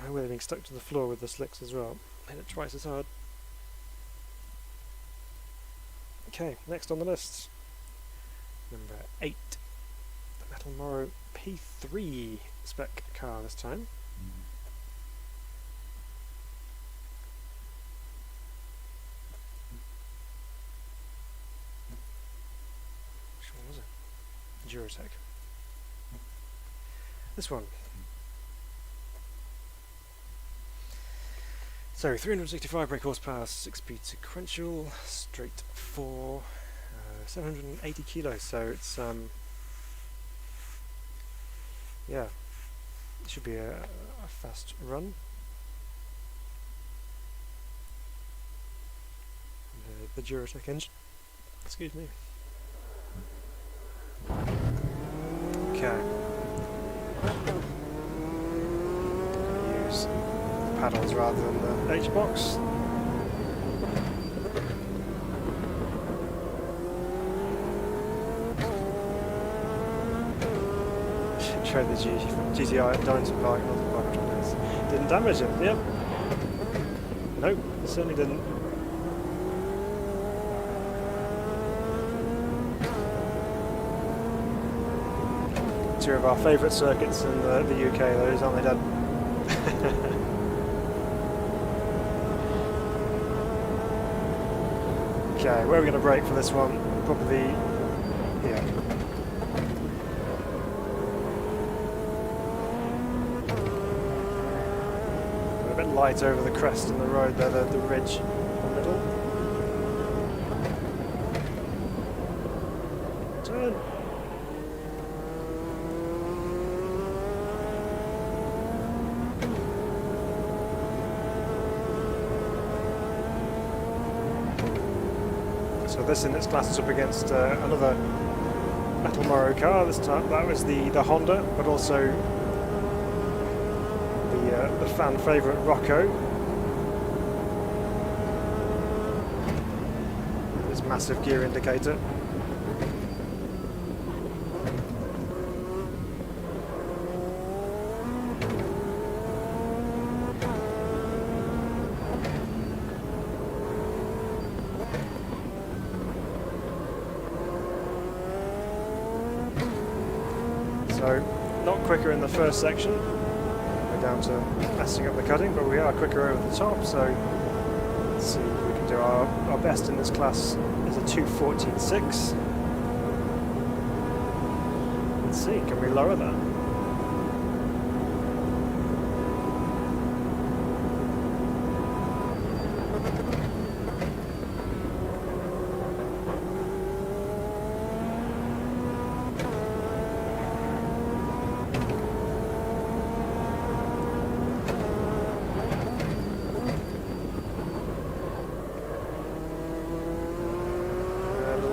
I would have been stuck to the floor with the slicks as well. Hit it twice as hard. Okay, next on the list, number 8. Metal Morrow P3 spec car this time. Which one was it? Duratec. This one. So 365 brake horsepower, 6-speed sequential, straight 4, 780 kilos. So it's yeah, it should be a fast run. The Duratec engine. Excuse me. Okay. Use the paddles rather than the H-box. Try the GTI at Dynasty Park, didn't damage it, yep. Nope, certainly didn't. Two of our favourite circuits in the UK, those, aren't they, Dad? Okay, where are we going to brake for this one? Probably here. A bit light over the crest in the road there, the ridge in the middle. Turn. So this in its class is up against another Metal Morrow car. This time that was the Honda, but also the fan favourite Rocco. This massive gear indicator. So, not quicker in the first section, we're down to messing up the cutting, but we are quicker over the top, so let's see if we can do our best in this class is a 2:14.6. Let's see, can we lower that?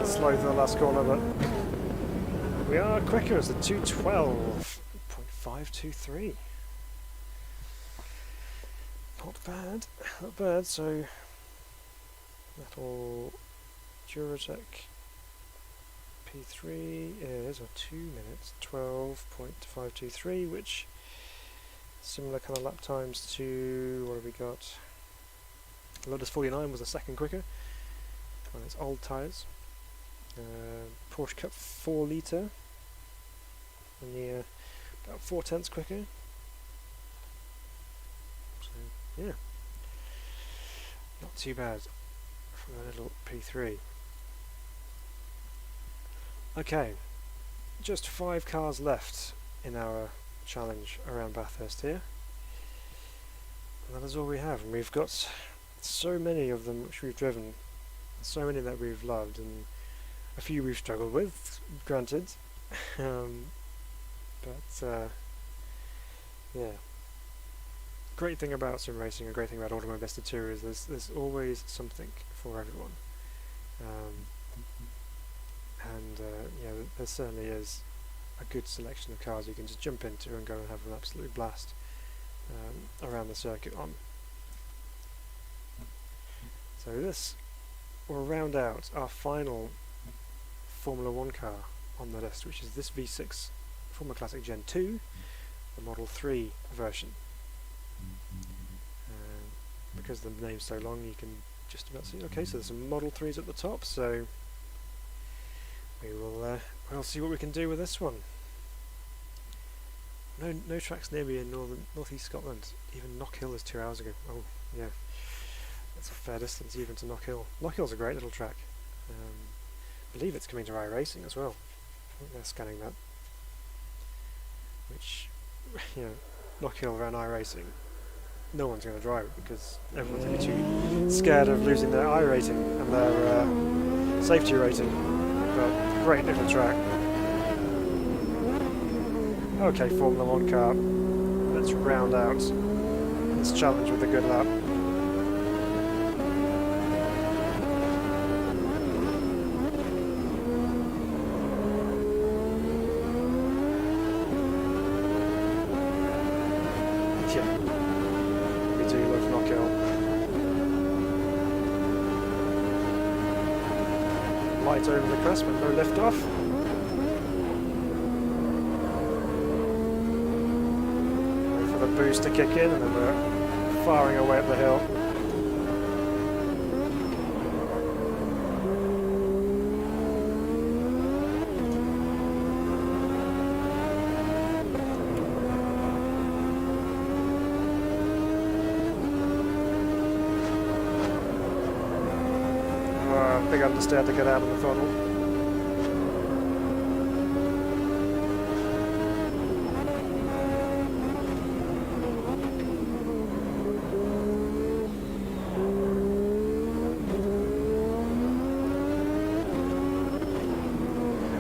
Slow to the last corner, but we are quicker as the 2:12.523. Not bad, not bad. So Metal Duratec P3 is 2 minutes 12.523, which similar kind of lap times to what have we got? Lotus 49 was the second quicker on its old tyres. Porsche Cup 4 litre, and about 4/10 quicker. So yeah, not too bad from a little P3. Okay, just 5 cars left in our challenge around Bathurst here, and that is all we have. And we've got so many of them which we've driven, so many that we've loved, and a few we've struggled with, granted, but yeah. Great thing about sim racing, a great thing about Automobilista too, is there's always something for everyone, and yeah, there certainly is a good selection of cars you can just jump into and go and have an absolute blast around the circuit on. So this will round out our final Formula 1 car on the list, which is this V6 Formula Classic Gen 2, the Model 3 version. Because the name's so long, you can just about see. Okay, so there's some Model 3s at the top, so we'll see what we can do with this one. No tracks near me in northeast Scotland. Even Knockhill is 2 hours ago. Oh yeah, that's a fair distance even to Knockhill. Knockhill's a great little track. I believe it's coming to iRacing as well. I think they're scanning that. Which, you know, Knockhill around iRacing, no one's going to drive it because everyone's going to be too scared of losing their I rating and their safety rating. But great little track. Okay, Formula 1 car, let's round out this challenge with a good lap. Yeah, we do love Knockhill. Light over the crest, but no lift off. boost to kick in, and then we're firing away up the hill. Big understeer to get out of the throttle.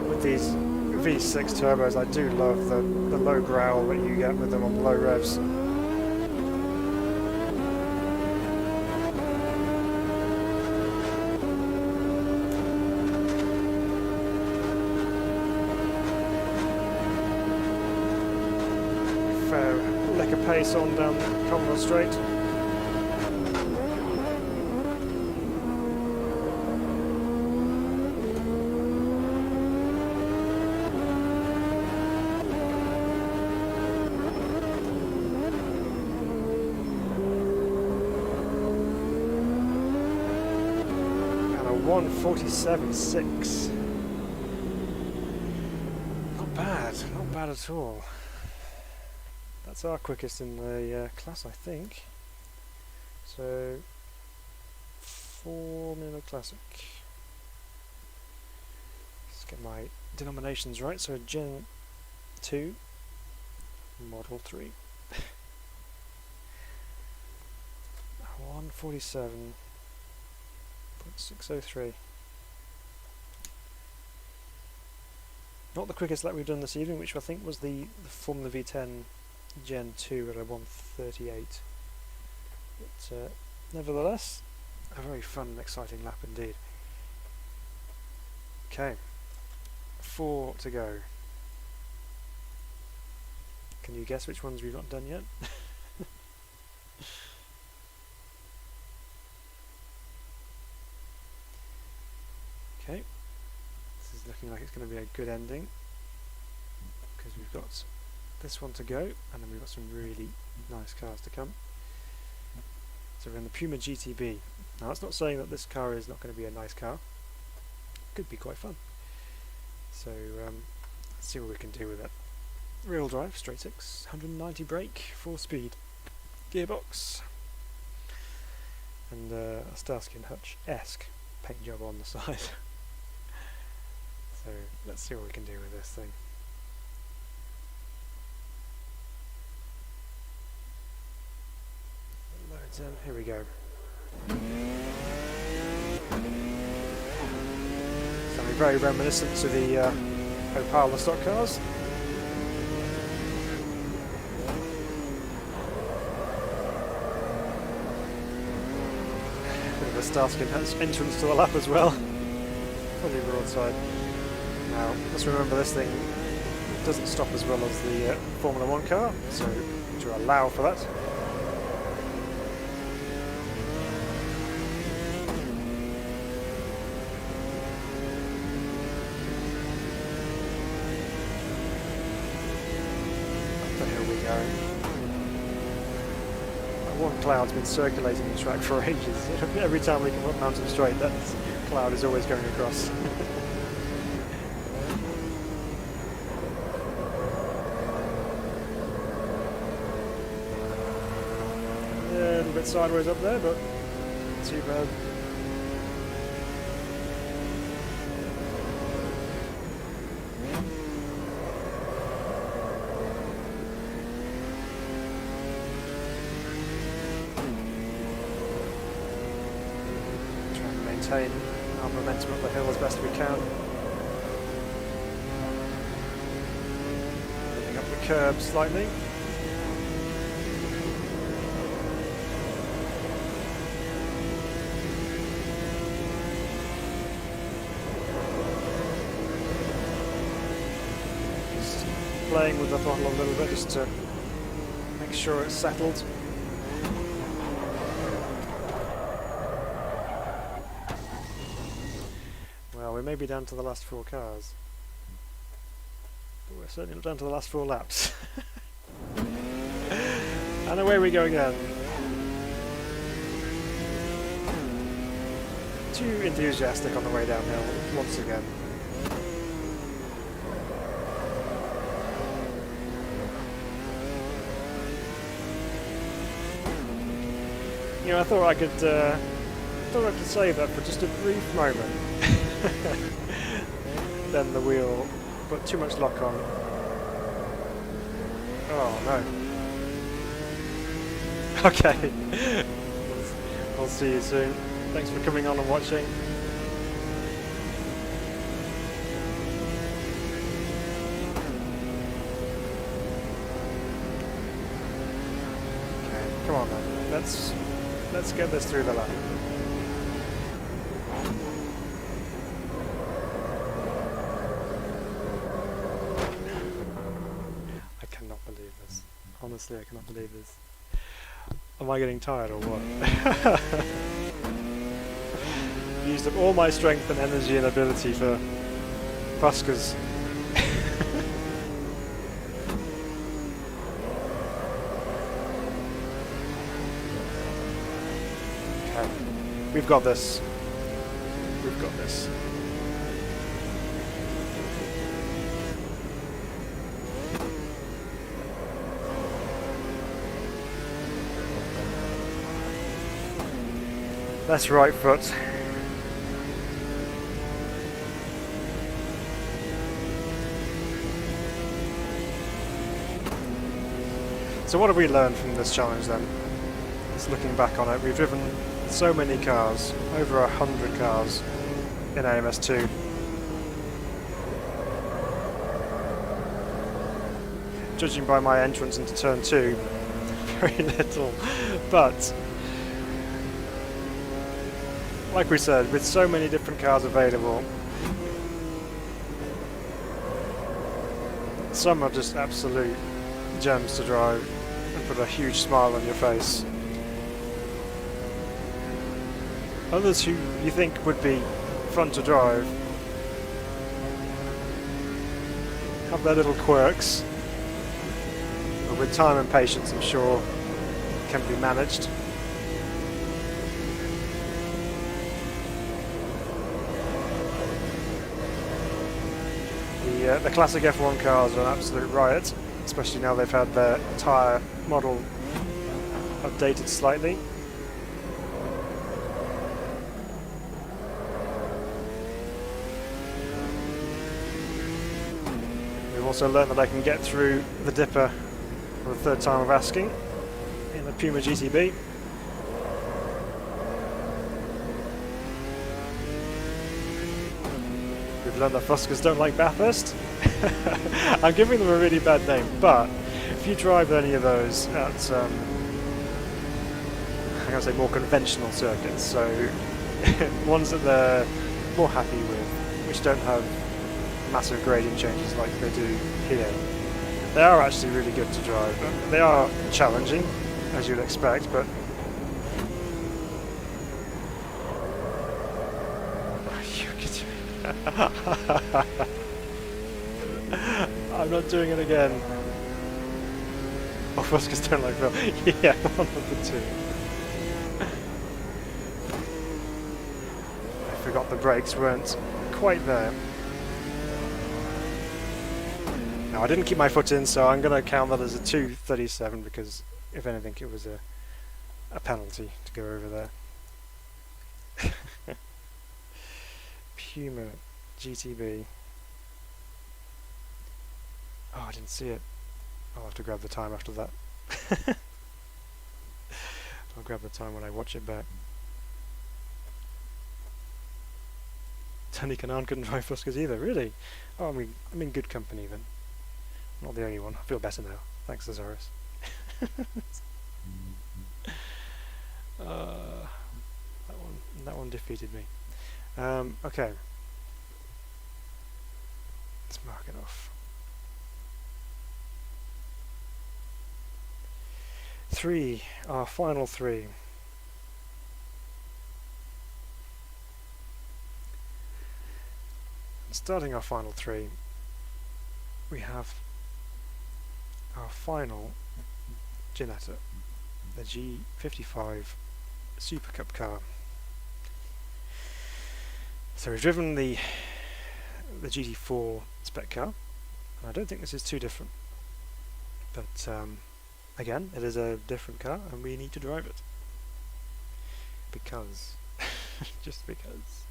With these V6 turbos, I do love the low growl that you get with them on low revs. Lick a pace on down Condenser Straight. And a 1:47.6. Not bad at all. That's our quickest in the class, I think. So, Formula Classic. Let's get my denominations right. So, Gen 2, Model 3. 1:47.603. Not the quickest lap we've done this evening, which I think was the Formula V10 Gen 2 at a 1:38. But nevertheless, a very fun and exciting lap indeed. Okay, 4 to go. Can you guess which ones we've not done yet? Okay, this is looking like it's going to be a good ending, because we've got this one to go, and then we've got some really nice cars to come. So we're in the Puma GTB. Now that's not saying that this car is not going to be a nice car. Could be quite fun. So let's see what we can do with it. Rear drive, straight 6, 190 brake, 4-speed gearbox, and a Starsky and Hutch-esque paint job on the side. So let's see what we can do with this thing. Loads in, here we go. Something very reminiscent to the Opala stock cars. Bit of a Starsky and Hutch entrance to the lap as well. Fully broadside. Now, let's remember this thing doesn't stop as well as the Formula 1 car, so to allow for that. Up the hill we go. One cloud's been circulating the track for ages. Every time we come up Mountain Straight, that cloud is always going across. A little bit sideways up there, but not too bad. Try and maintain our momentum up the hill as best we can. Moving up the curb slightly. Playing with the throttle a little bit just to make sure it's settled. Well, we may be down to the last 4 cars, but we're certainly not down to the last 4 laps. And away we go again. Too enthusiastic on the way downhill once again. You know, I thought I could save that for just a brief moment. Then the wheel put too much lock on. Oh no. Okay. I'll see you soon. Thanks for coming on and watching. Okay, come on then. Let's get this through the lap. I cannot believe this. Honestly, I cannot believe this. Am I getting tired or what? Used up all my strength and energy and ability for buskers. Okay, we've got this. We've got this. That's right foot. So what have we learned from this challenge then? Just looking back on it, we've driven so many cars, over 100 cars in AMS2. Judging by my entrance into turn 2, very little, but like we said, with so many different cars available, some are just absolute gems to drive and put a huge smile on your face. Others who you think would be fun to drive have their little quirks, but with time and patience I'm sure can be managed. The classic F1 cars are an absolute riot, especially now they've had their tyre model updated slightly. We've also learned that I can get through the dipper for the third time of asking in the Puma GTB. We've learned that Fuskers don't like Bathurst. I'm giving them a really bad name, but if you drive any of those at, I'm going to say more conventional circuits, so ones that they're more happy with, which don't have massive gradient changes like they do here, they are actually really good to drive. They are challenging, as you'd expect, but I'm not doing it again. Oh, Fuskers don't like Phil. Yeah, one of the two. I forgot the brakes weren't quite there. No, I didn't keep my foot in, so I'm going to count that as a 2:37 because, if anything, it was a penalty to go over there. Puma GTB. Oh, I didn't see it. I'll have to grab the time after that. I'll grab the time when I watch it back. Tony Kanan couldn't drive Fuskers either, really? Oh, I'm in good company then. Not the only one. I feel better now. Thanks, Thesaurus. That one defeated me. Okay. Let's mark it off. 3, our final 3. Starting our final 3, we have our final Ginetta. the G55 Super Cup car. So we've driven the GT4 spec car, and I don't think this is too different. But again, it is a different car, and we need to drive it. Because. Just because.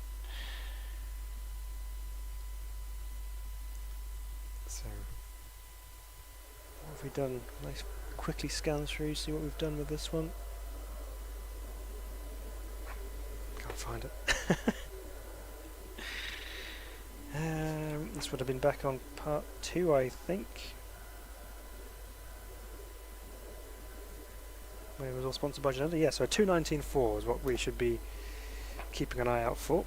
So, what have we done? Let's quickly scan through, see what we've done with this one. Can't find it. This would have been back on part 2, I think. It was all sponsored by Genenda. Yeah, so a 219.4 is what we should be keeping an eye out for.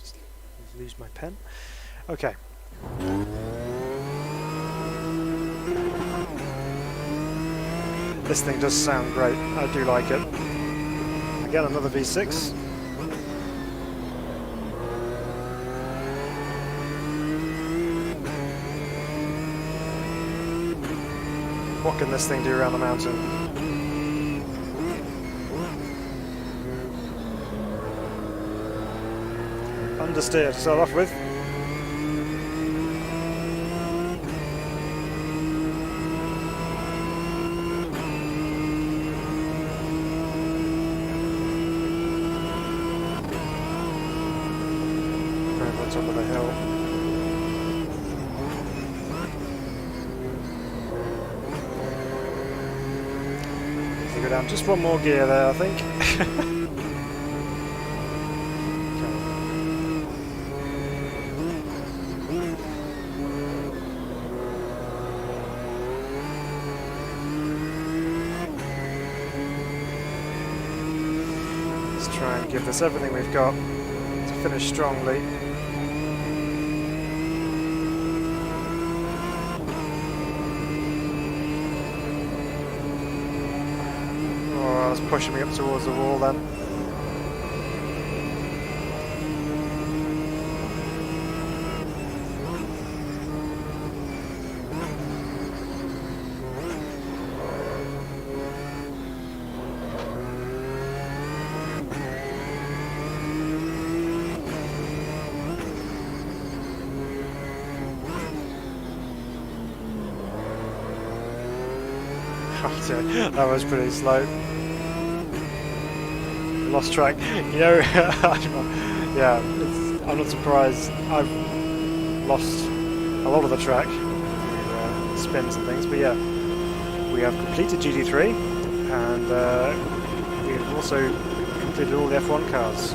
Just lose my pen. Okay. This thing does sound great. I do like it. Again, another V6. What can this thing do around the mountain? Understeer to start off with. Over the top of the hill. Go down just one more gear there, I think. Let's try and give this everything we've got to finish strongly. Pushing me up towards the wall then. That was pretty slow. Lost track, you know. Yeah, I'm not surprised. I've lost a lot of the track through spins and things, but yeah, we have completed GT3 and we have also completed all the F1 cars.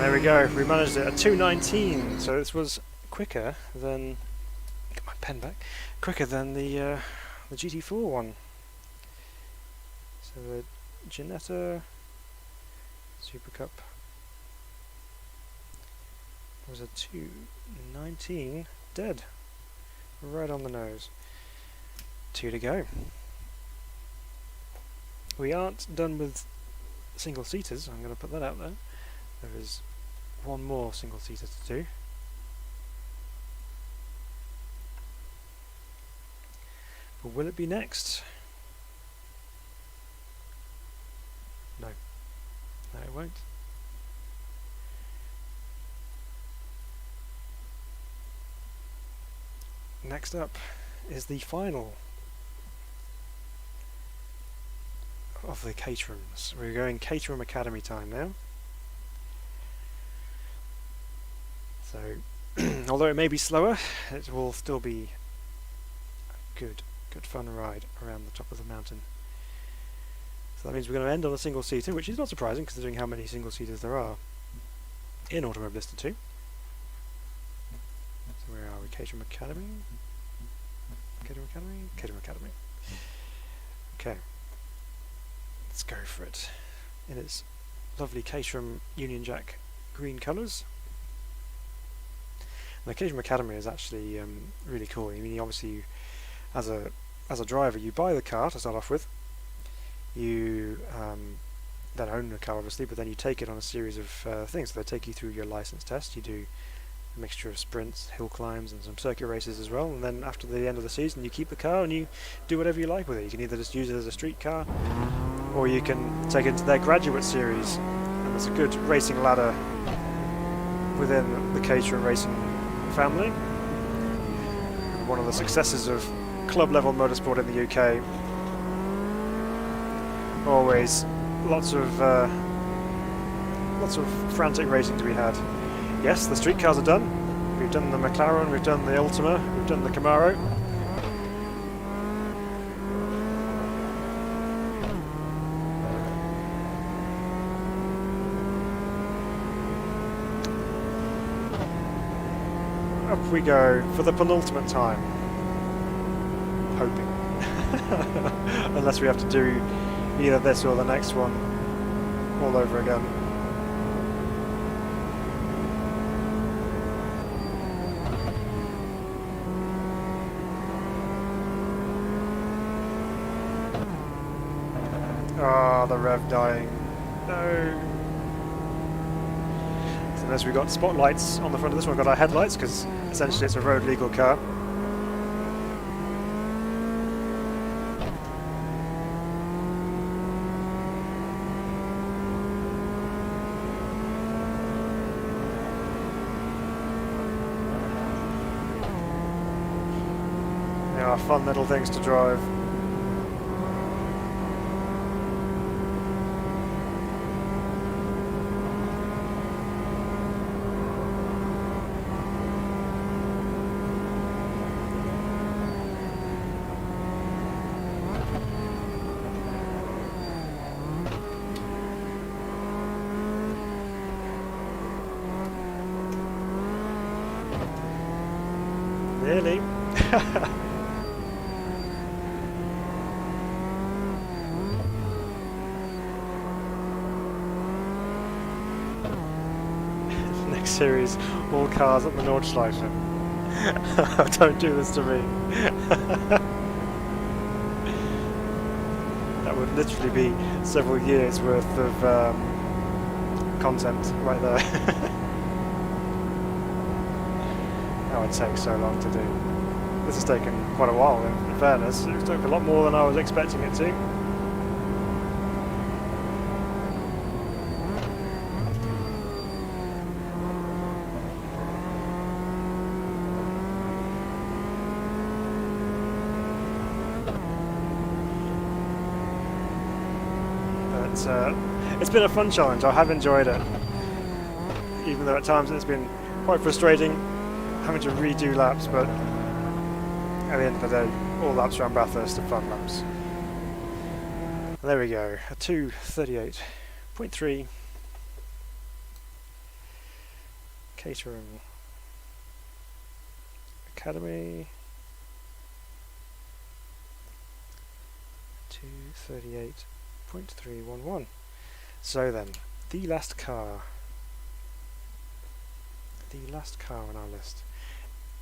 There we go, we managed it at 2:19, so this was quicker than, get my pen back, quicker than the GT4 one. So the Genetta Super Cup was a 2:19, dead, right on the nose. 2 to go. We aren't done with single seaters, I'm going to put that out there. There is one more single seater to do. But will it be next? No. No, it won't. Next up is the final of the Caterhams. We're going Caterham Academy time now. So, although it may be slower, it will still be a good fun ride around the top of the mountain. So that means we're going to end on a single seater, which is not surprising considering how many single seaters there are in Automobilista 2. So where are we? Caterham Academy? Caterham Academy? Caterham Academy. Okay. Let's go for it. In its lovely Caterham Union Jack green colours. And the Caterham Academy is actually really cool. I mean, obviously, as a driver, you buy the car to start off with. You then own the car, obviously, but then you take it on a series of things. So they take you through your license test. You do a mixture of sprints, hill climbs, and some circuit races as well. And then after the end of the season, you keep the car and you do whatever you like with it. You can either just use it as a street car, or you can take it to their graduate series. And there's a good racing ladder within the Caterham racing family. One of the successes of club level motorsport in the UK. Always lots of frantic racing to be had. Yes, the street cars are done. We've done the McLaren, we've done the Ultima, we've done the Camaro. Up we go for the penultimate time. Hoping. Unless we have to do either this or the next one all over again. Ah, the rev dying. No. So unless we've got spotlights on the front of this one, we've got our headlights because essentially it's a road legal car. They are fun little things to drive. Nearly. Next series, all cars at the Nordschleife. Don't do this to me. That would literally be several years worth of content right there. That would take so long to do. This has taken quite a while, in fairness. It took a lot more than I was expecting it to. But it's been a fun challenge. I have enjoyed it. Even though at times it's been quite frustrating having to redo laps, but at the end of the day, all laps around Bathurst are fun laps. There we go, a 2:38.3 Caterham Academy. 2:38.311. So then, the last car on our list.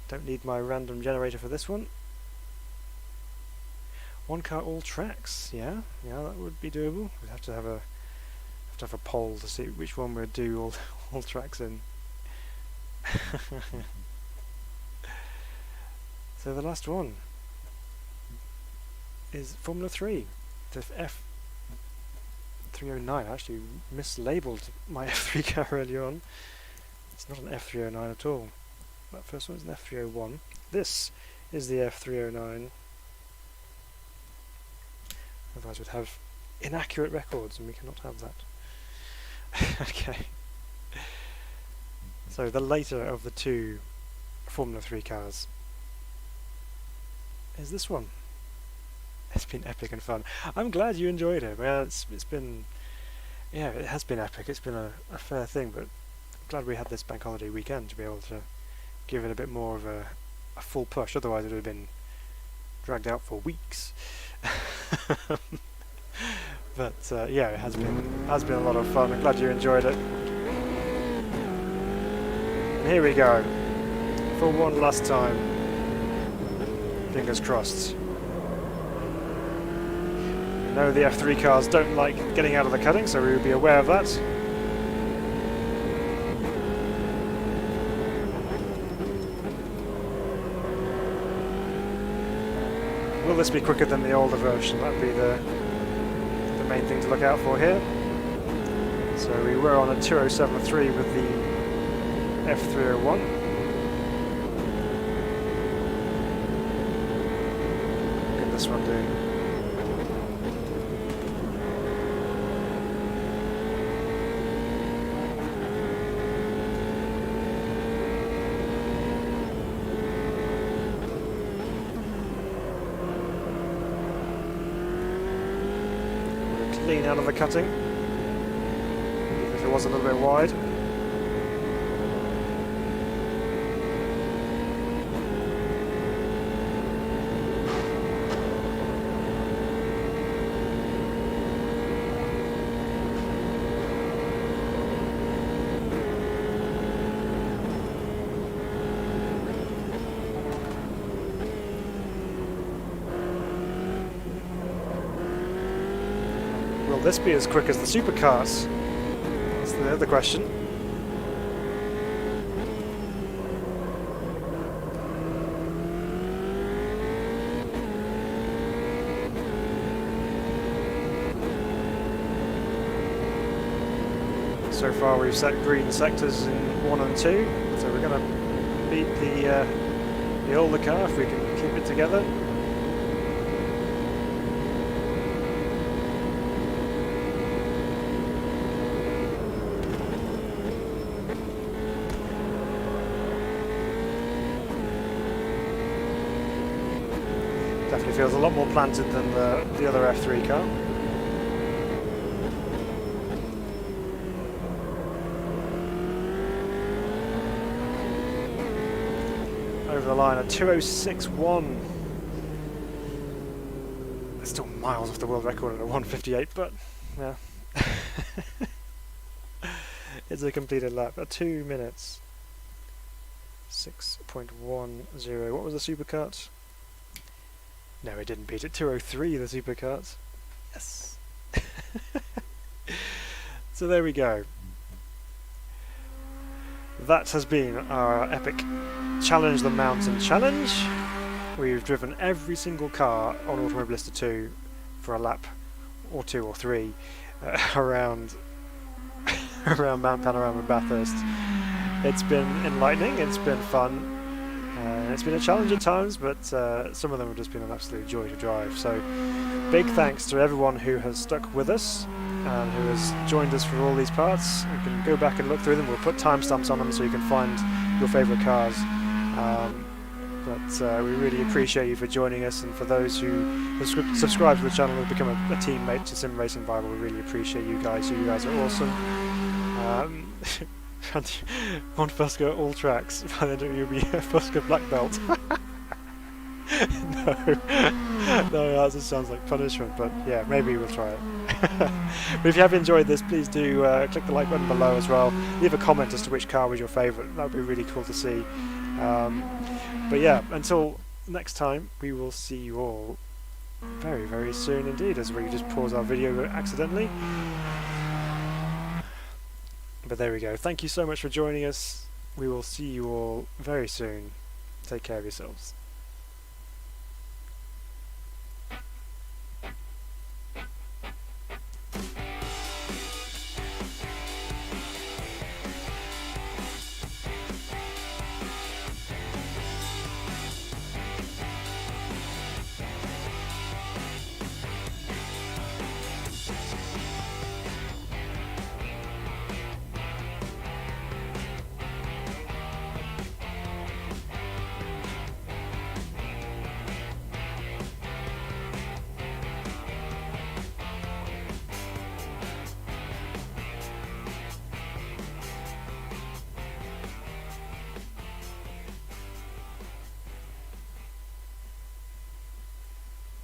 Don't need my random generator for this one. One car, all tracks. Yeah, that would be doable. We'd have to have a poll to see which one we'd do all tracks in. So the last one is Formula 3. The F309. I actually mislabeled my F3 car earlier on. It's not an F309 at all. That first one is an F301. This is the F309. Otherwise we'd have inaccurate records and we cannot have that. Okay. So the later of the two Formula 3 cars is this one. It's been epic and fun. I'm glad you enjoyed it. Well, it's been, yeah, it has been epic. It's been a fair thing, but glad we had this bank holiday weekend to be able to give it a bit more of a full push. Otherwise it would have been dragged out for weeks. But yeah, it has been a lot of fun. I'm glad you enjoyed it. And here we go, for one last time. Fingers crossed. I know the F3 cars don't like getting out of the cutting, so we will be aware of that. Will this be quicker than the older version? That'd be the main thing to look out for here. So we were on a 207.3 with the F301. Look at this one doing. Lean out of the cutting, even if it was a little bit wide. Will this be as quick as the supercars? That's the other question. So far we've set green sectors in 1 and 2, so we're going to beat the older car if we can keep it together. Definitely feels a lot more planted than the other F3 car. Over the line at 2:06.1. It's still miles off the world record at a 1:58, but yeah. It's a completed lap at 2 minutes 6.10. What was the supercart? No, it didn't beat it. 2:03, the supercarts. Yes. So there we go. That has been our epic Challenge the Mountain challenge. We've driven every single car on Automobilista 2 for a lap or 2 or 3 around Mount Panorama in Bathurst. It's been enlightening, it's been fun. It's been a challenge at times, but some of them have just been an absolute joy to drive. So big thanks to everyone who has stuck with us and who has joined us for all these parts. You can go back and look through them. We'll put timestamps on them so you can find your favourite cars. But we really appreciate you for joining us, and for those who subscribe to the channel and become a teammate to Sim Racing Bible, we really appreciate you guys. You guys are awesome. On Fusca all tracks, by the end of it you'll be a Fusca black belt. No, that just sounds like punishment, but yeah, maybe we'll try it. But if you have enjoyed this, please do click the like button below as well. Leave a comment as to which car was your favourite. That would be really cool to see. But yeah, until next time, we will see you all very, very soon indeed, as we just pause our video accidentally. But there we go. Thank you so much for joining us. We will see you all very soon. Take care of yourselves.